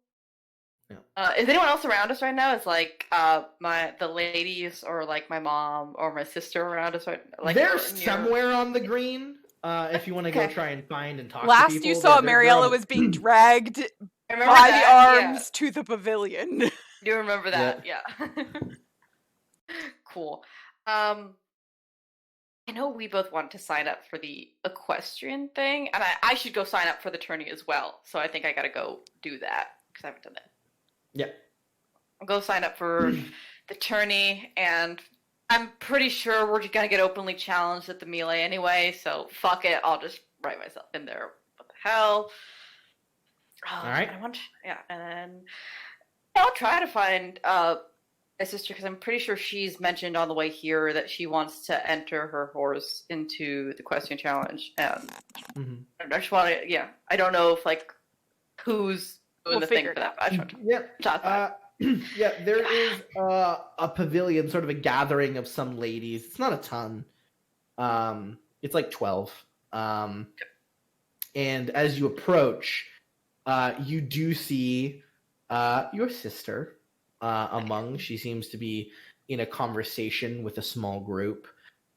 A: Yeah.
E: Is anyone else around us right now? Is like the ladies or like my mom or my sister around us right? Like
A: They're somewhere on the green. If you want to go
E: Okay.
A: try and find and talk to
C: Last
A: people.
C: you saw,
A: they're
C: Mariella
A: on-
C: was being dragged
E: I remember
C: by the
E: that,
C: arms to the pavilion.
E: Yeah. Do you remember that? Yeah. Cool. I know we both want to sign up for the equestrian thing, and I should go sign up for the tourney as well. So I think I gotta go do that because I haven't done that.
A: Yeah.
E: I'll go sign up for the tourney, and I'm pretty sure we're just gonna get openly challenged at the melee anyway. So fuck it, I'll just write myself in there. What the hell?
A: All right.
E: And then I'll try to find my sister because I'm pretty sure she's mentioned on the way here that she wants to enter her horse into the question challenge, and I just want to. I don't know if like who's doing
C: We'll
E: the thing
C: figure
E: for
C: it
E: that.
C: out.
A: Yeah, there is a pavilion, sort of a gathering of some ladies. It's not a ton. It's like 12. And as you approach, you do see your sister among. She seems to be in a conversation with a small group.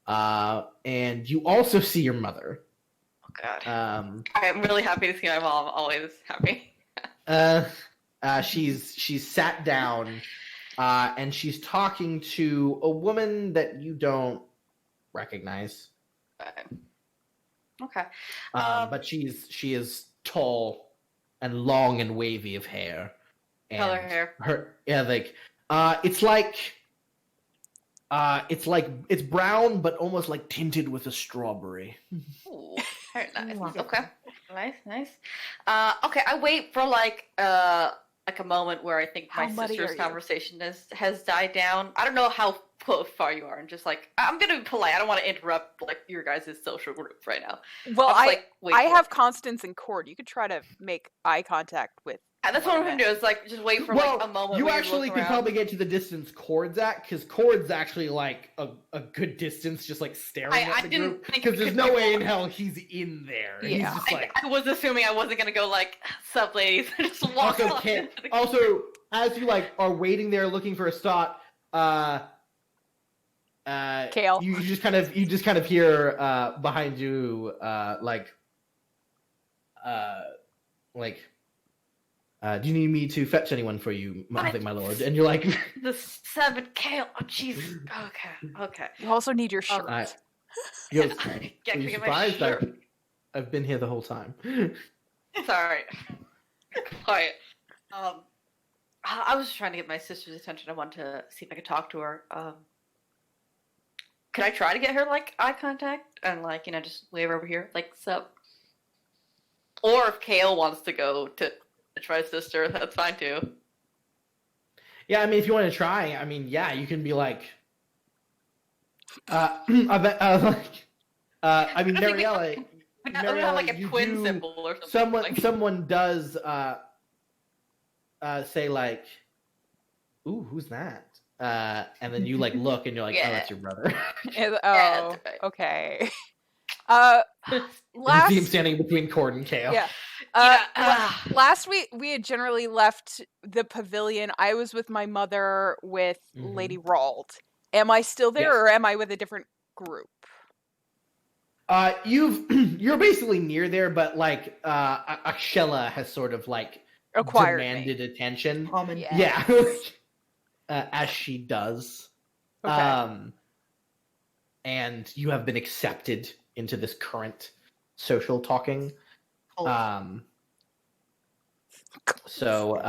A: And you also see your mother.
E: Oh god. I'm really happy to see my mom. Always happy.
A: She's sat down, and she's talking to a woman that you don't recognize.
E: Okay.
A: But she is tall and long and wavy of hair. And
E: Color hair.
A: It's brown but almost like tinted with a strawberry.
E: Ooh, very nice.
B: Wow.
E: Okay. Nice. Okay, I wait for like a moment where I think
C: How
E: my
C: muddy
E: sister's
C: are you?
E: conversation has died down. I don't know how far you are, and just like I'm gonna be polite. I don't want to interrupt like your guys' social group right now.
C: Well,
E: I'll just, like, wait
C: I
E: for
C: have
E: it.
C: Constance and Cord. You could try to make eye contact with.
E: And that's what I'm gonna do. Is like just wait for like a moment.
A: You
E: where
A: actually
E: look
A: could
E: around.
A: probably get to the distance Cord's at, because Cord's actually like a good distance, just like staring
E: I
A: at the
E: didn't
A: group.
E: think
A: Because
E: we
A: there's
E: could
A: no
E: do
A: way in
E: more.
A: hell he's in there. He's
C: Yeah.
A: just like.
E: I was assuming I wasn't gonna go like, "Sup, ladies," just walk
A: Also,
E: on
A: can't,
E: into the-
A: also, as you like are waiting there looking for a spot,
C: Kale.
A: you just kind of hear behind you do you need me to fetch anyone for you, I think, my lord? And you're like,
E: the 7 kale. Oh, jeez. Okay.
C: You also need your shirt.
A: you're,
E: Yeah,
A: are
E: can
A: you
E: I get my
A: surprised?
E: shirt?
A: I've been here the whole time.
E: Sorry. Quiet. I was trying to get my sister's attention. I wanted to see if I could talk to her. Could I try to get her like eye contact and like just wave her over here, like sup? Or if Kale wants to go to try sister, that's fine too.
A: Yeah, I mean, if you want to try, I mean, yeah, you can be like, I mean, Mariella.
E: We don't have like a
A: you
E: twin
A: do-
E: symbol or something.
A: Someone does say like, "Ooh, who's that?" And then you like look and you're like, "Oh, that's your brother."
C: Oh,
E: that's right.
C: okay.
A: You
C: Last
A: see him standing between Cord and Kale.
C: yeah.
E: Yeah,
C: Last week we had generally left the pavilion. I was with my mother with
A: Mhm.
C: Lady Rald. Am I still there,
A: Yes.
C: or am I with a different group?
A: You're basically near there, but like Akshela has sort of like
C: Acquired
A: demanded
C: me.
A: attention.
B: Common.
C: Yeah.
A: Yeah, as she does.
C: Okay.
A: And you have been accepted into this current social talking. So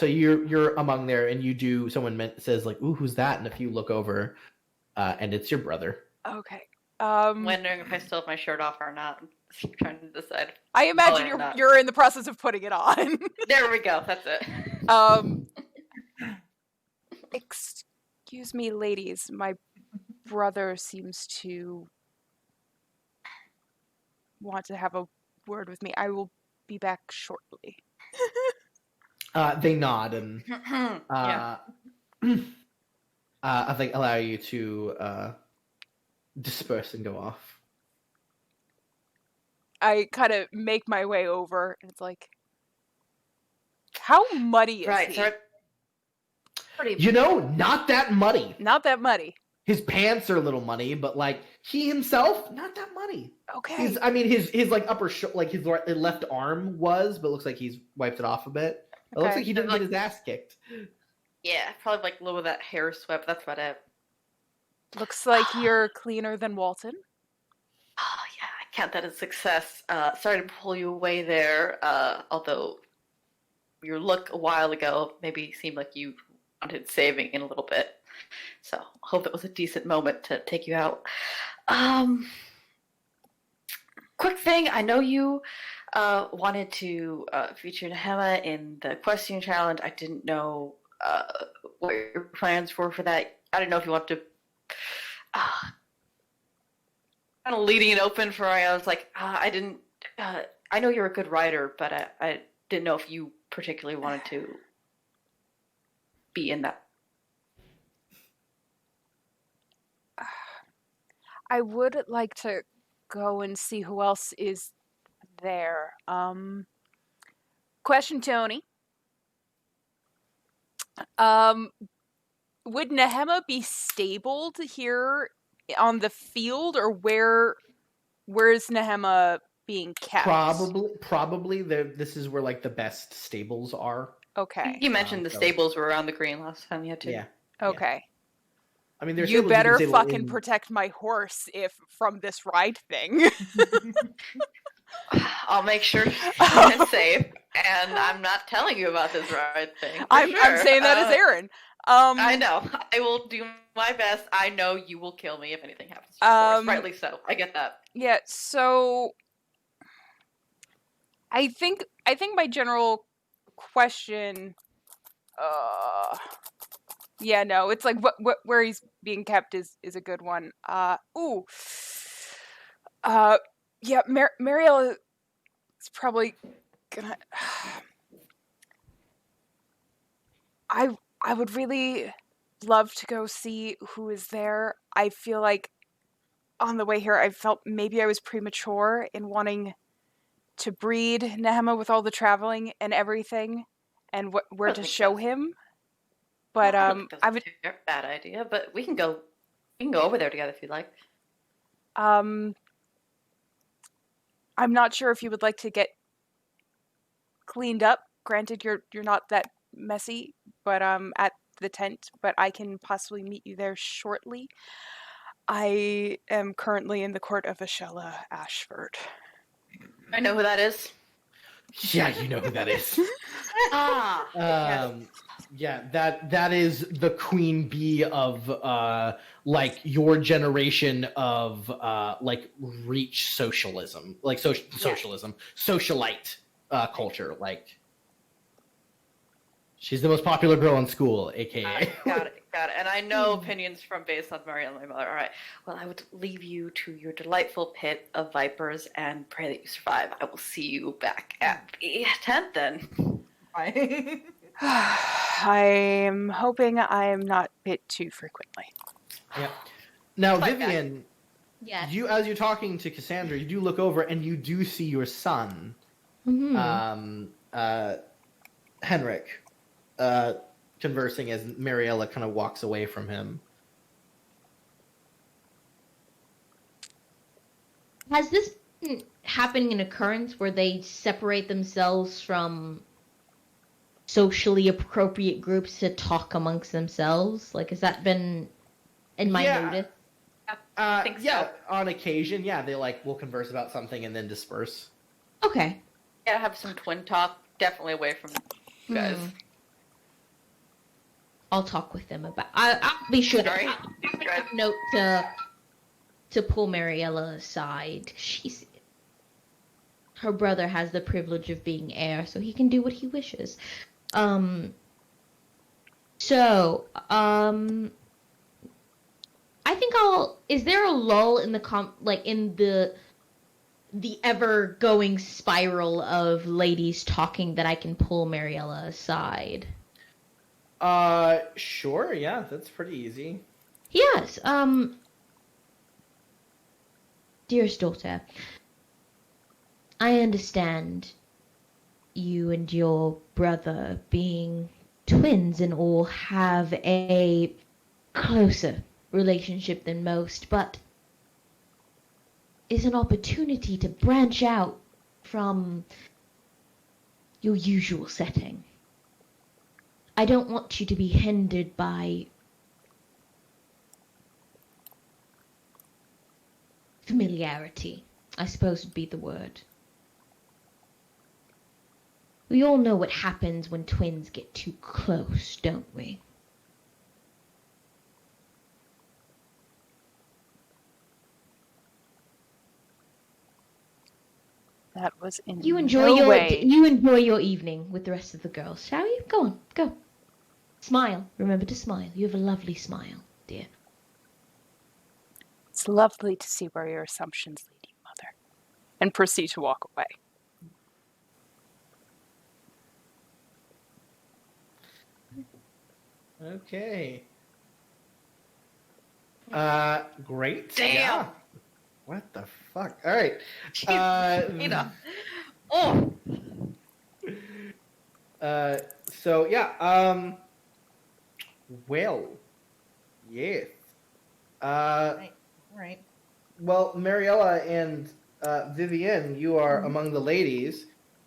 A: you're among there, and you do. Someone says like, "Ooh, who's that?" And if you look over, and it's your brother.
C: Okay.
E: I'm wondering if I still have my shirt off or not. I'm trying to decide.
C: I imagine
E: yeah, not.
C: you're in the process of putting it on.
E: There we go. That's it.
C: Excuse me, ladies. My brother seems to want to have a word with me. I will be back shortly.
A: They nod and
E: Yeah.
A: I think allow you to disperse and go off.
C: I kind of make my way over, and it's like, how muddy is
E: Right,
C: he?
E: so pretty.
A: You know, not that muddy.
C: Not that muddy.
A: His pants are a little muddy, but like he himself, not that muddy.
C: Okay.
A: His like upper like his left arm was, but looks like he's wiped it off a bit. It looks
C: Okay.
A: like he didn't get his ass kicked.
E: Yeah, probably like a little of that hair swept. That's about it.
C: Looks like you're cleaner than Walton.
E: Oh yeah, I count that as success. Sorry to pull you away there. Although your look a while ago maybe seemed like you wanted saving in a little bit. So hope it was a decent moment to take you out. Quick thing, I know you wanted to feature Nehema in the question challenge. I didn't know what your plans were for that. I didn't know if you wanted to kind of leading it open for I was like, I didn't. I know you're a good writer, but I didn't know if you particularly wanted to be in that.
C: I would like to go and see who else is there. Question, Tony. Would Nehema be stabled here on the field, or where is Nehema being kept?
A: Probably. This is where like the best stables are.
C: Okay.
E: You mentioned the
A: so-
E: stables were around the green last time you had to.
A: Yeah.
C: Okay.
A: I mean, there's
C: You
A: stables can
C: better
A: stable
C: fucking
A: in-
C: protect my horse from this ride thing.
E: I'll make sure it's safe. And I'm not telling you about this right thing. for
C: I'm
E: sure.
C: saying that as Aaron.
E: I know. I will do my best. I know you will kill me if anything happens to your horse. Rightly so. I get that.
C: Yeah, so I think my general question yeah, no, it's like what where he's being kept is a good one. Yeah, Mariella is probably gonna I would really love to go see who is there. I feel like on the way here, I felt maybe I was premature in wanting to breed Nehema with all the traveling and everything, and where to
E: think
C: show
E: that's-
C: him. But
E: I don't think
C: I
E: that's
C: would.
E: a bad idea, but we can go over there together if you'd like.
C: I'm not sure if you would like to get cleaned up. Granted, you're not that messy, but at the tent. But I can possibly meet you there shortly. I am currently in the court of Ashella Ashford.
E: I know who that is.
A: Yeah, you know who that is.
E: Yes.
A: Yeah, that is the queen bee of like your generation of like reach socialism, like socialism, socialite culture. Like she's the most popular girl in school, aka.
E: Got it. And I know opinions from based on Maria and my mother. All right. Well, I would leave you to your delightful pit of vipers and pray that you survive. I will see you back at the tent then.
B: Bye.
C: I'm hoping I am not bit too frequently.
A: Yeah. Now,
E: Like that.
A: Vivian,
D: Yes.
A: you as you're talking to Cassandra, you do look over and you do see your son,
D: Mhm.
A: Henrik, conversing as Mariella kind of walks away from him.
D: Has this been happening an occurrence where they separate themselves from socially appropriate groups to talk amongst themselves? Like, has that been in my
A: Yeah.
D: notice?
E: think so.
A: Yeah, on occasion, yeah, they like will converse about something and then disperse.
D: Okay.
E: Yeah, have some twin talk. Definitely away from you guys.
D: I'll talk with them about. I'll be sure.
E: Sorry.
D: I'll make a note to pull Mariella aside. Her brother has the privilege of being heir, so he can do what he wishes. I think I'll. Is there a lull in the the ever-going spiral of ladies talking that I can pull Mariella aside?
A: Sure, yeah, that's pretty easy.
D: Yes, dearest daughter, I understand you and your brother, being twins and all, have a closer relationship than most, but is an opportunity to branch out from your usual setting. I don't want you to be hindered by familiarity, I suppose would be the word. We all know what happens when twins get too close, don't we?
C: That was in
D: You enjoy
C: no
D: your
C: way.
D: you enjoy your evening with the rest of the girls, shall you? Go on, go. Smile. Remember to smile. You have a lovely smile, dear.
C: It's lovely to see where your assumptions lead you, Mother. And proceed to walk away.
A: Okay. Great.
E: Damn.
A: Yeah. What the fuck? All right.
E: Ada. Oh.
A: So yeah. Well. Yes.
B: Right.
A: Well, Mariella and Vivienne, you are among the ladies,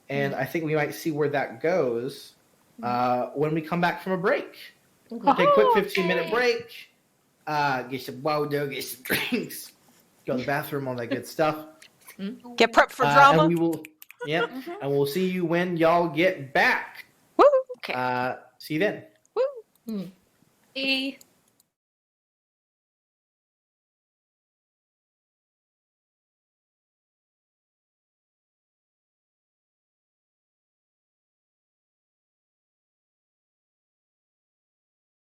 A: and I think we might see where that goes when we come back from a break. We'll take a quick 15-minute break, get some water, get some drinks, go to the bathroom, all that good stuff.
C: Get prepped for drama.
A: And we will, and we'll see you when y'all get back.
C: Woo!
E: Okay.
A: See you then.
C: Woo!
E: Bye.